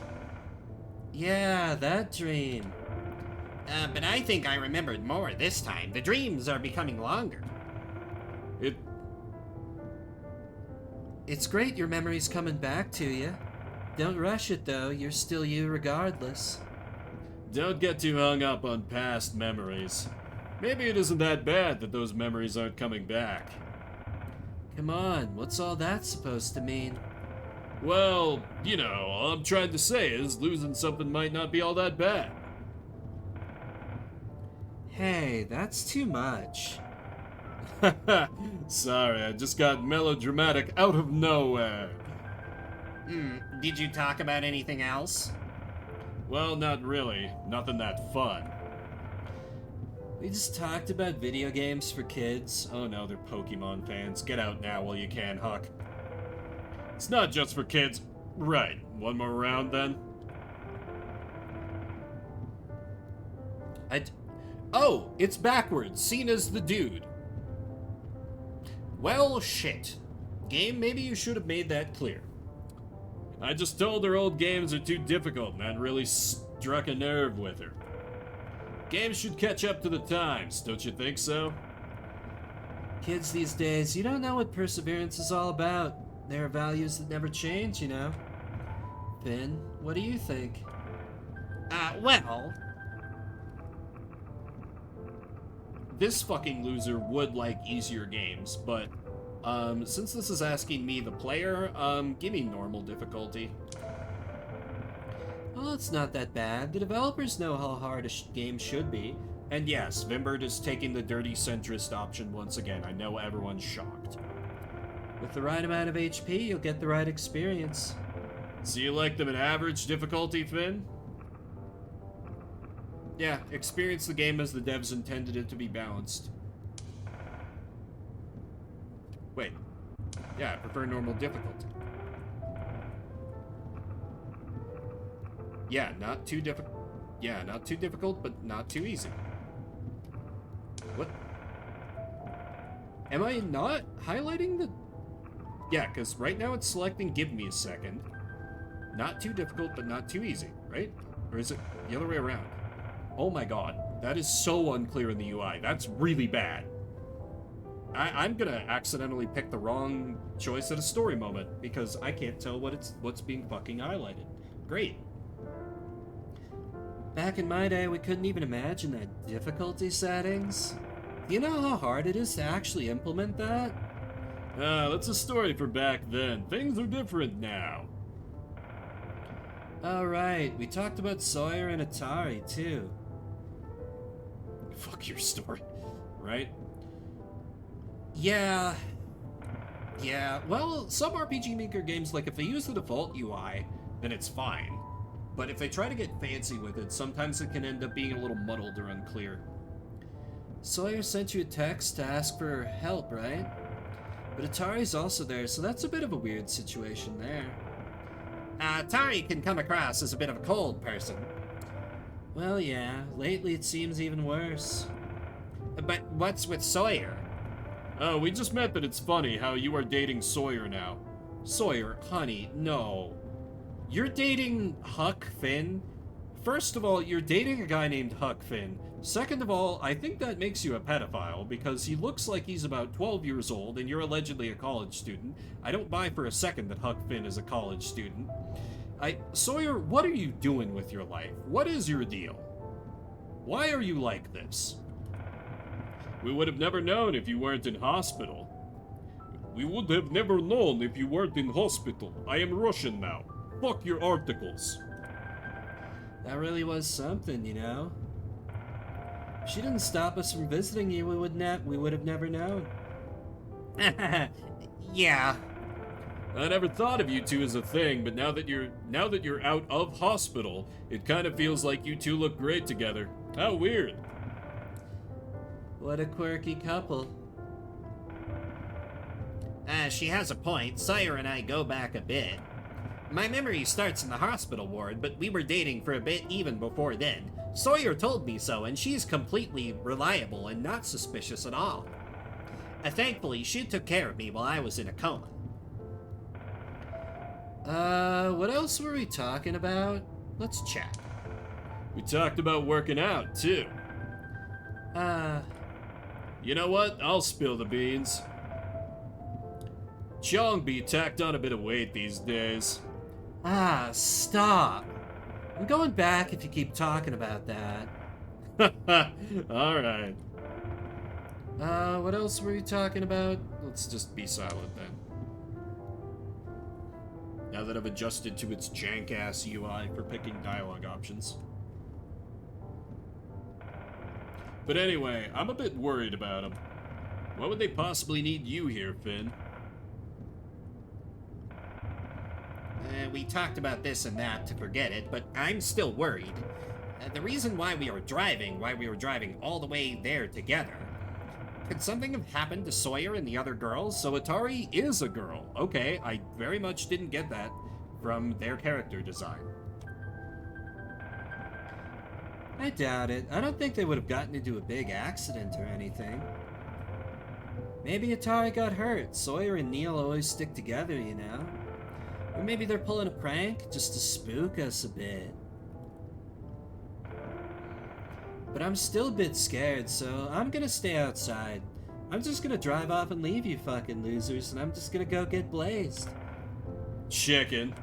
Yeah, that dream. But I think I remembered more this time. The dreams are becoming longer. It's great your memory's coming back to you. Don't rush it, though. You're still you regardless. Don't get too hung up on past memories. Maybe it isn't that bad that those memories aren't coming back. Come on, what's all that supposed to mean? Well, you know, all I'm trying to say is losing something might not be all that bad. Hey, that's too much. Sorry, I just got melodramatic out of nowhere. Did you talk about anything else? Well, not really. Nothing that fun. We just talked about video games for kids. Oh no, they're Pokemon fans. Get out now while you can, Huck. It's not just for kids. Right. One more round, then? Oh, it's backwards, seen as the dude. Well, shit. Game, maybe you should have made that clear. I just told her old games are too difficult, and that really struck a nerve with her. Games should catch up to the times, don't you think so? Kids these days, you don't know what perseverance is all about. There are values that never change, you know. Finn, what do you think? Well... This fucking loser would like easier games, but, since this is asking me, the player, give me normal difficulty. Well, it's not that bad. The developers know how hard a game should be. And yes, Vimbert is taking the dirty centrist option once again. I know everyone's shocked. With the right amount of HP, you'll get the right experience. So you like them at average difficulty, Finn? Yeah, experience the game as the devs intended it to be balanced. Wait. Yeah, I prefer normal difficulty. Yeah, not too difficult. Yeah, not too difficult, but not too easy. What? Am I not highlighting the... Yeah, because right now it's selecting give me a second. Not too difficult, but not too easy, right? Or is it the other way around? Oh my god, that is so unclear in the UI. That's really bad. I'm gonna accidentally pick the wrong choice at a story moment because I can't tell what's being fucking highlighted. Great. Back in my day, we couldn't even imagine that difficulty settings. Do you know how hard it is to actually implement that? That's a story for back then. Things are different now. Alright, we talked about Sawyer and Atari, too. Fuck your story, right? Yeah, well, some RPG Maker games, like, if they use the default UI, then it's fine. But if they try to get fancy with it, sometimes it can end up being a little muddled or unclear. Sawyer sent you a text to ask for help, right? But Atari's also there, so that's a bit of a weird situation there. Atari can come across as a bit of a cold person. Well, yeah, lately it seems even worse. But what's with Sawyer? Oh, we just met that it's funny how you are dating Sawyer now. Sawyer, honey, no. You're dating Huck Finn? First of all, you're dating a guy named Huck Finn. Second of all, I think that makes you a pedophile because he looks like he's about 12 years old and you're allegedly a college student. I don't buy for a second that Huck Finn is a college student. Sawyer, what are you doing with your life? What is your deal? Why are you like this? We would have never known if you weren't in hospital. We would have never known if you weren't in hospital. I am Russian now. Fuck your articles. That really was something, you know? If she didn't stop us from visiting you, we would have never known. Yeah. I never thought of you two as a thing, but now that you're out of hospital, it kind of feels like you two look great together. How weird. What a quirky couple. She has a point. Sawyer and I go back a bit. My memory starts in the hospital ward, but we were dating for a bit even before then. Sawyer told me so, and she's completely reliable and not suspicious at all. Thankfully, she took care of me while I was in a coma. What else were we talking about? Let's chat. We talked about working out, too. You know what? I'll spill the beans. Chongbi tacked on a bit of weight these days. Stop. I'm going back if you keep talking about that. Alright. What else were you talking about? Let's just be silent then. Now that I've adjusted to its jank-ass UI for picking dialogue options. But anyway, I'm a bit worried about them. Why would they possibly need you here, Finn? we talked about this and that to forget it, but I'm still worried. The reason why we were driving all the way there together. Could something have happened to Sawyer and the other girls? So Atari is a girl. Okay, I very much didn't get that from their character design. I doubt it. I don't think they would have gotten into a big accident or anything. Maybe Atari got hurt. Sawyer and Neil always stick together, you know? Or maybe they're pulling a prank just to spook us a bit. But I'm still a bit scared, so I'm gonna stay outside. I'm just gonna drive off and leave you fucking losers, and I'm just gonna go get blazed. Chicken.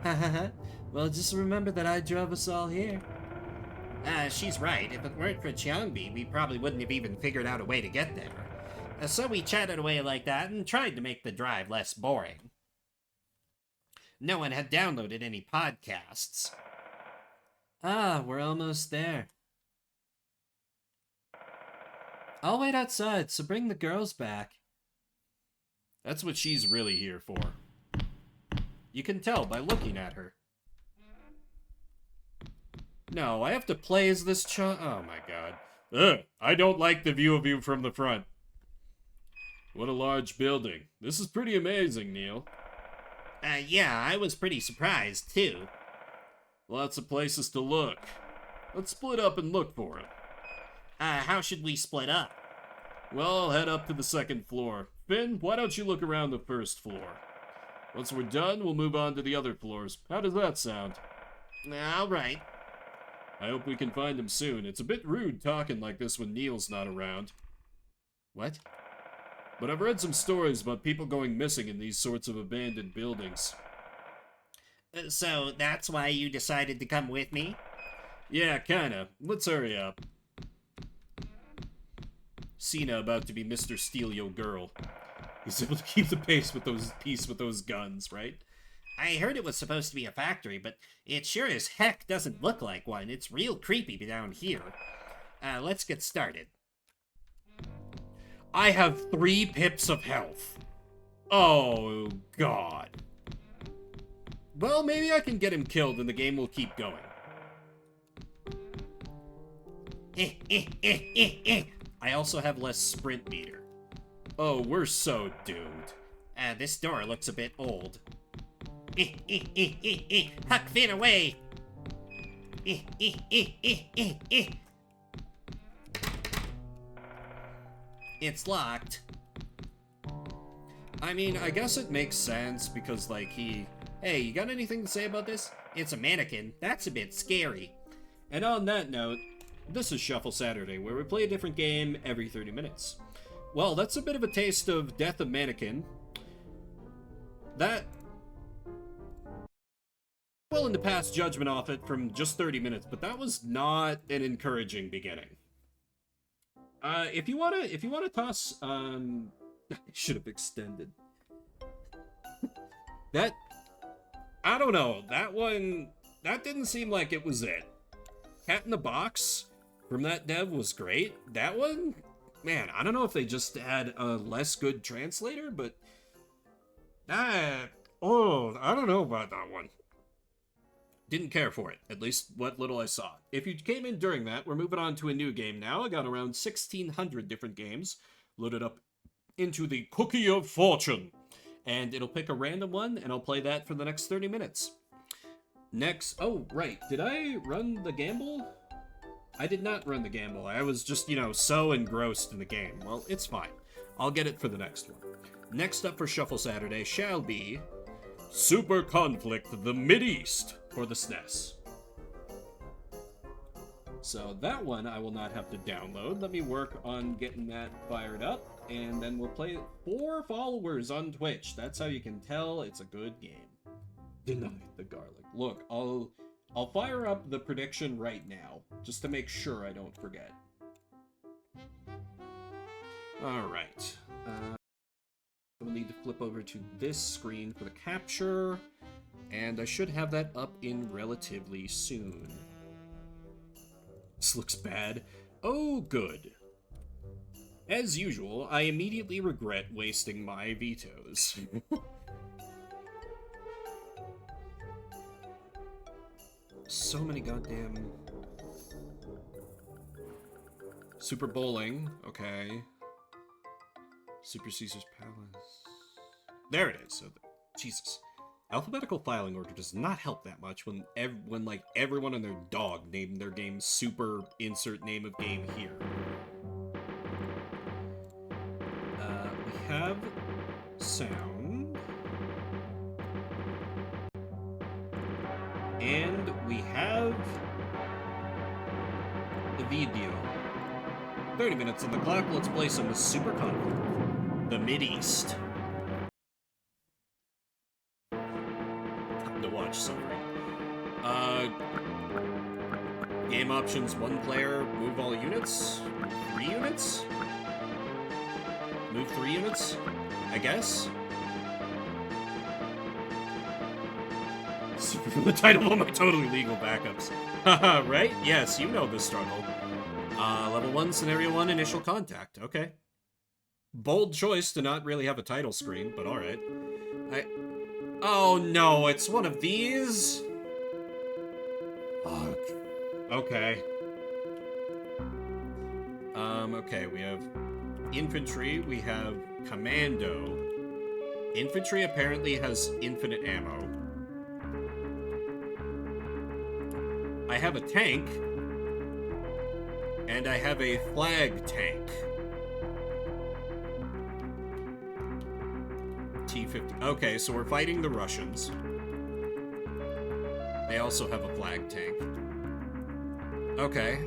Hahaha. Well, just remember that I drove us all here. She's right. If it weren't for Cheongbi, we probably wouldn't have even figured out a way to get there. So we chatted away like that and tried to make the drive less boring. No one had downloaded any podcasts. Ah, we're almost there. I'll wait outside, so bring the girls back. That's what she's really here for. You can tell by looking at her. No, I have to play as this child. Oh my god. Ugh, I don't like the view of you from the front. What a large building. This is pretty amazing, Neil. Yeah, I was pretty surprised, too. Lots of places to look. Let's split up and look for them. How should we split up? Well, I'll head up to the second floor. Finn, why don't you look around the first floor? Once we're done, we'll move on to the other floors. How does that sound? All right. I hope we can find him soon. It's a bit rude talking like this when Neil's not around. What? But I've read some stories about people going missing in these sorts of abandoned buildings. So that's why you decided to come with me? Yeah, kinda. Let's hurry up. Cena about to be Mr. Steal Yo Girl. He's able to keep the pace with those guns, right? I heard it was supposed to be a factory, but it sure as heck doesn't look like one. It's real creepy down here. Let's get started. I have 3 pips of health. Oh, God. Well, maybe I can get him killed and the game will keep going. I also have less sprint meter. Oh, we're so doomed. This door looks a bit old. Huck Finn away! It's locked. I mean, I guess it makes sense because, like, Hey, you got anything to say about this? It's a mannequin. That's a bit scary. And on that note, this is Shuffle Saturday, where we play a different game every 30 minutes. Well, that's a bit of a taste of Death of Mannequin. That... willing to pass judgment off it from just 30 minutes, but that was not an encouraging beginning. If you wanna toss, I should have extended. That, I don't know, that one, that didn't seem like it was it. Cat in the Box from that dev was great. That one, man, I don't know if they just had a less good translator, but I don't know about that one. Didn't care for it, at least what little I saw. If you came in during that, we're moving on to a new game now. I got around 1,600 different games loaded up into the Cookie of Fortune. And it'll pick a random one, and I'll play that for the next 30 minutes. Next, oh, right, did I run the gamble? I did not run the gamble. I was just, so engrossed in the game. Well, it's fine. I'll get it for the next one. Next up for Shuffle Saturday shall be Super Conflict the Mideast for the SNES. So that one I will not have to download. Let me work on getting that fired up, and then we'll play it. 4 followers on Twitch. That's how you can tell it's a good game. Deny the garlic. Look, I'll fire up the prediction right now, just to make sure I don't forget. Alright. We'll need to flip over to this screen for the capture, and I should have that up in relatively soon. This looks bad. Oh, good. As usual, I immediately regret wasting my vetoes. So many goddamn... Super Bowling, okay. Super Caesar's Palace. There it is. So, Jesus. Alphabetical filing order does not help that much when like everyone and their dog named their game Super insert name of game here. We have sound. And we have the video. 30 minutes on the clock, let's play some Super Conflict. The Mideast. Time to watch summary. Game options, 1 player, move all units. 3 units? Move 3 units? I guess? The title of all my totally legal backups. Haha, right? Yes, you know the struggle. Level 1, Scenario 1, Initial Contact. Okay. Bold choice to not really have a title screen, but alright. Oh no, it's one of these? Fuck. Okay. Okay, we have infantry, we have commando. Infantry apparently has infinite ammo. I have a tank. And I have a flag tank. T-50. Okay, so we're fighting the Russians. They also have a flag tank. Okay,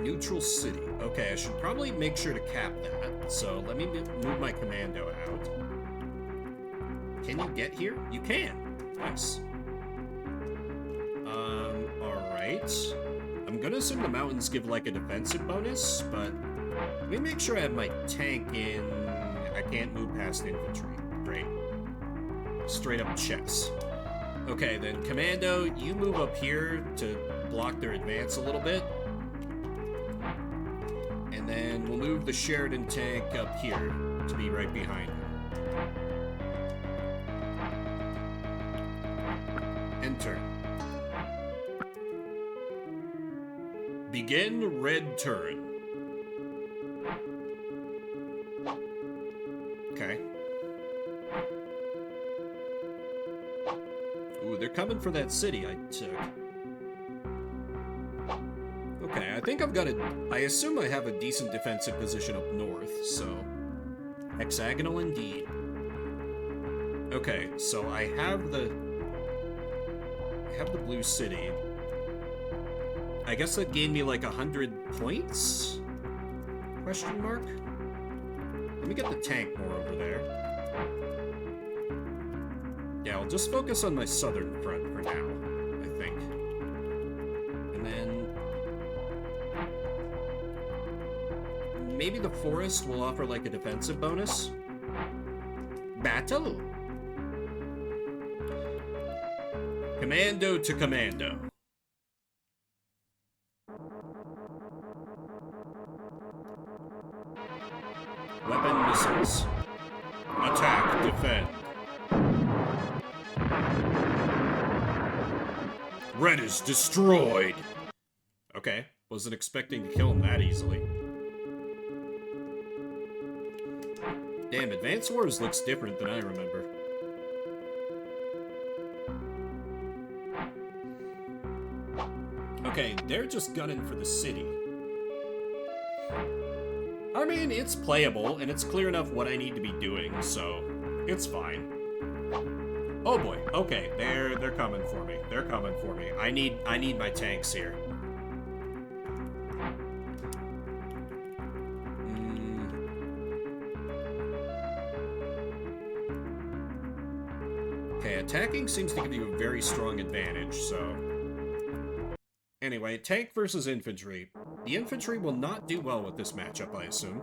neutral city. Okay, I should probably make sure to cap that. So let me move my commando out. Can you get here? You can. Nice. Alright. I'm gonna assume the mountains give like a defensive bonus, but let me make sure I have my tank in. I can't move past infantry. Great. Straight up chess. Okay, then commando, you move up here to block their advance a little bit. And then we'll move the Sheridan tank up here to be right behind him. Enter. Begin red turn. Okay. Ooh, they're coming for that city I took. Okay, I think I've got I assume I have a decent defensive position up north, so... Hexagonal indeed. Okay, so I have the blue city. I guess that gained me like 100 points? Question mark? Let me get the tank more over there. Yeah, I'll just focus on my southern front for now, I think. And then... maybe the forest will offer like a defensive bonus? Battle! Commando to commando. Weapon missiles. Attack, defend. Red is destroyed. Okay, wasn't expecting to kill him that easily. Damn, Advance Wars looks different than I remember. Okay, they're just gunning for the city. I mean, it's playable, and it's clear enough what I need to be doing, so it's fine. Oh boy, okay, they're coming for me. They're coming for me. I need my tanks here. Okay, attacking seems to give you a very strong advantage, so... Anyway, tank versus infantry. The infantry will not do well with this matchup, I assume.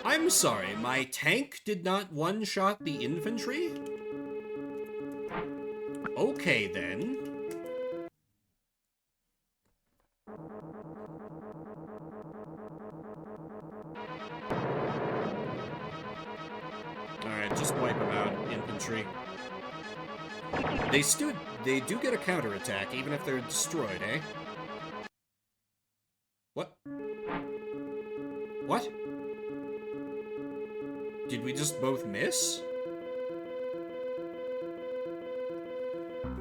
I'm sorry, my tank did not one-shot the infantry? Okay, then. just wipe them out, infantry. They do get a counterattack, even if they're destroyed, eh? What? What? Did we just both miss?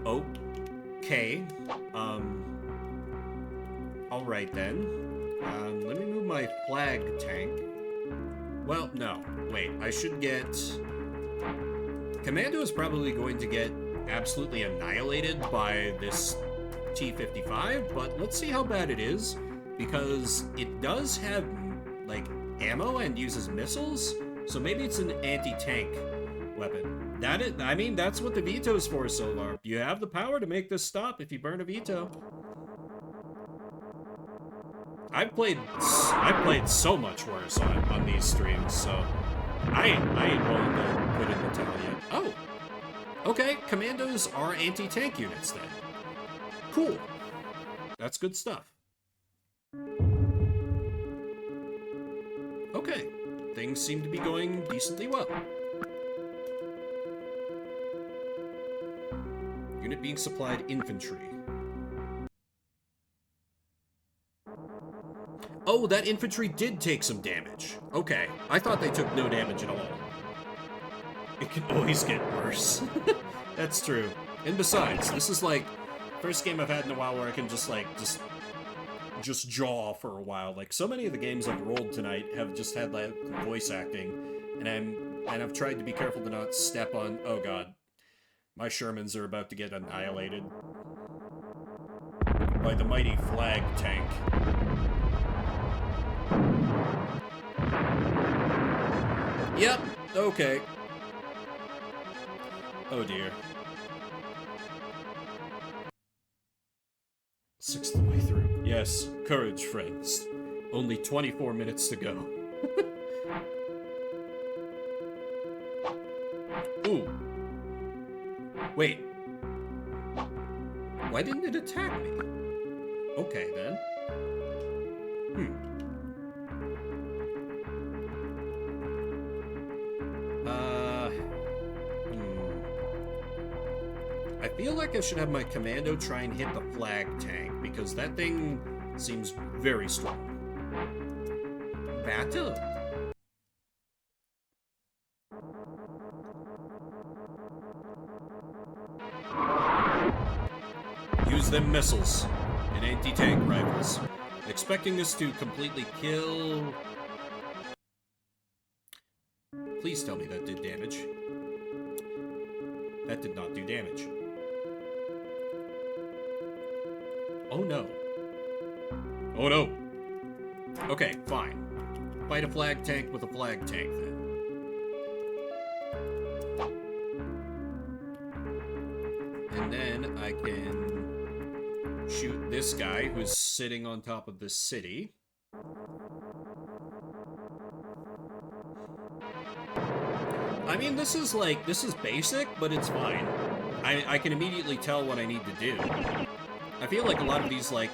Okay. Alright then. Let me move my flag tank. Well, no. Wait, I should get... Commando is probably going to get absolutely annihilated by this T-55, but let's see how bad it is, because it does have, like, ammo and uses missiles, so maybe it's an anti-tank weapon. I mean, that's what the veto's for, Solar. You have the power to make this stop if you burn a veto. I've played so much worse on these streams, so I ain't willing to put in the towel yet. Oh, okay. Commandos are anti-tank units then. Cool. That's good stuff. Okay, things seem to be going decently well. Unit being supplied infantry. Oh, that infantry did take some damage. Okay, I thought they took no damage at all. It can always get worse. That's true. And besides, this is like first game I've had in a while where I can just jaw for a while. Like so many of the games I've rolled tonight have just had like voice acting, and I've tried to be careful to not step on. Oh god, my Shermans are about to get annihilated by the mighty flag tank. Yep, okay. Oh dear. 6th of the way through. Yes, courage, friends. Only 24 minutes to go. Ooh. Wait. Why didn't it attack me? Okay, then. I feel like I should have my commando try and hit the flag tank, because that thing seems very strong. Battle. Use them missiles and anti-tank rifles. Expecting this to completely kill... Please tell me that did damage. That did not do damage. Oh no. Oh no. Okay, fine. Fight a flag tank with a flag tank then. And then I can shoot this guy who's sitting on top of this city. I mean, this is basic, but it's fine. I can immediately tell what I need to do. I feel like a lot of these, like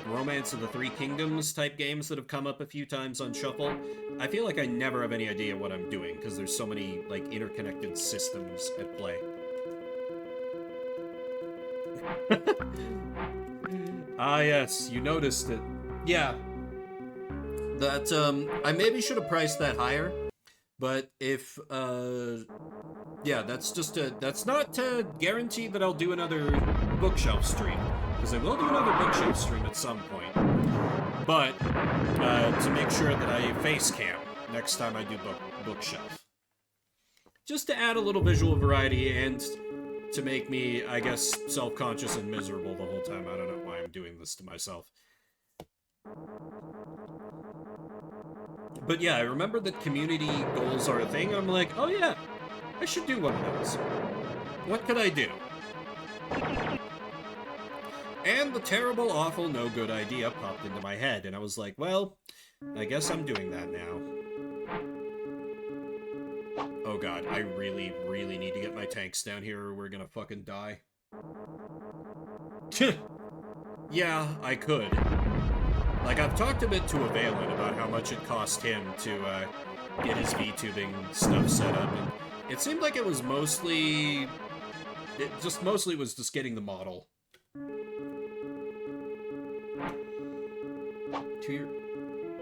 Romance of the Three Kingdoms type games that have come up a few times on Shuffle, I feel like I never have any idea what I'm doing, because there's so many, like, interconnected systems at play. Ah, yes, you noticed it. Yeah. That, I maybe should have priced that higher, but if, yeah, that's not to guarantee that I'll do another bookshelf stream, because I will do another bookshelf stream at some point, but, to make sure that I face cam next time I do bookshelf. Just to add a little visual variety and to make me, I guess, self-conscious and miserable the whole time. I don't know why I'm doing this to myself. But yeah, I remember that community goals are a thing. I'm like, oh yeah, I should do one of those. What could I do? And the terrible, awful, no good idea popped into my head, and I was like, well, I guess I'm doing that now. Oh god, I really, really need to get my tanks down here or we're gonna fucking die. Yeah, I could. Like, I've talked a bit to Avalon about how much it cost him to get his VTubing stuff set up, and it seemed like it was mostly... mostly was just getting the model. 2-year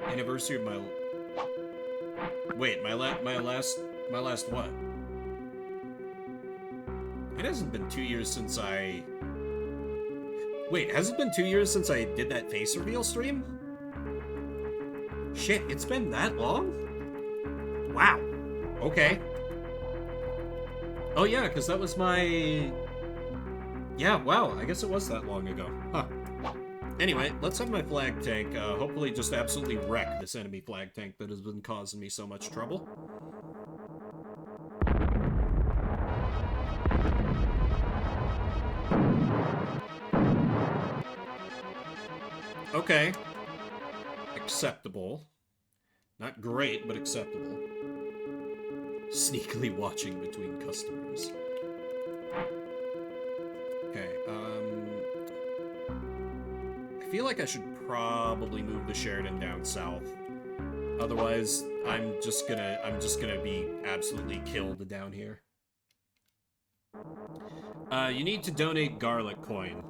anniversary of my... Wait, my last what? It hasn't been 2 years since I... Wait, has it been 2 years since I did that face reveal stream? Shit, it's been that long? Wow. Okay. Oh yeah, because that was my... Yeah, wow, I guess it was that long ago. Huh. Anyway, let's have my flag tank hopefully just absolutely wreck this enemy flag tank that has been causing me so much trouble. Okay. Acceptable. Not great, but acceptable. Sneakily watching between customers. Okay, I feel like I should probably move the Sheridan down south. Otherwise, I'm just gonna be absolutely killed down here. You need to donate garlic coin.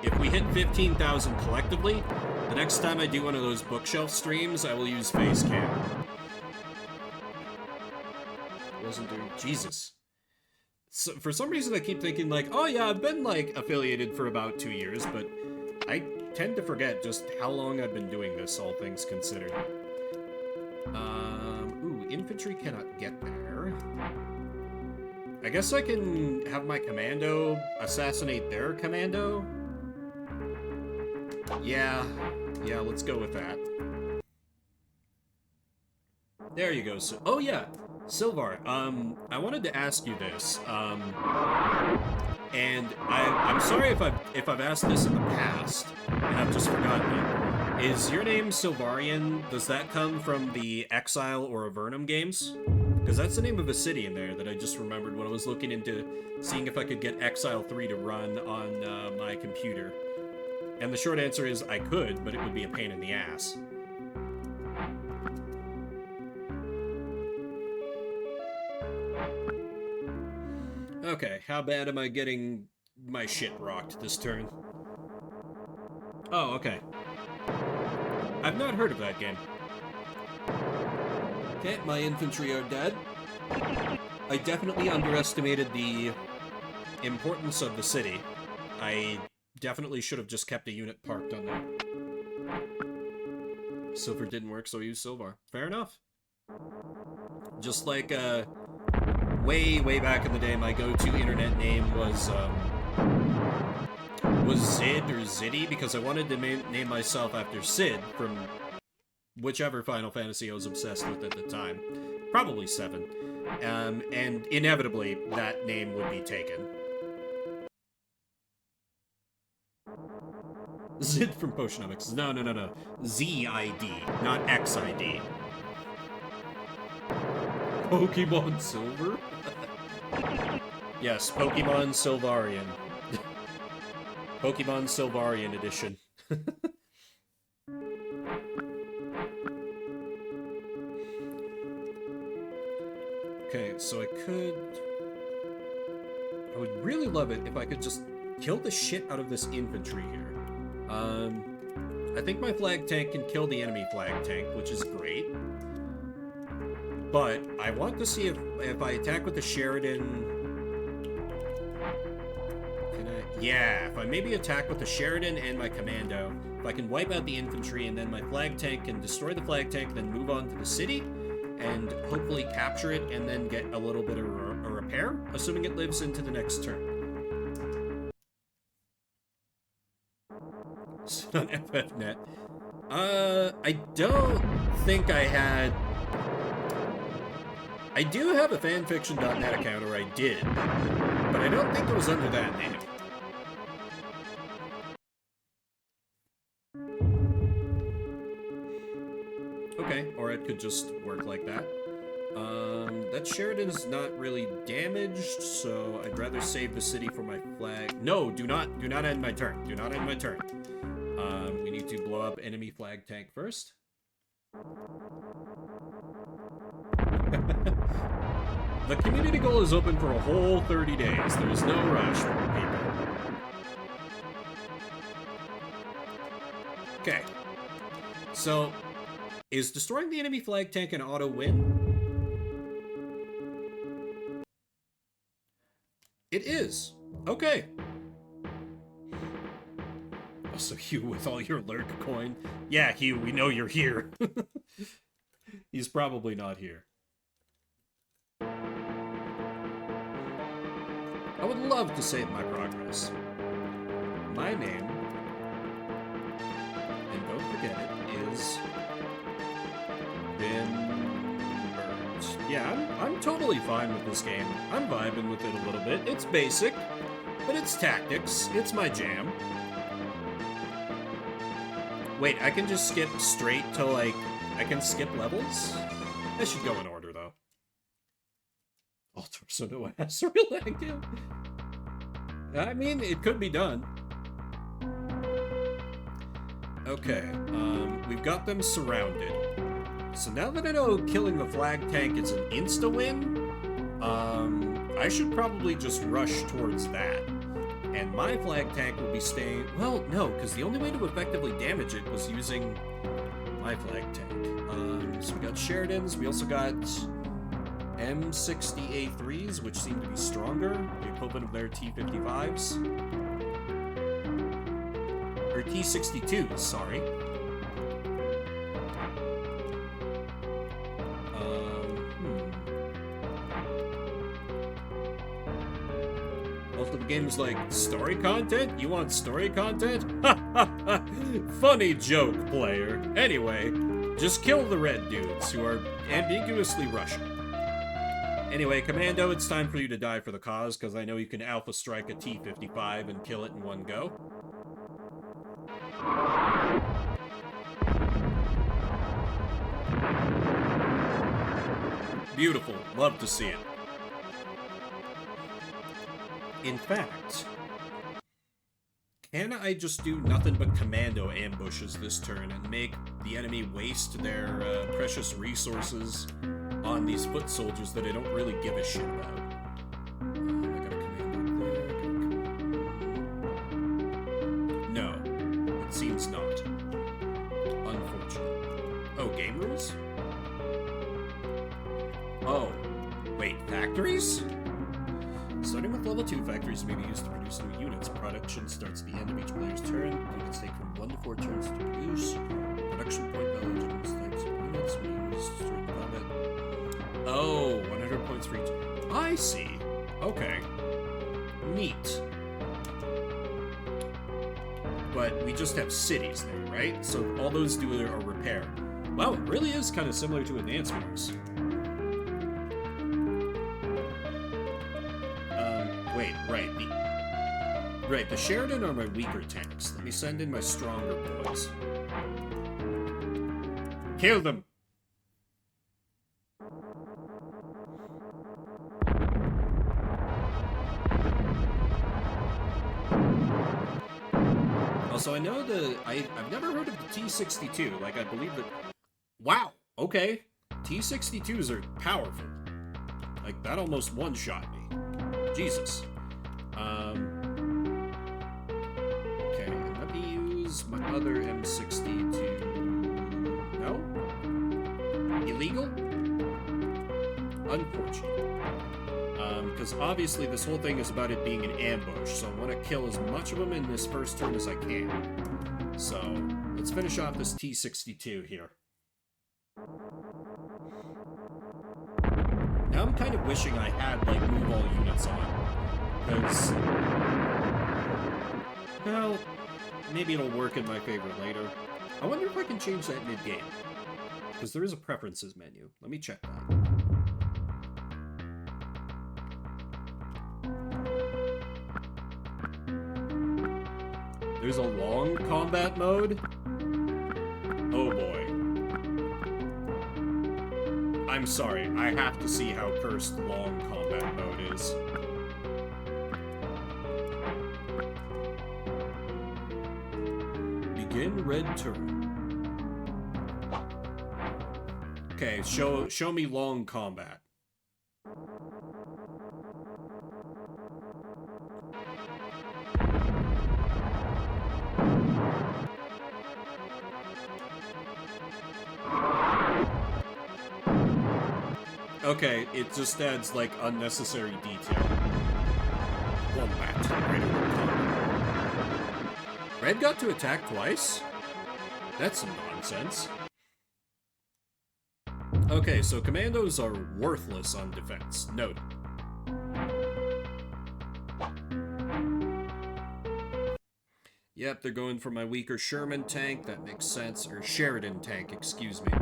If we hit 15,000 collectively, the next time I do one of those bookshelf streams, I will use face cam. Wasn't doing... Jesus. So, for some reason I keep thinking like, oh yeah, I've been like affiliated for about 2 years, but I tend to forget just how long I've been doing this, all things considered. Ooh, infantry cannot get there. I guess I can have my commando assassinate their commando? Yeah, let's go with that. There you go. So, oh yeah, Silvar, I wanted to ask you this, and I'm sorry if I've asked this in the past, and I've just forgotten it. Is your name Silvarian? Does that come from the Exile or Avernum games? Because that's the name of a city in there that I just remembered when I was looking into seeing if I could get Exile 3 to run on my computer. And the short answer is I could, but it would be a pain in the ass. Okay, how bad am I getting my shit rocked this turn? Oh, okay. I've not heard of that game. Okay, my infantry are dead. I definitely underestimated the importance of the city. I definitely should have just kept a unit parked on there. Silver didn't work, so I used Silvar. Fair enough. Just like, way back in the day, my go-to internet name was Zid or Ziddy, because I wanted to name myself after Sid from whichever Final Fantasy I was obsessed with at the time. Probably 7. And inevitably, that name would be taken. Zid from Potionomics. No. Z-I-D, not X-I-D. Pokemon Silver? Yes, Pokemon Silvarian. Pokemon Silvarian edition. Okay, so I would really love it if I could just kill the shit out of this infantry here. I think my flag tank can kill the enemy flag tank, which is great. But I want to see if I attack with the Sheridan... Can I... Yeah, if I maybe attack with the Sheridan and my commando, if I can wipe out the infantry and then my flag tank can destroy the flag tank, then move on to the city, and hopefully capture it and then get a little bit of a repair, assuming it lives into the next turn. It's on FFnet. I don't think I had... I do have a fanfiction.net account, or I did, but I don't think it was under that name. Okay, or it could just work like that. That Sheridan is not really damaged, so I'd rather save the city for my flag. No, do not end my turn. Do not end my turn. We need to blow up enemy flag tank first. The community goal is open for a whole 30 days. There's no rush, people. Okay. So, is destroying the enemy flag tank an auto win? It is. Okay. Also, Hugh with all your lurk coin. Yeah, Hugh, we know you're here. He's probably not here. I would love to save my progress. My name, and don't forget it, is Burns. Yeah, I'm totally fine with this game. I'm vibing with it a little bit. It's basic, but it's tactics. It's my jam. Wait, I can just skip straight to, like, I can skip levels? I should go in order, though. All torso no ass, real active. I mean, it could be done. Okay, we've got them surrounded. So now that I know killing the flag tank is an insta-win, I should probably just rush towards that. And my flag tank will be staying... Well, no, because the only way to effectively damage it was using my flag tank. So we got Sheridans, we also got M60A3s, which seem to be stronger, the equivalent of their T55s. Or T62s, sorry. Most of the game is like, story content? You want story content? Ha ha ha! Funny joke, player. Anyway, just kill the red dudes who are ambiguously Russian. Anyway, Commando, it's time for you to die for the cause, because I know you can alpha strike a T-55 and kill it in one go. Beautiful. Love to see it. In fact, can I just do nothing but commando ambushes this turn and make the enemy waste their precious resources on these foot soldiers that I don't really give a shit about? I got a commando there. No, it seems not. Unfortunate. Oh, game rules? Oh, wait, factories? Starting with level 2, factories may be used to produce new units. Production starts at the end of each player's turn. Units take from 1 to 4 turns to produce. Production point value generates types of units when used during combat. Oh, 100 points for each. I see. Okay. Neat. But we just have cities there, right? So all those do are repair. Wow, it really is kind of similar to Advance Wars. Right, the Sheridan are my weaker tanks. Let me send in my stronger boys. Kill them! Also, I know I've never heard of the T-62. Like, I believe that... Wow! Okay. T-62s are powerful. Like, that almost one-shot me. Jesus. Okay, let me use my other M60 to... No? Illegal? Unfortunate. Because obviously this whole thing is about it being an ambush, so I want to kill as much of them in this first turn as I can. So, let's finish off this T-62 here. Now I'm kind of wishing I had, like, move all units on. Because... well, maybe it'll work in my favor later. I wonder if I can change that mid-game. Because there is a preferences menu. Let me check that. There's a long combat mode? Oh boy. I'm sorry, I have to see how cursed long combat mode is. Begin red turn. Okay, show me long combat. Okay, it just adds, like, unnecessary detail. Red got to attack twice? That's some nonsense. Okay, so commandos are worthless on defense. Noted. Yep, they're going for my weaker Sherman tank. That makes sense. Or Sheridan tank, excuse me.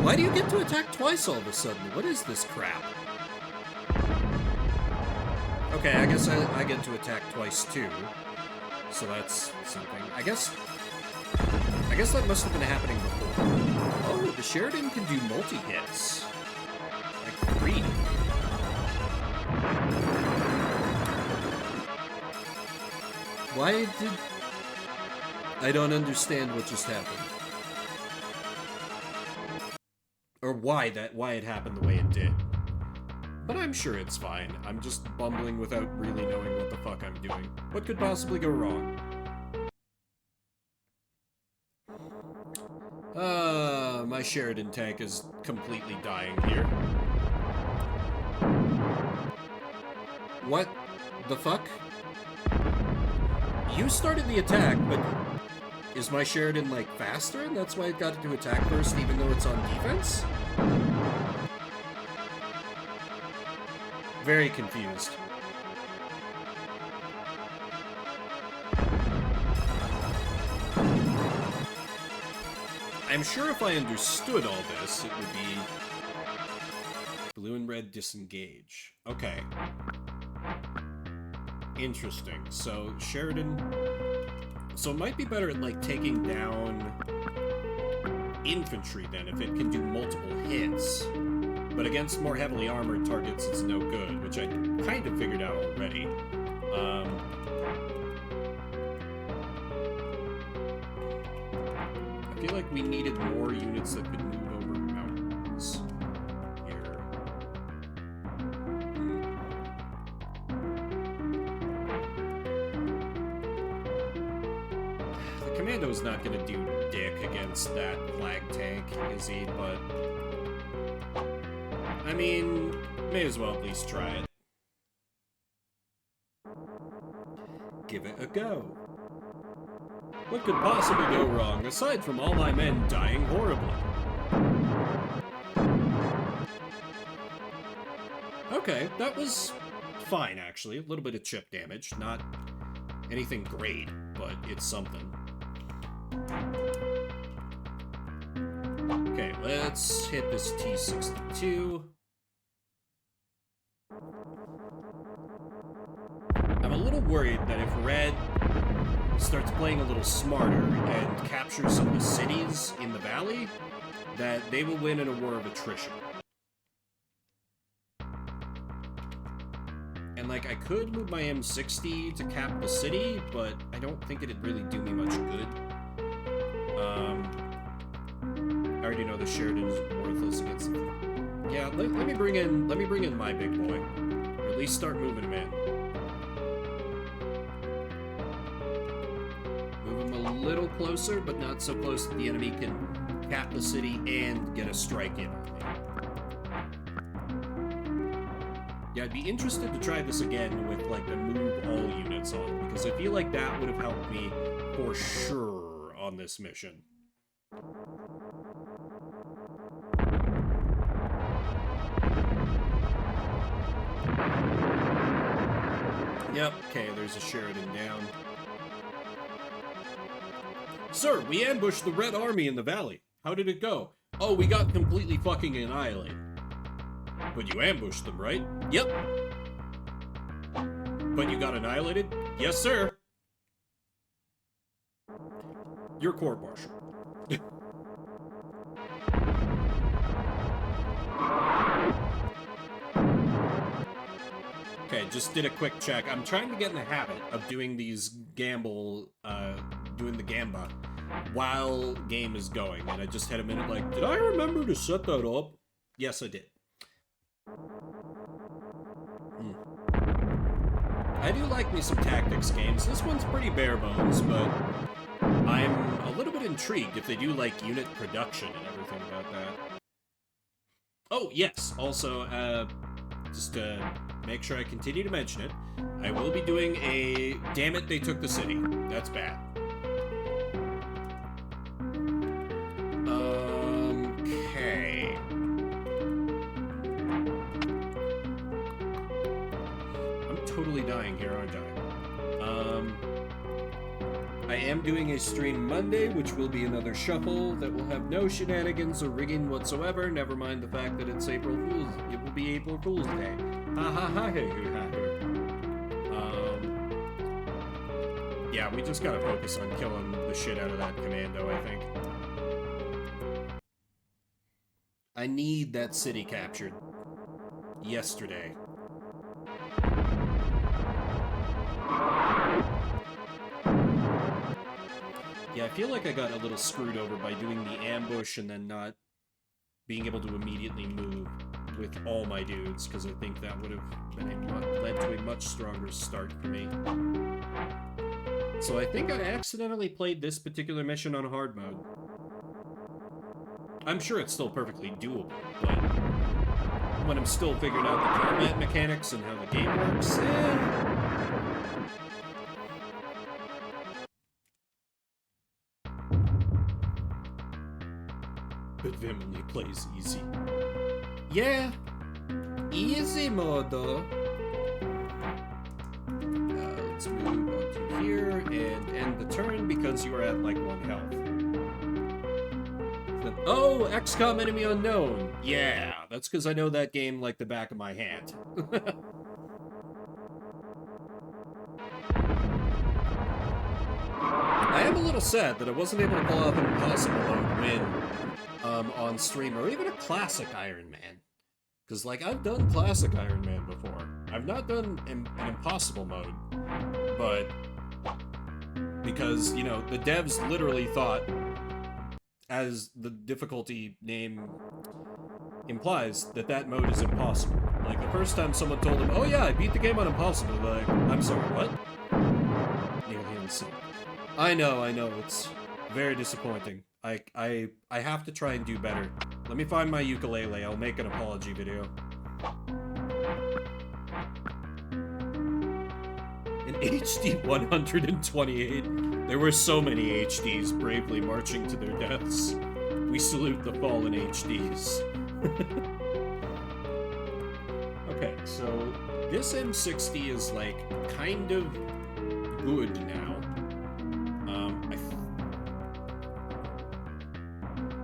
Why do you get to attack twice all of a sudden? What is this crap? Okay, I guess I get to attack twice too. So that's something. I guess that must have been happening before. Oh, the Sheridan can do multi-hits. Like 3. Why did... I don't understand what just happened. Or why it happened the way it did. But I'm sure it's fine. I'm just bumbling without really knowing what the fuck I'm doing. What could possibly go wrong? My Sheridan tank is completely dying here. What the fuck? You started the attack, but is my Sheridan, like, faster, and that's why it got to attack first, even though it's on defense? Very confused. I'm sure if I understood all this, it would be... Blue and red disengage. Okay. Interesting. So, Sheridan... So it might be better at, like, taking down infantry, then, if it can do multiple hits. But against more heavily armored targets, it's no good, which I kind of figured out already. I feel like we needed more units that could move over mountains here. The commando's not going to do dick against that flag tank, is he? But... I mean, may as well at least try it. Give it a go. What could possibly go wrong, aside from all my men dying horribly? Okay, that was fine, actually. A little bit of chip damage. Not anything great, but it's something. Okay, let's hit this T-62. I'm a little worried that if Red starts playing a little smarter and captures some of the cities in the valley, that they will win in a war of attrition. And, like, I could move my M60 to cap the city, but I don't think it'd really do me much good. I already know the Sheridan is worthless against them. Yeah, let me bring in my big boy. Or at least start moving him in. Move him a little closer, but not so close that the enemy can cap the city and get a strike in on me. Yeah, I'd be interested to try this again with, like, the move all units on, because I feel like that would have helped me for sure on this mission. Yep, okay, there's a Sheridan down. Sir, we ambushed the Red Army in the valley. How did it go? Oh, we got completely fucking annihilated. But you ambushed them, right? Yep. But you got annihilated? Yes, sir. You're court-martial. just did a quick check. I'm trying to get in the habit of doing these doing the gamba while game is going, and I just had a minute like, did I remember to set that up? Yes, I did. I do like me some tactics games. This one's pretty bare bones, but I'm a little bit intrigued if they do like unit production and everything about that. Oh, yes. Also, just to make sure I continue to mention it, I will be doing a Damn It, They Took the City. That's bad. Okay. I'm totally dying here, aren't I? I am doing a stream Monday, which will be another shuffle that will have no shenanigans or rigging whatsoever. Never mind the fact that it's April Fool's. It will be April Fool's Day. Ha ha ha ha ha. Yeah, we just gotta focus on killing the shit out of that commando, I think. I need that city captured. Yesterday. Yeah, I feel like I got a little screwed over by doing the ambush and then not being able to immediately move with all my dudes, because I think that would have led to a much stronger start for me. So I think I accidentally played this particular mission on hard mode. I'm sure it's still perfectly doable, but when I'm still figuring out the combat mechanics and how the game works, But Vim only plays easy. Yeah, easy mode though. Let's move on to here and end the turn because you are at like 1 health. Then, oh, XCOM Enemy Unknown. Yeah, that's because I know that game like the back of my hand. I am a little sad that I wasn't able to pull off an impossible mode win on stream, or even a classic Iron Man. Because, like, I've done classic Iron Man before. I've not done an impossible mode, but because, you know, the devs literally thought, as the difficulty name implies, that that mode is impossible. Like, the first time someone told them, oh yeah, I beat the game on impossible, they're like, I'm sorry, what? Nearly insane. I know, it's very disappointing. I have to try and do better. Let me find my ukulele, I'll make an apology video. An HD 128. There were so many HDs bravely marching to their deaths. We salute the fallen HDs. Okay, so this M60 is like kind of good now.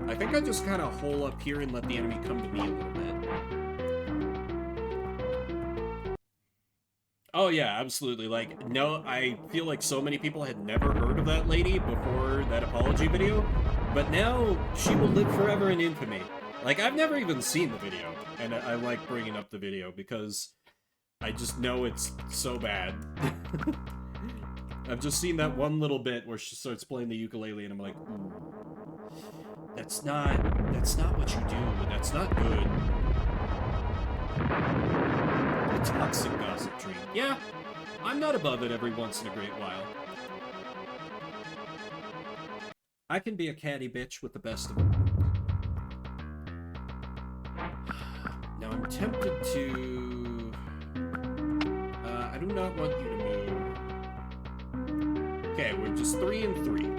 I think I just kind of hole up here and let the enemy come to me a little bit. Oh yeah, absolutely. Like, no, I feel like so many people had never heard of that lady before that apology video, but now she will live forever in infamy. Like, I've never even seen the video, and I like bringing up the video because I just know it's so bad. I've just seen that one little bit where she starts playing the ukulele, and I'm like, ooh. That's not what you do. That's not good. A toxic gossip tree. Yeah, I'm not above it every once in a great while. I can be a catty bitch with the best of them. Now I'm tempted to... I do not want you to move. Okay, we're just 3 and 3.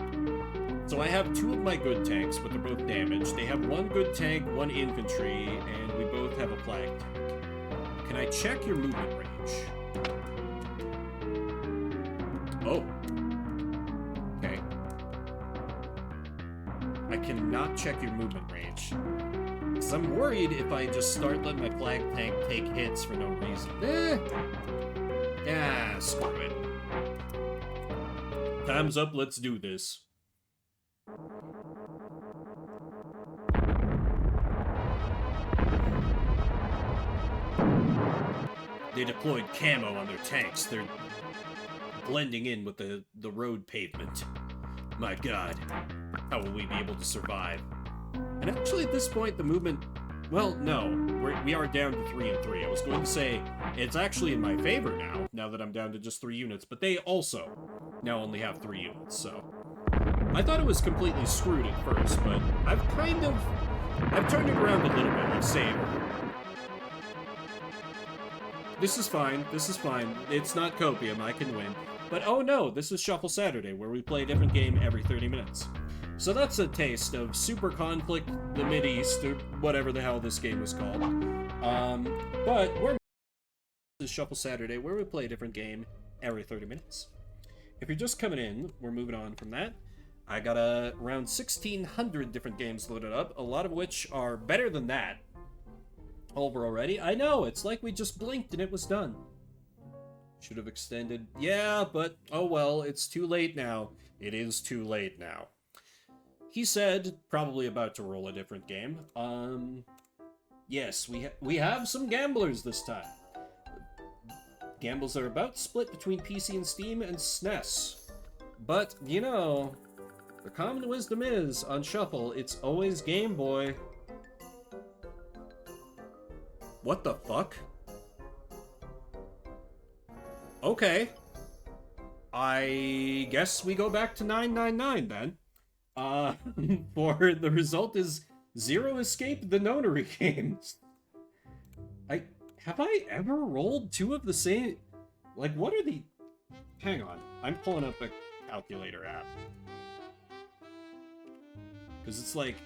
So I have 2 of my good tanks, but they're both damaged. They have 1 good tank, 1 infantry, and we both have a flag tank. Can I check your movement range? Oh. Okay. I cannot check your movement range. Because I'm worried if I just start letting my flag tank take hits for no reason. Ah, screw it. Time's up, let's do this. They deployed camo on their tanks. They're blending in with the road pavement. My god, how will we be able to survive? And actually at this point the movement, well, no, we are down to 3 and 3. I was going to say it's actually in my favor now that I'm down to just 3 units, but they also now only have 3 units, so. I thought it was completely screwed at first, but I've turned it around a little bit. I've saved. This is fine. This is fine. It's not copium. I can win. But oh no, this is Shuffle Saturday, where we play a different game every 30 minutes. So that's a taste of Super Conflict, the Mideast, or whatever the hell this game was called. But this is Shuffle Saturday, where we play a different game every 30 minutes. If you're just coming in, we're moving on from that. I got around 1,600 different games loaded up, a lot of which are better than that. Over already. I know, it's like we just blinked and it was done. Should have extended. Yeah, but oh well, it's too late now. It is too late now. He said, probably about to roll a different game. Yes, we have some gamblers this time. Gambles are about split between PC and Steam and SNES. But, you know, the common wisdom is, on Shuffle, it's always Game Boy. What the fuck? Okay. I guess we go back to 999 then. For the result is Zero Escape the Nonary games. Have I ever rolled 2 of the same? Like, what are the... Hang on. I'm pulling up a calculator app. Because it's like...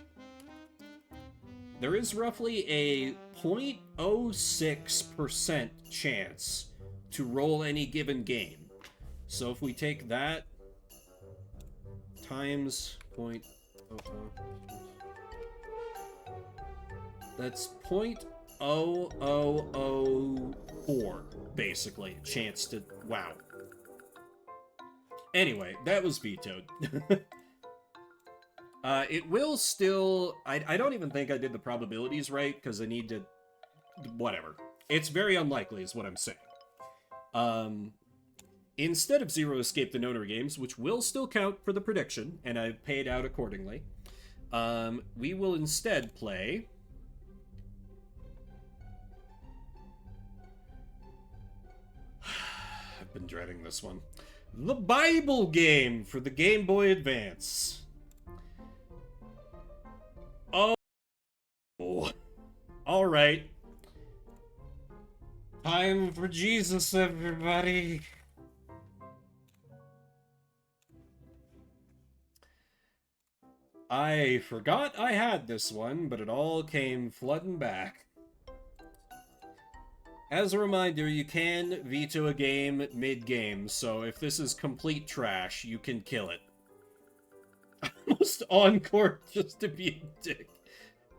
There is roughly a 0.06% chance to roll any given game. So if we take that times 0.05, that's 0.0004, basically, chance to... Wow. Anyway, that was vetoed. It will still... I don't even think I did the probabilities right, because I need to... Whatever. It's very unlikely, is what I'm saying. Instead of Zero Escape the Nonary games, which will still count for the prediction, and I've paid out accordingly, we will instead play... I've been dreading this one. The Bible game for the Game Boy Advance. Oh. Alright. Time for Jesus, everybody. I forgot I had this one, but it all came flooding back. As a reminder, you can veto a game mid-game, so if this is complete trash, you can kill it. Almost on court just to be a dick.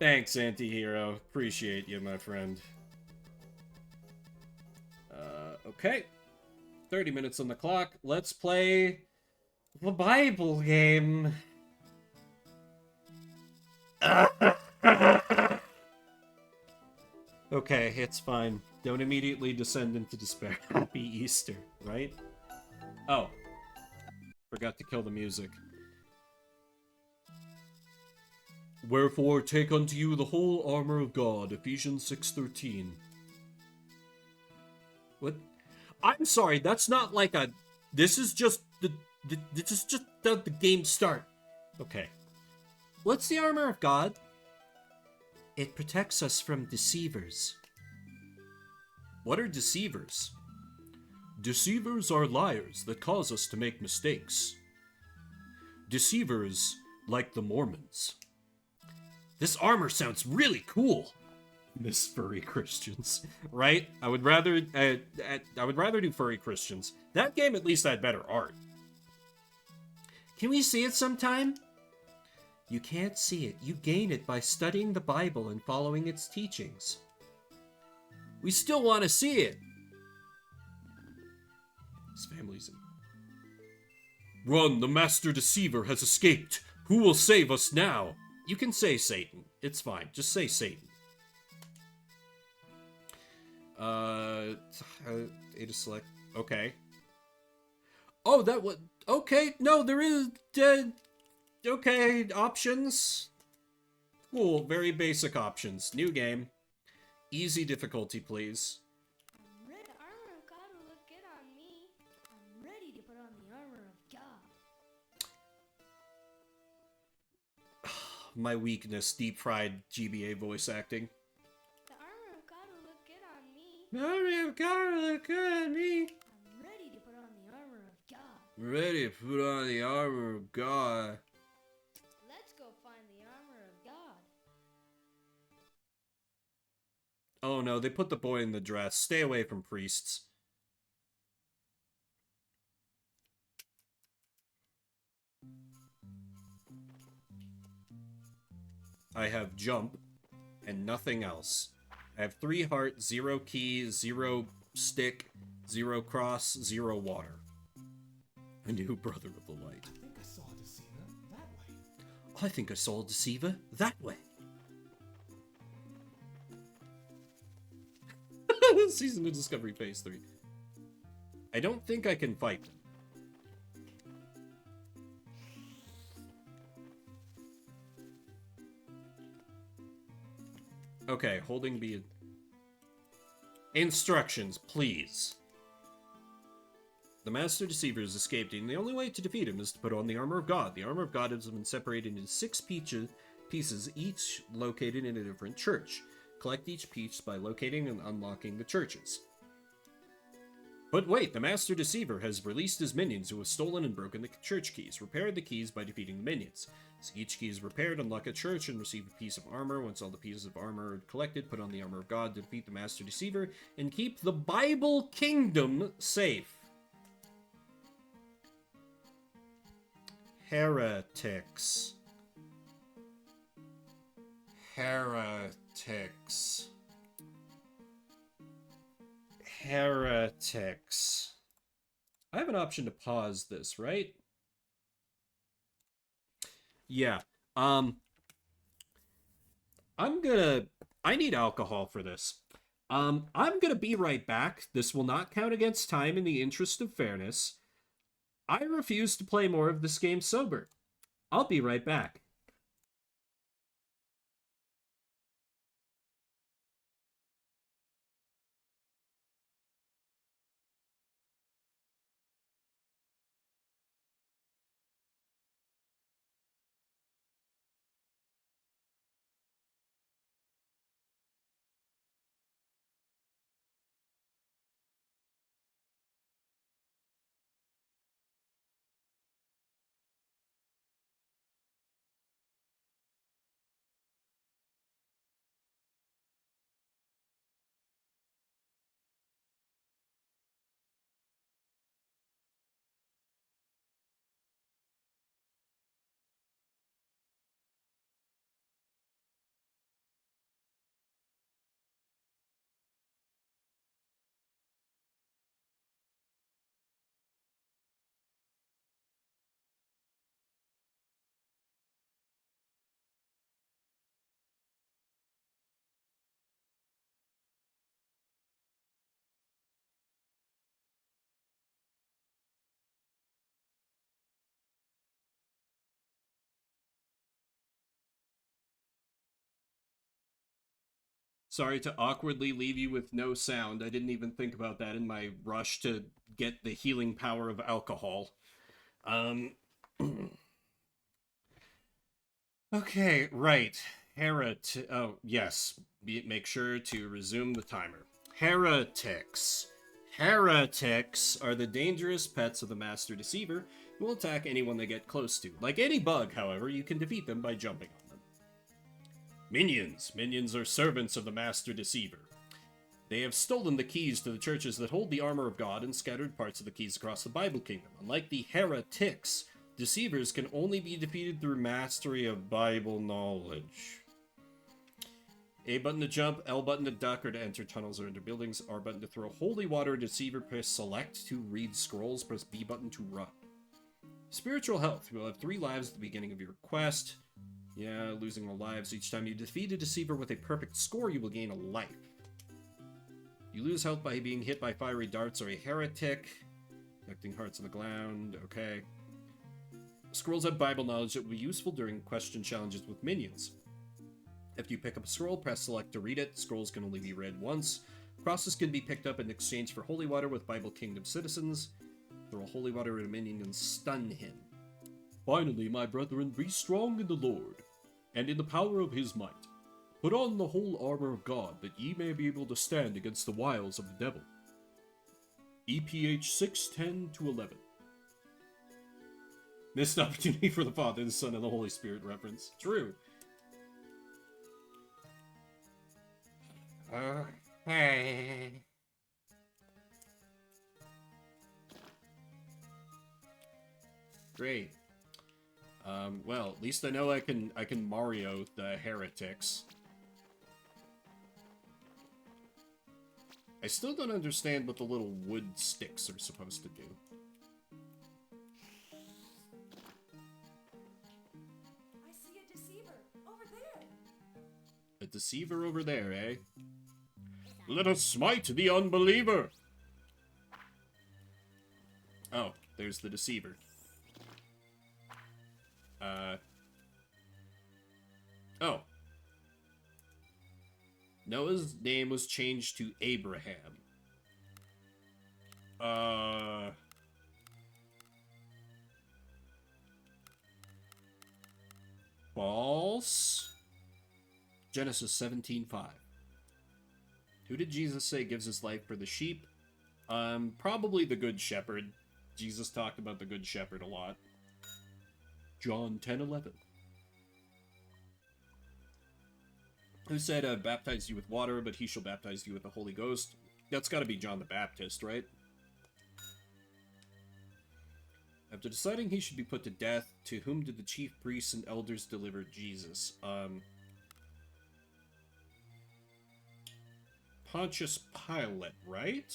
Thanks, Antihero. Appreciate you, my friend. Okay. 30 minutes on the clock. Let's play the Bible game. Okay, it's fine. Don't immediately descend into despair. Happy Easter, right? Oh. Forgot to kill the music. Wherefore take unto you the whole armor of God, Ephesians 6:13. What? I'm sorry, that's not like a... This is just the game start. Okay. What's the armor of God? It protects us from deceivers. What are deceivers? Deceivers are liars that cause us to make mistakes. Deceivers like the Mormons. This armor sounds really cool. Miss furry Christians, right? I would rather do furry Christians. That game at least had better art. Can we see it sometime? You can't see it. You gain it by studying the Bible and following its teachings. We still want to see it. His family's in. Run, the master deceiver has escaped. Who will save us now? You can say Satan. It's fine. Just say Satan. A to select. Okay. Oh, that would. Okay, no, there is. Okay, options. Cool, very basic options. New game. Easy difficulty, please. The armor of God will look good on me. I'm ready to put on the armor of God. My weakness, deep fried GBA voice acting. The armor of God will look good on me. The armor of God will look good on me. I'm ready to put on the armor of God. Ready to put on the armor of God. Let's go find the armor of God. Oh no, they put the boy in the dress. Stay away from priests. I have jump and nothing else. I have 3 heart, 0 key, 0 stick, 0 cross, 0 water. A new brother of the light. I think I saw a deceiver that way. I think I saw a deceiver that way. Season of Discovery Phase 3. I don't think I can fight them. Okay, holding B. Instructions, please. The Master Deceiver has escaped, and the only way to defeat him is to put on the Armor of God. The Armor of God has been separated into 6 pieces, each located in a different church. Collect each piece by locating and unlocking the churches. But wait, the Master Deceiver has released his minions who have stolen and broken the church keys. Repair the keys by defeating the minions. So each key is repaired, unlock a church, and receive a piece of armor. Once all the pieces of armor are collected, put on the Armor of God to defeat the Master Deceiver, and keep the Bible Kingdom safe. Heretics. Heretics. Heretics. I have an option to pause this, right? Yeah. I need alcohol for this. I'm gonna be right back. This will not count against time in the interest of fairness. I refuse to play more of this game sober. I'll be right back. Sorry to awkwardly leave you with no sound. I didn't even think about that in my rush to get the healing power of alcohol. Okay, right. Oh, yes. Make sure to resume the timer. Heretics. Heretics are the dangerous pets of the Master Deceiver who will attack anyone they get close to. Like any bug, however, you can defeat them by jumping on them. Minions. Minions are servants of the Master Deceiver. They have stolen the keys to the churches that hold the armor of God and scattered parts of the keys across the Bible Kingdom. Unlike the heretics, deceivers can only be defeated through mastery of Bible knowledge. A button to jump, L button to duck or to enter tunnels or into buildings, R button to throw holy water, deceiver, press select to read scrolls, press B button to run. Spiritual health. You will have 3 lives at the beginning of your quest. Yeah, losing all lives. Each time you defeat a deceiver with a perfect score, you will gain a life. You lose health by being hit by fiery darts or a heretic. Connecting hearts on the ground, okay. Scrolls have Bible knowledge that will be useful during question challenges with minions. After you pick up a scroll, press select to read it. Scrolls can only be read once. Crosses can be picked up in exchange for holy water with Bible Kingdom citizens. Throw holy water at a minion and stun him. Finally, my brethren, be strong in the Lord, and in the power of his might. Put on the whole armor of God, that ye may be able to stand against the wiles of the devil. EPH 6:10-11. Missed opportunity for the Father, the Son, and the Holy Spirit reference. True. Hey. Great. Well, at least I know I can Mario the heretics. I still don't understand what the little wood sticks are supposed to do. I see a deceiver over there. A deceiver over there, eh? Let us smite the unbeliever! Oh, there's the deceiver. Oh. Noah's name was changed to Abraham. False. Genesis 17:5. Who did Jesus say gives his life for the sheep? Probably the Good Shepherd. Jesus talked about the Good Shepherd a lot. John 10:11. Who said, baptize you with water, but he shall baptize you with the Holy Ghost? That's got to be John the Baptist, right? After deciding he should be put to death, to whom did the chief priests and elders deliver Jesus? Pontius Pilate, right?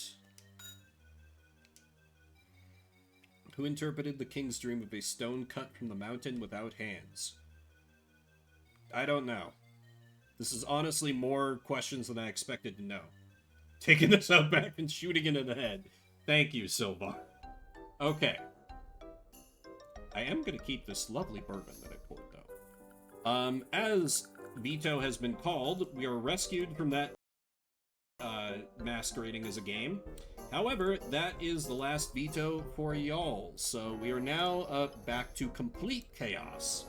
Who interpreted the king's dream of a stone cut from the mountain without hands? I don't know. This is honestly more questions than I expected to know. Taking this out back and shooting it in the head. Thank you, Silvar. Okay. I am going to keep this lovely bourbon that I poured, though. As Vito has been called, we are rescued from that masquerading as a game. However, that is the last Vito for y'all, so we are now back to complete chaos.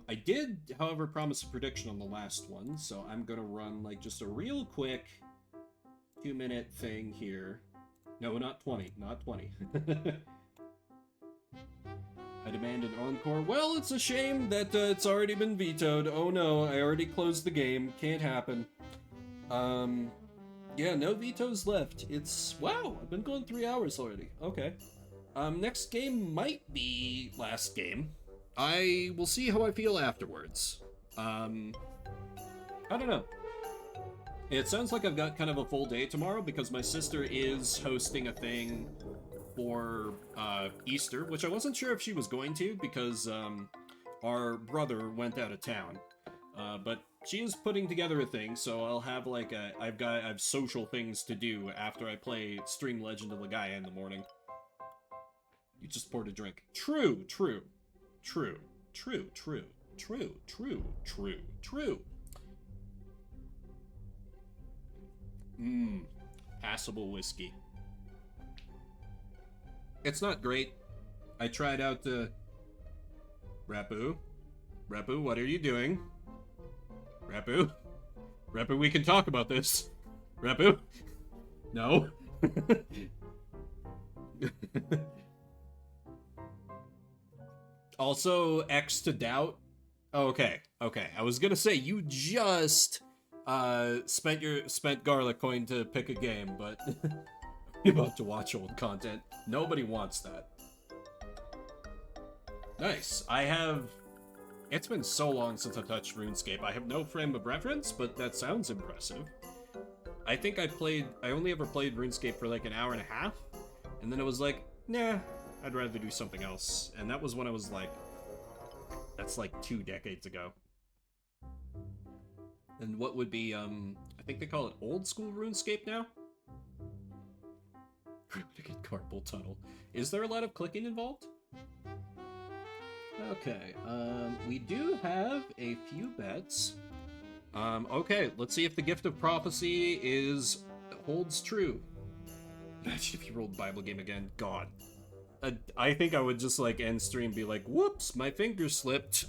I did, however, promise a prediction on the last one, so I'm gonna run, like, just a real quick 2-minute thing here. No, not 20, not 20. I demand an encore. Well, it's a shame that it's already been vetoed. Oh no, I already closed the game. Can't happen. Yeah, no vetoes left. It's... Wow, I've been going 3 hours already. Okay. Next game might be last game. I will see how I feel afterwards. I don't know. It sounds like I've got kind of a full day tomorrow because my sister is hosting a thing for Easter, which I wasn't sure if she was going to because our brother went out of town. But she is putting together a thing, so I'll have like I have social things to do after I play Stream Legend of Legaia in the morning. You just poured a drink. True, true. True, true, true, true, true, true, true. Passable whiskey. It's not great. I tried out the... Rapu? Rapu, what are you doing? Rapu? Rapu, we can talk about this. Rapu? No? Also, X to doubt. Okay, okay. I was gonna say you just spent garlic coin to pick a game, but you're about to watch old content. Nobody wants that. Nice. It's been so long since I touched RuneScape. I have no frame of reference, but that sounds impressive. I think I only ever played RuneScape for like an hour and a half, and then it was like, nah, I'd rather do something else. And that was when I was like, that's like 2 decades ago. And what would be, I think they call it old school RuneScape now? Get Carpal Tunnel. Is there a lot of clicking involved? Okay, we do have a few bets. Okay, let's see if the Gift of Prophecy holds true. Imagine if you rolled Bible Game again. God. I think I would just, like, end stream and be like, whoops, my finger slipped.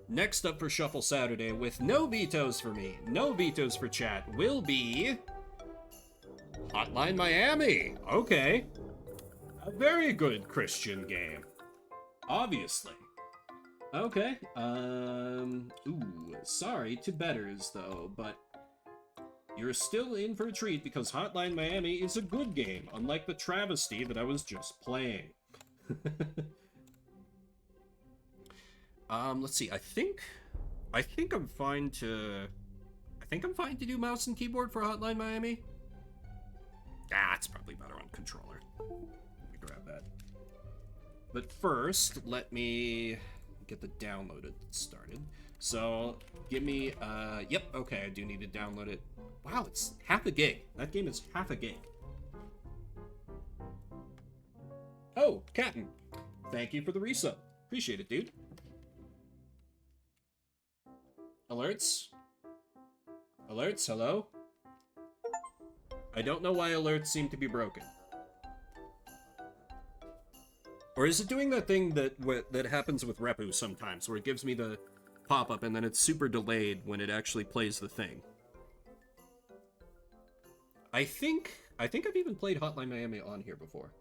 Next up for Shuffle Saturday, with no vetoes for me, no vetoes for chat, will be... Hotline Miami. Okay. A very good Christian game. Obviously. Okay. Ooh, sorry to betters, though, but... You're still in for a treat because Hotline Miami is a good game, unlike the travesty that I was just playing. Let's see. I think I'm fine to do mouse and keyboard for Hotline Miami. Ah, it's probably better on controller. Let me grab that. But first, let me get the download started. So, give me, yep, okay, I do need to download it. Wow, it's half a gig. That game is half a gig. Oh, Captain. Thank you for the resub. Appreciate it, dude. Alerts? Alerts, hello? I don't know why alerts seem to be broken. Or is it doing that thing that happens with Repu sometimes, where it gives me the pop-up and then it's super delayed when it actually plays the thing? I think I've even played Hotline Miami on here before.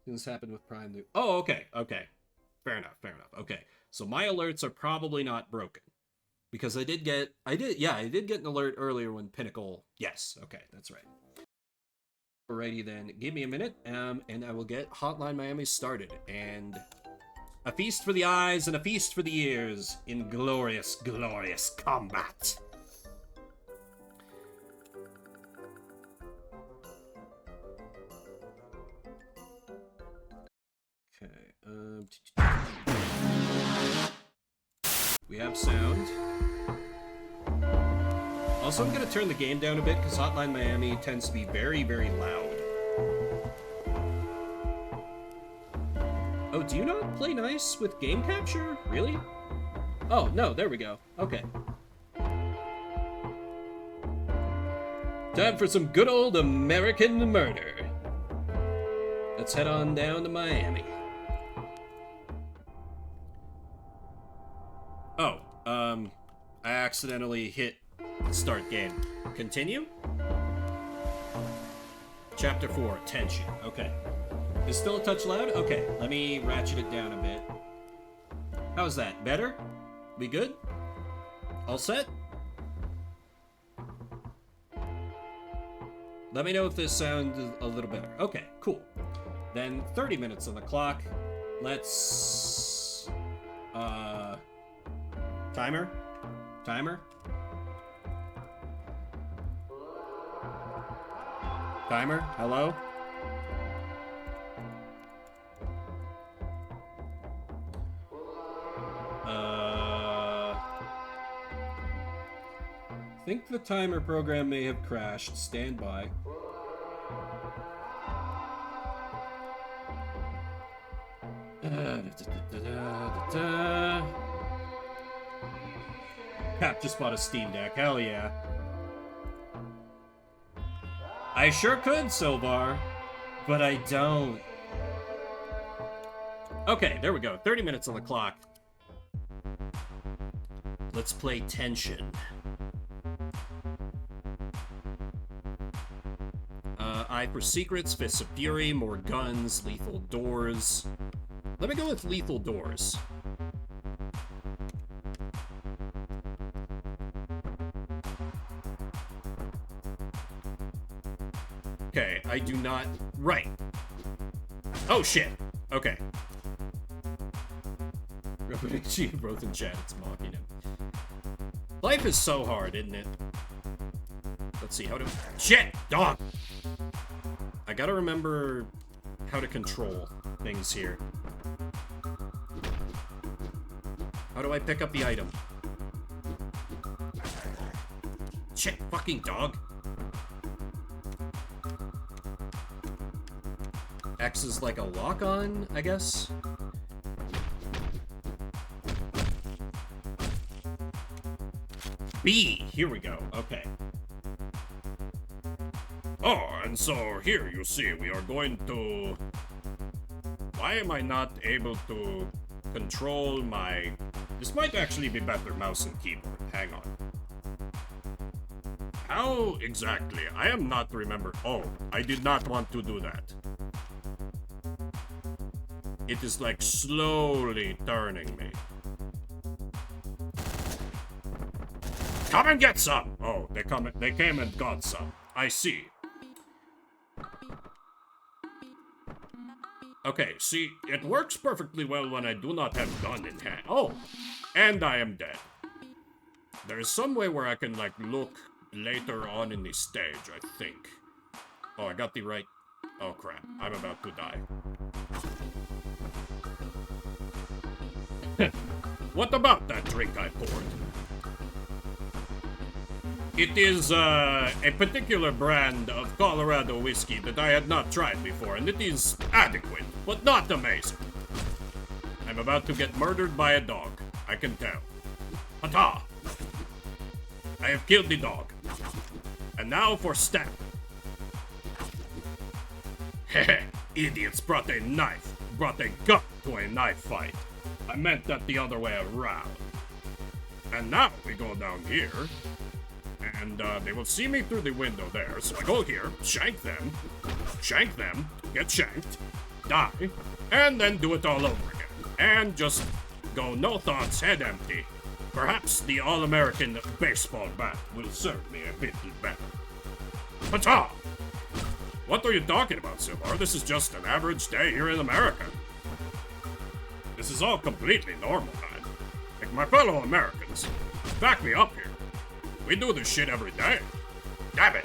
This happened with Prime. Oh, okay, okay. Fair enough, fair enough. Okay, so my alerts are probably not broken. Because I did get an alert earlier when Pinnacle... Yes, okay, that's right. Alrighty then, give me a minute, and I will get Hotline Miami started. And a feast for the eyes and a feast for the ears in glorious, glorious combat. Okay, we have sound. Also, I'm gonna turn the game down a bit because Hotline Miami tends to be very, very loud. Oh, do you not play nice with game capture? Really? Oh, no, there we go. Okay. Time for some good old American murder. Let's head on down to Miami. Oh, I accidentally hit start game. Continue? Chapter 4, tension. Okay. Is still a touch loud? Okay, let me ratchet it down a bit. How's that? Better? We good? All set? Let me know if this sounds a little better. Okay, cool. Then 30 minutes on the clock. Let's... Timer? Timer? Timer? Hello? I think the timer program may have crashed. Stand by. Cap just bought a Steam Deck. Hell yeah. I sure could, Silvar, but I don't. Okay, there we go. 30 minutes on the clock. Let's play Tension. Eye for Secrets, Fists of Fury, more guns, lethal doors. Let me go with lethal doors. Okay, I do not... Right. Oh, shit. Okay. Both in chat, it's mocking him. Life is so hard, isn't it? Let's see, how to... Shit! Dog! I gotta remember how to control things here. How do I pick up the item? Shit, fucking dog. X is like a lock-on, I guess? B, here we go, okay. Oh, and so here you see we are going to... Why am I not able to control my... This might actually be better mouse and keyboard, hang on. How exactly? I am not remember. Oh, I did not want to do that. It is like slowly turning me. Come and get some! Oh, they came and got some. I see. Okay, see, it works perfectly well when I do not have gun in hand. Oh, and I am dead. There is some way where I can, like, look later on in the stage, I think. Oh, I got the right... Oh, crap. I'm about to die. What about that drink I poured? It is a particular brand of Colorado whiskey that I had not tried before, and it is adequate, but not amazing. I'm about to get murdered by a dog, I can tell. Hata! I have killed the dog. And now for stab. Heh, idiots brought a knife, brought a gun to a knife fight. I meant that the other way around. And now we go down here, and they will see me through the window there, so I go here, shank them, get shanked, die, and then do it all over again. And just go no thoughts, head empty. Perhaps the all-American baseball bat will serve me a bit better. Pata! What are you talking about, Silvar? This is just an average day here in America. This is all completely normal, man. Like my fellow Americans. Back me up here. We do this shit every day. Damn it!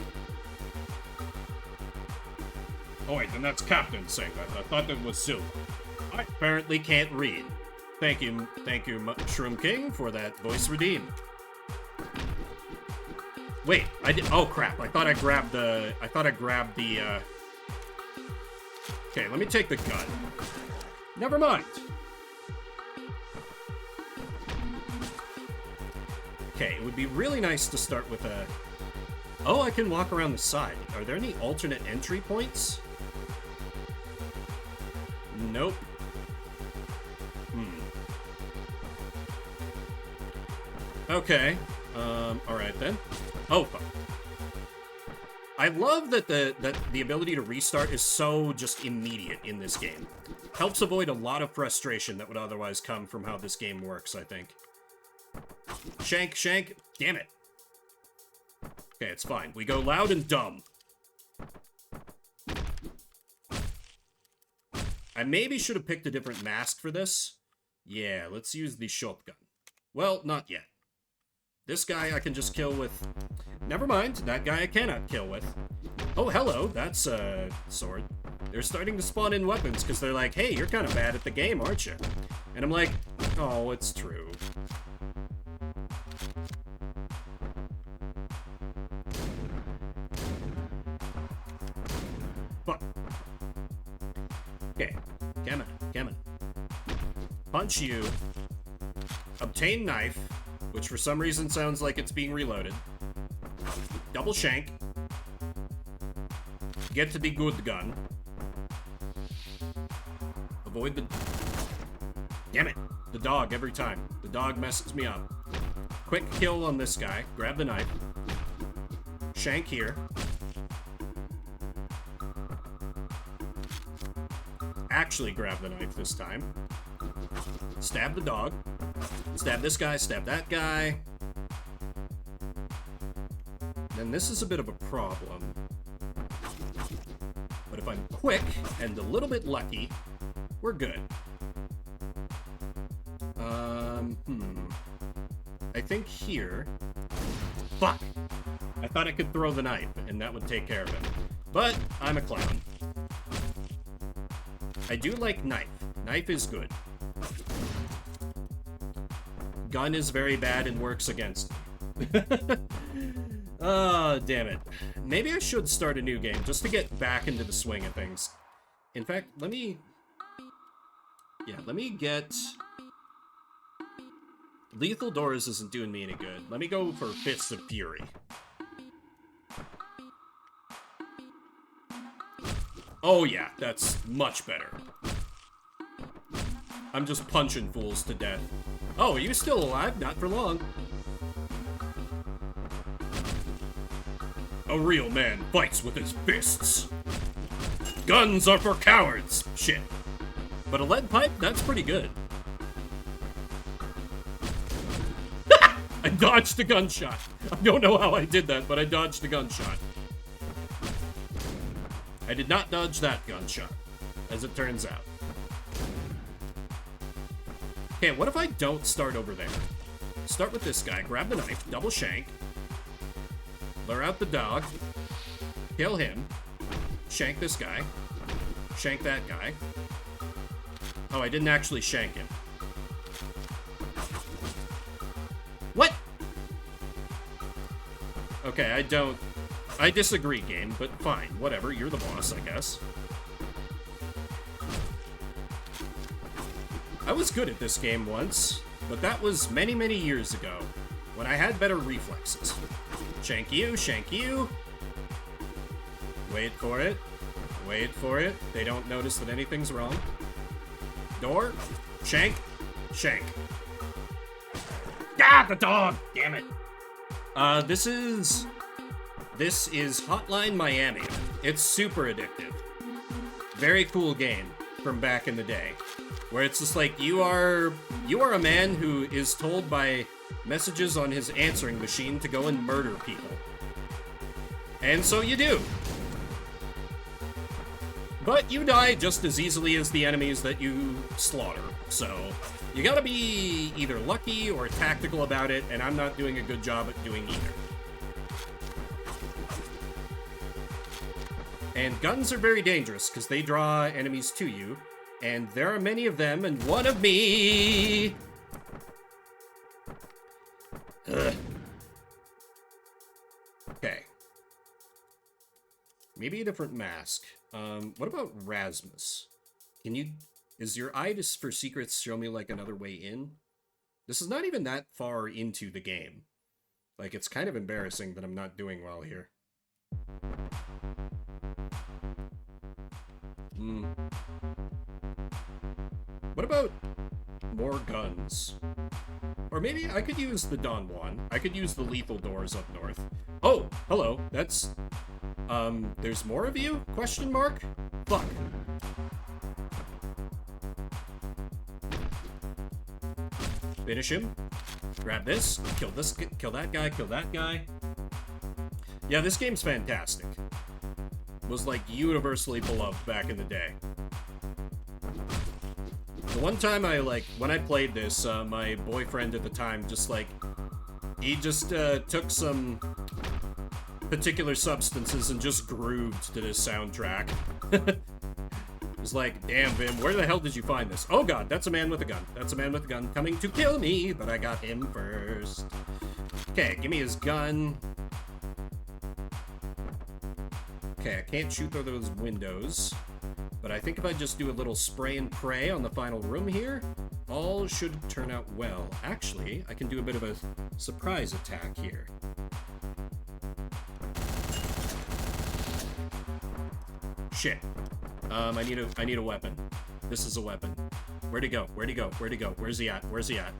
Oh wait, then that's Captain saying that. I thought that was Silver. I apparently can't read. Thank you, Shroom King, for that voice redeem. Wait, I did. Oh crap! I thought I grabbed the. Okay, let me take the gun. Never mind. Okay, it would be really nice to start with a... Oh, I can walk around the side. Are there any alternate entry points? Nope. Okay. Alright then. Oh, fuck. I love that the ability to restart is so just immediate in this game. Helps avoid a lot of frustration that would otherwise come from how this game works, I think. Shank, shank. Damn it. Okay, it's fine. We go loud and dumb. I maybe should have picked a different mask for this. Yeah, let's use the shotgun. Well, not yet. This guy I can just kill with... Never mind, that guy I cannot kill with. Oh, hello, that's a sword. They're starting to spawn in weapons because they're like, hey, you're kind of bad at the game, aren't you? And I'm like, oh, it's true. Fuck. Okay, come on. Punch you. Obtain knife, which for some reason sounds like it's being reloaded. Double shank. Get to the good gun. Avoid the... Damn it! The dog every time. The dog messes me up. Quick kill on this guy. Grab the knife. Shank here. Actually grab the knife this time. Stab the dog. Stab this guy, stab that guy. Then this is a bit of a problem. But if I'm quick and a little bit lucky, we're good. I think here... Fuck! I thought I could throw the knife, and that would take care of it. But I'm a clown. I do like knife. Knife is good. Gun is very bad and works against me. Damn it. Maybe I should start a new game just to get back into the swing of things. In fact, let me get... Lethal Doors isn't doing me any good. Let me go for Fists of Fury. Oh yeah, that's much better. I'm just punching fools to death. Oh, are you still alive? Not for long. A real man fights with his fists. Guns are for cowards. Shit. But a lead pipe? That's pretty good. I dodged a gunshot. I don't know how I did that, but I dodged a gunshot. I did not dodge that gunshot, as it turns out. Okay, what if I don't start over there? Start with this guy, grab the knife, double shank, lure out the dog, kill him, shank this guy, shank that guy. Oh, I didn't actually shank him. What? Okay, I disagree, game, but fine, whatever, you're the boss, I guess. I was good at this game once, but that was many, many years ago, when I had better reflexes. Shank you, shank you. Wait for it. Wait for it. They don't notice that anything's wrong. Door. Shank. Shank. Ah, the dog! Damn it. This is Hotline Miami. It's super addictive. Very cool game from back in the day. Where it's just like, you are a man who is told by messages on his answering machine to go and murder people. And so you do. But you die just as easily as the enemies that you slaughter. So you gotta be either lucky or tactical about it, and I'm not doing a good job at doing either. And guns are very dangerous, because they draw enemies to you. And there are many of them, and one of me! Ugh. Okay. Maybe a different mask. What about Rasmus? Is your eye just for secrets show me, like, another way in? This is not even that far into the game. Like, it's kind of embarrassing that I'm not doing well here. What about more guns? Or maybe I could use the Don Juan. I could use the Lethal Doors up north. Oh, hello. That's... there's more of you? Question mark? Fuck. Finish him. Grab this. Kill this. Kill that guy. Kill that guy. Yeah, this game's fantastic. Was, like, universally beloved back in the day. The one time when I played this, my boyfriend at the time he just took some particular substances and just grooved to this soundtrack. It was like, damn, Vim, where the hell did you find this? Oh god, that's a man with a gun. That's a man with a gun coming to kill me, but I got him first. Okay, give me his gun. Okay, I can't shoot through those windows. But I think if I just do a little spray and pray on the final room here, all should turn out well. Actually, I can do a bit of a surprise attack here. Shit. I need a weapon. This is a weapon. Where'd he go? Where'd he go? Where'd he go? Where's he at? Where's he at?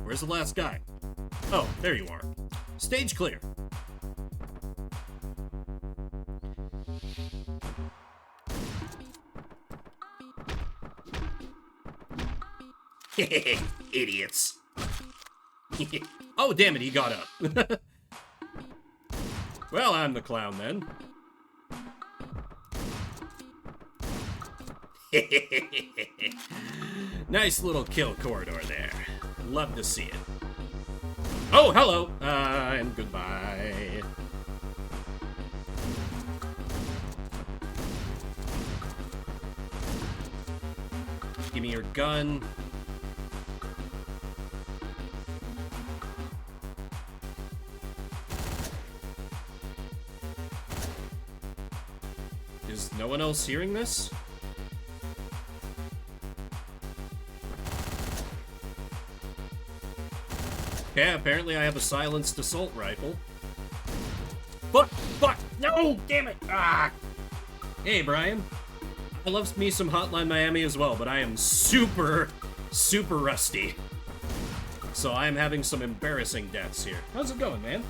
Where's the last guy? Oh, there you are. Stage clear. Idiots. Oh, damn it, he got up. Well, I'm the clown then. Nice little kill corridor there. Love to see it. Oh, hello, and goodbye. Give me your gun. Is no one else hearing this? Okay, apparently I have a silenced assault rifle. Fuck! No! Damn it! Ah! Hey, Brian. I love me some Hotline Miami as well, but I am super rusty. So I am having some embarrassing deaths here. How's it going, man?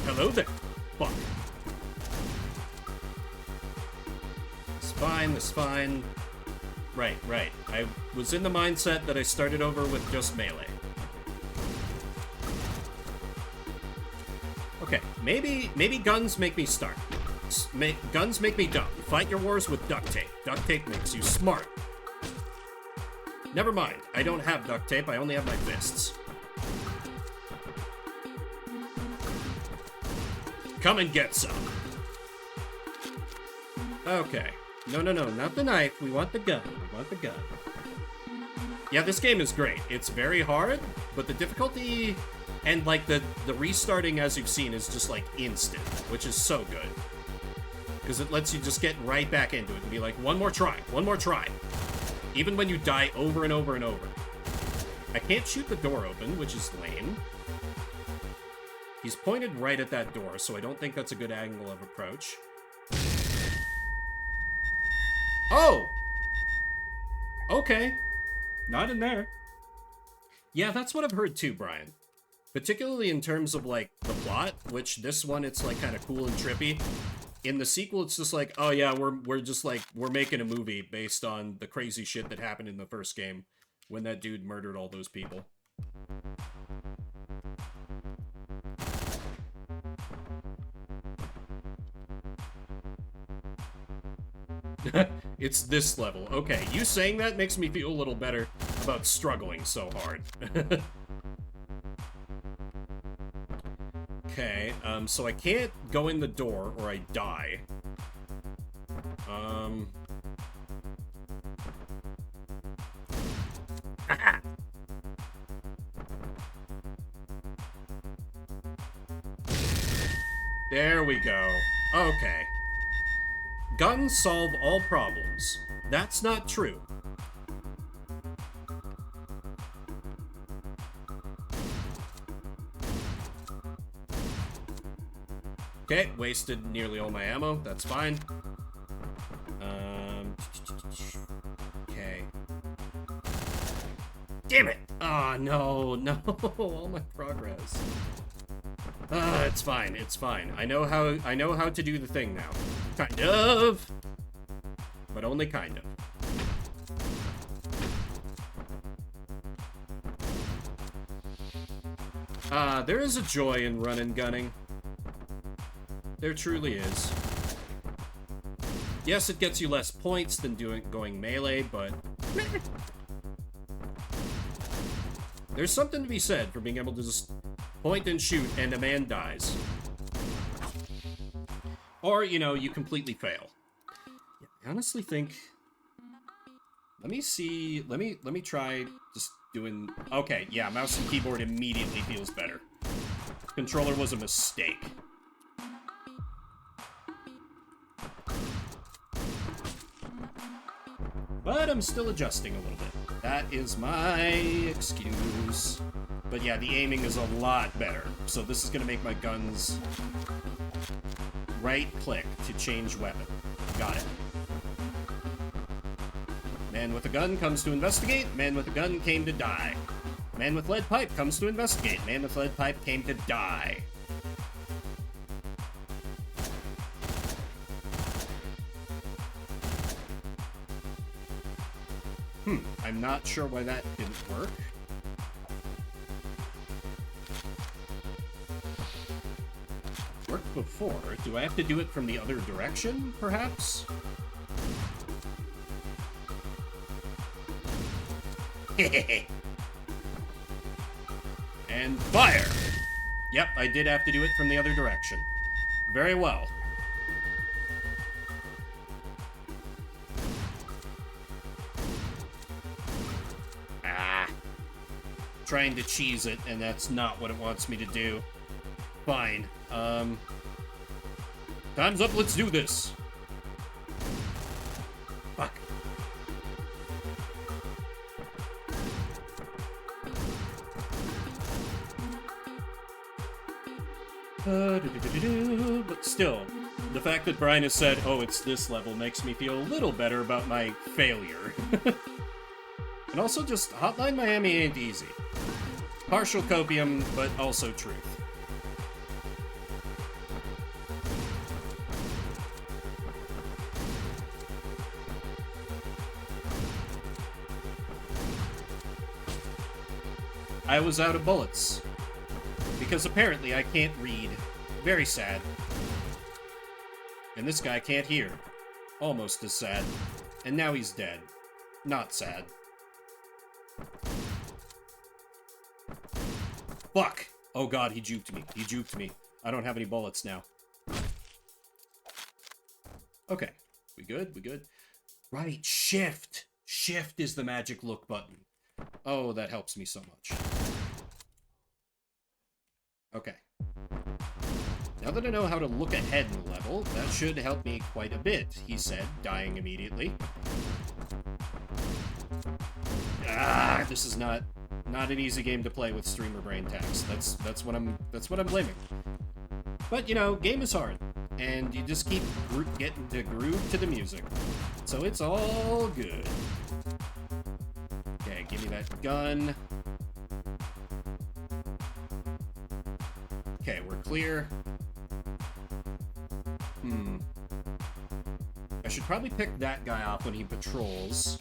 Hello there. Fuck. It's fine. Right. I was in the mindset that I started over with just melee. Okay, maybe guns make me start. Guns make me dumb. Fight your wars with duct tape. Duct tape makes you smart. Never mind, I don't have duct tape, I only have my fists. Come and get some. Okay. No, not the knife. We want the gun. Yeah, this game is great. It's very hard, but the difficulty and, like, the restarting, as you've seen, is just, like, instant, which is so good. Because it lets you just get right back into it and be like, one more try. Even when you die over and over and over. I can't shoot the door open, which is lame. He's pointed right at that door, so I don't think that's a good angle of approach. Oh! Okay. Not in there. Yeah, that's what I've heard too, Brian. Particularly in terms of, like, the plot, which this one, it's, like, kind of cool and trippy. In the sequel, it's just like, oh yeah, we're just, like, we're making a movie based on the crazy shit that happened in the first game when that dude murdered all those people. It's this level. Okay, you saying that makes me feel a little better about struggling so hard. Okay, so I can't go in the door or I die. There we go. Okay. Guns solve all problems. That's not true. Okay, wasted nearly all my ammo. That's fine. Okay. Damn it! Ah, no, all my progress. It's fine. I know how to do the thing now. Kind of. But only kind of. There is a joy in run and gunning. There truly is. Yes, it gets you less points than going melee, but there's something to be said for being able to just point and shoot and a man dies. Or, you know, you completely fail. Yeah, I honestly think... Let me try just doing... Okay, yeah, mouse and keyboard immediately feels better. Controller was a mistake. But I'm still adjusting a little bit. That is my excuse. But yeah, the aiming is a lot better. So this is going to make my guns right-click to change weapon. Got it. Man with a gun comes to investigate. Man with a gun came to die. Man with lead pipe comes to investigate. Man with lead pipe came to die. I'm not sure why that didn't work. Worked before. Do I have to do it from the other direction, perhaps? And fire! Yep, I did have to do it from the other direction. Very well. Trying to cheese it, and that's not what it wants me to do. Fine. Time's up, let's do this. Fuck. But still, the fact that Brian has said, oh, it's this level, makes me feel a little better about my failure. And also just, Hotline Miami ain't easy. Partial copium, but also truth. I was out of bullets. Because apparently I can't read. Very sad. And this guy can't hear. Almost as sad. And now he's dead. Not sad. Fuck! Oh god, he juked me. He juked me. I don't have any bullets now. Okay. We good? We good? Right, shift! Shift is the magic look button. Oh, that helps me so much. Okay. Now that I know how to look ahead in the level, that should help me quite a bit, he said, dying immediately. Ah, this is not an easy game to play with streamer brain tax. That's what I'm blaming. But you know, game is hard, and you just keep getting the groove to the music, so it's all good. Okay, give me that gun. Okay, we're clear. I should probably pick that guy off when he patrols.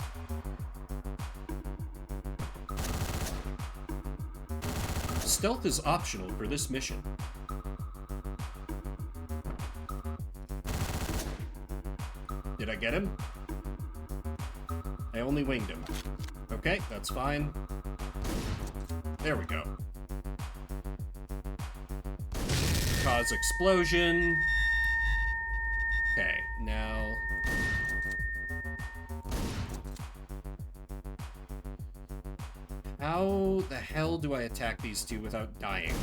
Stealth is optional for this mission. Did I get him? I only winged him. Okay, that's fine. There we go. Cause explosion. Okay, now... How the hell do I attack these two without dying?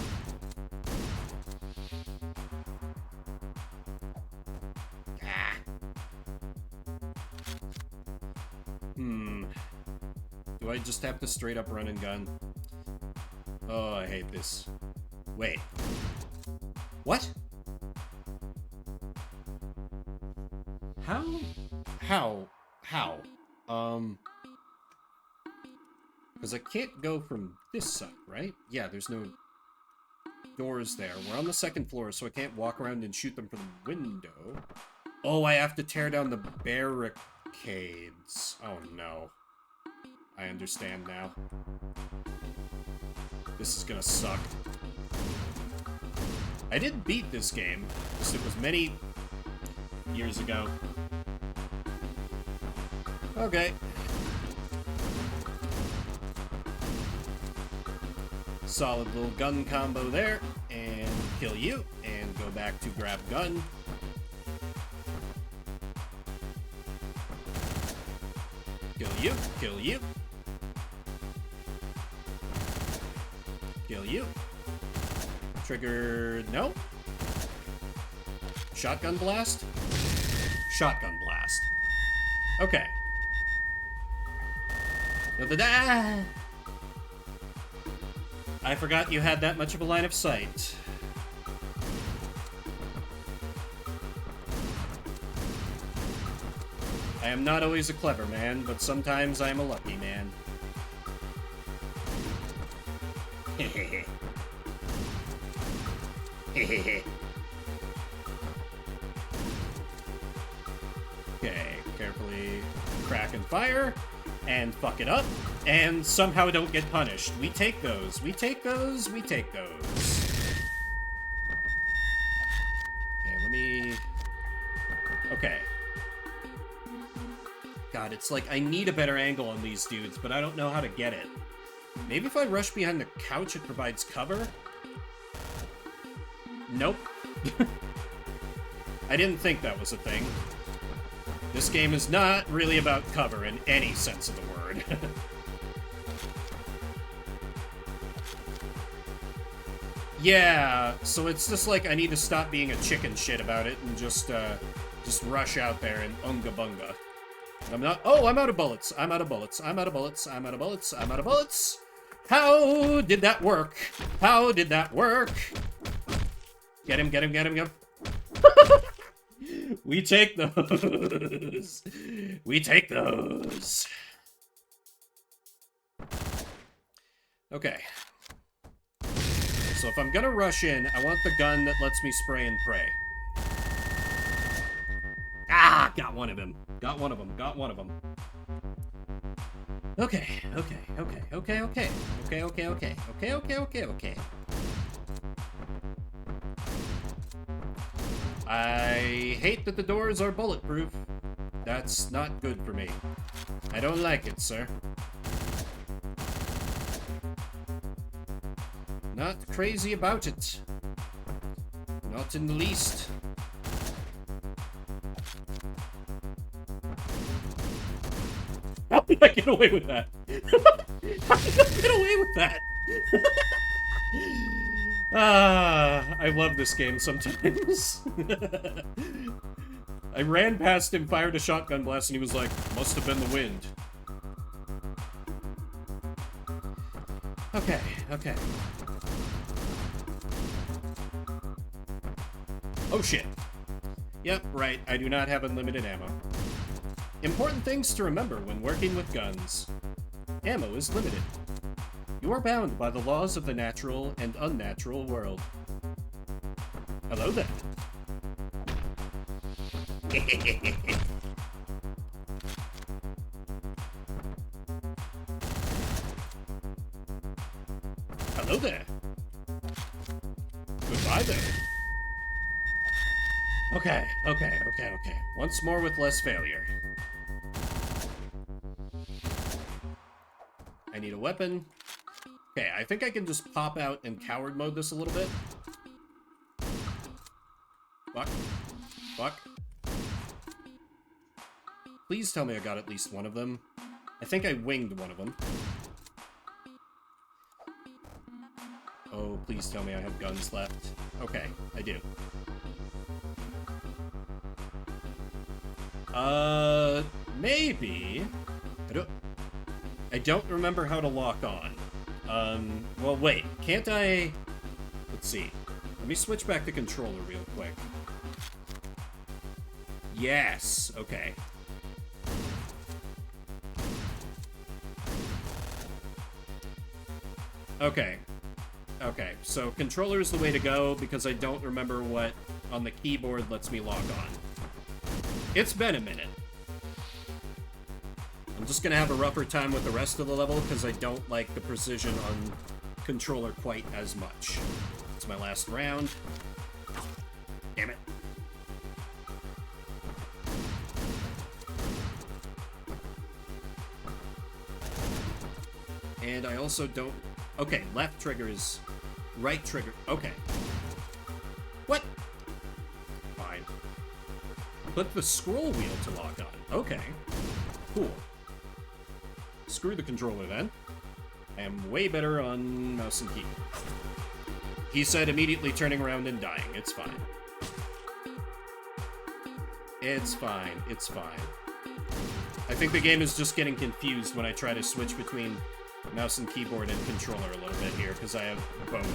Ah. Do I just have to straight up run and gun? Oh, I hate this. Wait. What? How? Because I can't go from this side, right? Yeah, there's no doors there. We're on the second floor, so I can't walk around and shoot them from the window. Oh, I have to tear down the barricades. Oh, no. I understand now. This is gonna suck. I did beat this game, just it was many years ago. Okay. Solid little gun combo there, and kill you, and go back to grab gun. Kill you, kill you. Kill you. Trigger, no. Shotgun blast? Shotgun blast. Okay. I forgot you had that much of a line of sight. I am not always a clever man, but sometimes I am a lucky man. Hehehe. Hehehe. Okay, carefully crack and fire, and fuck it up, and somehow don't get punished. We take those, we take those, we take those. Okay, let me... Okay. God, it's like I need a better angle on these dudes, but I don't know how to get it. Maybe if I rush behind the couch, it provides cover? Nope. I didn't think that was a thing. This game is not really about cover in any sense of the word. Yeah, so it's just like I need to stop being a chicken shit about it and just rush out there and unga bunga. I'm not. Oh, I'm out of bullets. I'm out of bullets. I'm out of bullets. I'm out of bullets. I'm out of bullets. How did that work? How did that work? Get him, get him, get him, get him. We take those. We take those. Okay. So if I'm gonna rush in, I want the gun that lets me spray and pray. Ah, got one of him. Got one of them. Got one of them. Okay, okay, okay, okay, okay. Okay, okay, okay. Okay, okay, okay, okay. I hate that the doors are bulletproof. That's not good for me. I don't like it, sir. Not crazy about it. Not in the least. How did I get away with that? How did I get away with that? I love this game sometimes. I ran past him, fired a shotgun blast, and he was like, must have been the wind. Okay, okay. Oh shit. Yep, right, I do not have unlimited ammo. Important things to remember when working with guns. Ammo is limited. You are bound by the laws of the natural and unnatural world. Hello there. Hello there. Goodbye there. Okay, okay, okay, okay. Once more with less failure. I need a weapon. Okay, I think I can just pop out and coward mode this a little bit. Fuck. Fuck. Please tell me I got at least one of them. I think I winged one of them. Oh, please tell me I have guns left. Okay, I do. Maybe. I don't remember how to lock on. Well, wait. Can't I... Let's see. Let me switch back to controller real quick. Yes. Okay. Okay. Okay, so controller is the way to go because I don't remember what on the keyboard lets me lock on. It's been a minute. I'm just gonna have a rougher time with the rest of the level because I don't like the precision on controller quite as much. It's my last round. Damn it. And I also don't... Okay, left trigger is... Right trigger... Okay. What? Fine. Click the scroll wheel to lock on. Okay. Cool. Screw the controller then. I am way better on mouse and keyboard. He said immediately turning around and dying. It's fine. It's fine. It's fine. I think the game is just getting confused when I try to switch between mouse and keyboard and controller a little bit here, because I have both.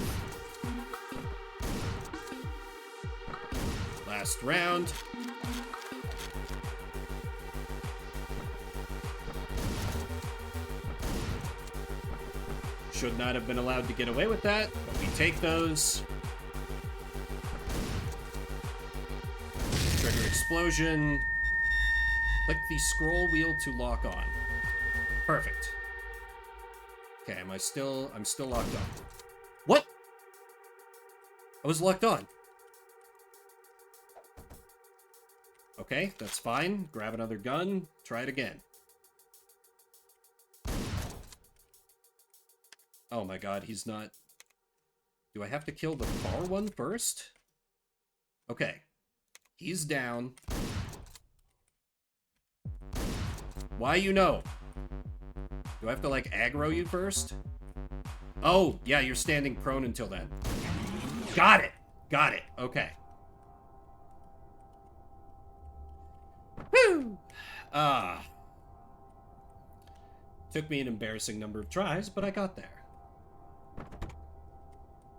Last round. Should not have been allowed to get away with that, but we take those. Trigger explosion. Click the scroll wheel to lock on. Perfect. Okay, I'm still locked on. What? I was locked on. Okay, that's fine. Grab another gun. Try it again. Oh my god, he's not... Do I have to kill the far one first? Okay. He's down. Why you know? Do I have to, like, aggro you first? Oh, yeah, you're standing prone until then. Got it! Got it. Okay. Woo! Took me an embarrassing number of tries, but I got there.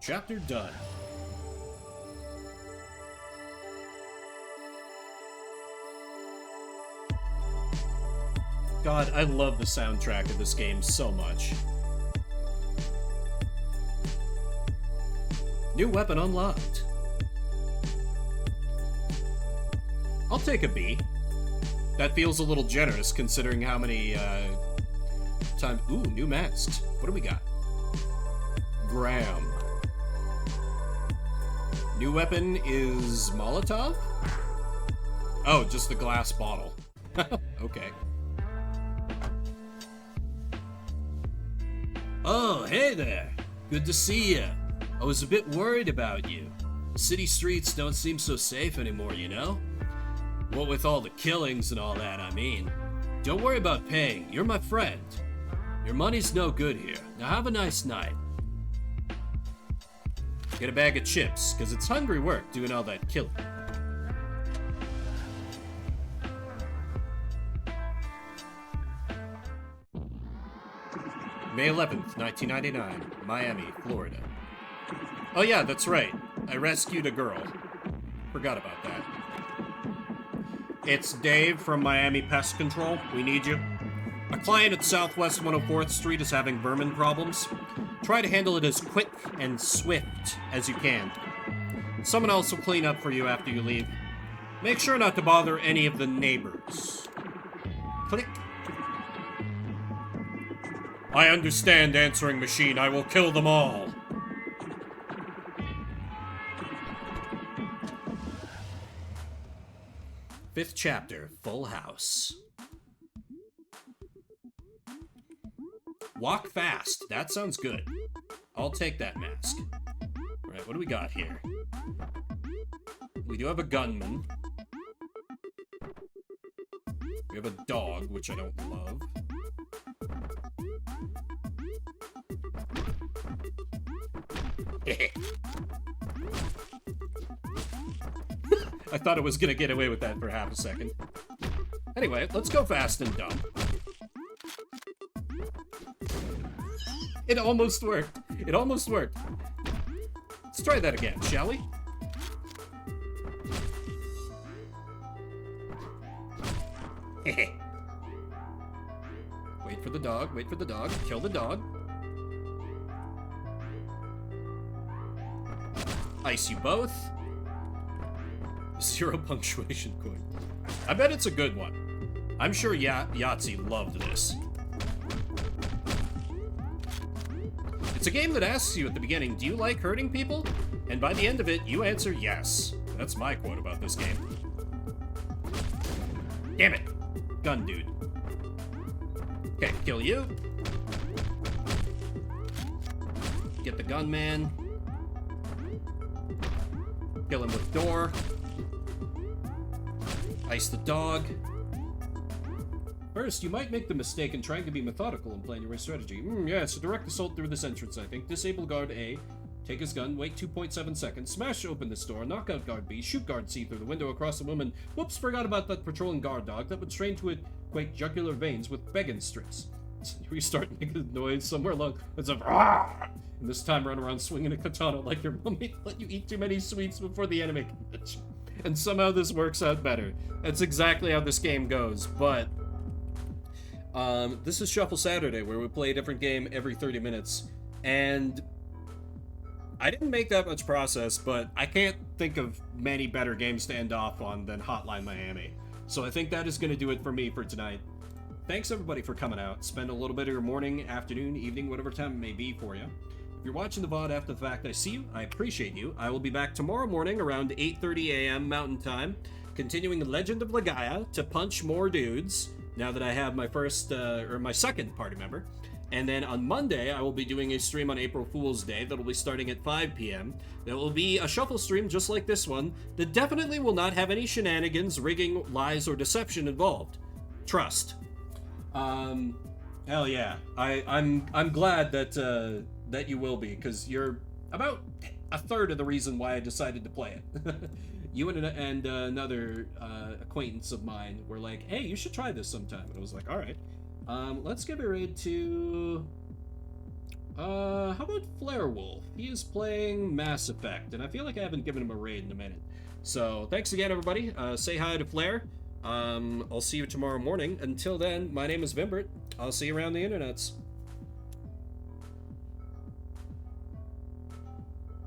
Chapter done. God, I love the soundtrack of this game so much. New weapon unlocked. I'll take a B. That feels a little generous considering how many, time. Ooh, new masks. What do we got? Graham. New weapon is Molotov? Oh, just the glass bottle. Okay. Oh, hey there. Good to see you. I was a bit worried about you. The city streets don't seem so safe anymore, you know? What with all the killings and all that, I mean. Don't worry about paying. You're my friend. Your money's no good here. Now have a nice night. Get a bag of chips, because it's hungry work doing all that killing. May 11th, 1999, Miami, Florida. Oh yeah, that's right. I rescued a girl. Forgot about that. It's Dave from Miami Pest Control. We need you. A client at Southwest 104th Street is having vermin problems. Try to handle it as quick and swift as you can. Someone else will clean up for you after you leave. Make sure not to bother any of the neighbors. Click. I understand, answering machine. I will kill them all. Fifth chapter, Full House. Walk fast. That sounds good. I'll take that mask. All right, what do we got here? We do have a gunman. We have a dog, which I don't love. I thought I was gonna get away with that for half a second. Anyway, let's go fast and dumb. It almost worked. It almost worked. Let's try that again, shall we? Wait for the dog, wait for the dog, kill the dog. Ice you both. 0 punctuation coin. I bet it's a good one. I'm sure Yahtzee loved this. It's a game that asks you at the beginning, do you like hurting people? And by the end of it, you answer yes. That's my quote about this game. Damn it. Gun dude. Okay, kill you. Get the gunman. Kill him with door. Ice the dog. First, you might make the mistake in trying to be methodical and plan your own strategy. Yes, a direct assault through this entrance, I think. Disable guard A. Take his gun, wait 2.7 seconds, smash open this door, knock out guard B, shoot guard C through the window across the woman. Whoops, forgot about that patrolling guard dog. That would strain to equate jugular veins with begging strips. We start making a noise somewhere along. It's a and this time run around swinging a katana like your mummy let you eat too many sweets before the anime convention. And somehow this works out better. That's exactly how this game goes, but this is Shuffle Saturday, where we play a different game every 30 minutes, and I didn't make that much process, but I can't think of many better games to end off on than Hotline Miami. So I think that is going to do it for me for tonight. Thanks everybody for coming out. Spend a little bit of your morning, afternoon, evening, whatever time it may be for you. If you're watching the VOD after the fact, I see you. I appreciate you. I will be back tomorrow morning around 8:30 a.m. Mountain Time, continuing the Legend of Legaia to punch more dudes, now that I have my first, or my second party member. And then on Monday, I will be doing a stream on April Fool's Day that will be starting at 5 p.m. That will be a shuffle stream just like this one that definitely will not have any shenanigans, rigging, lies, or deception involved. Trust. Hell yeah. I'm glad that that you will be, because you're about a third of the reason why I decided to play it. You and another acquaintance of mine were like, hey, you should try this sometime. And I was like, all right. Let's give a raid to... how about Flare Wolf? He is playing Mass Effect, and I feel like I haven't given him a raid in a minute. So, thanks again, everybody. Say hi to Flare. I'll see you tomorrow morning. Until then, my name is Vimbert. I'll see you around the internets.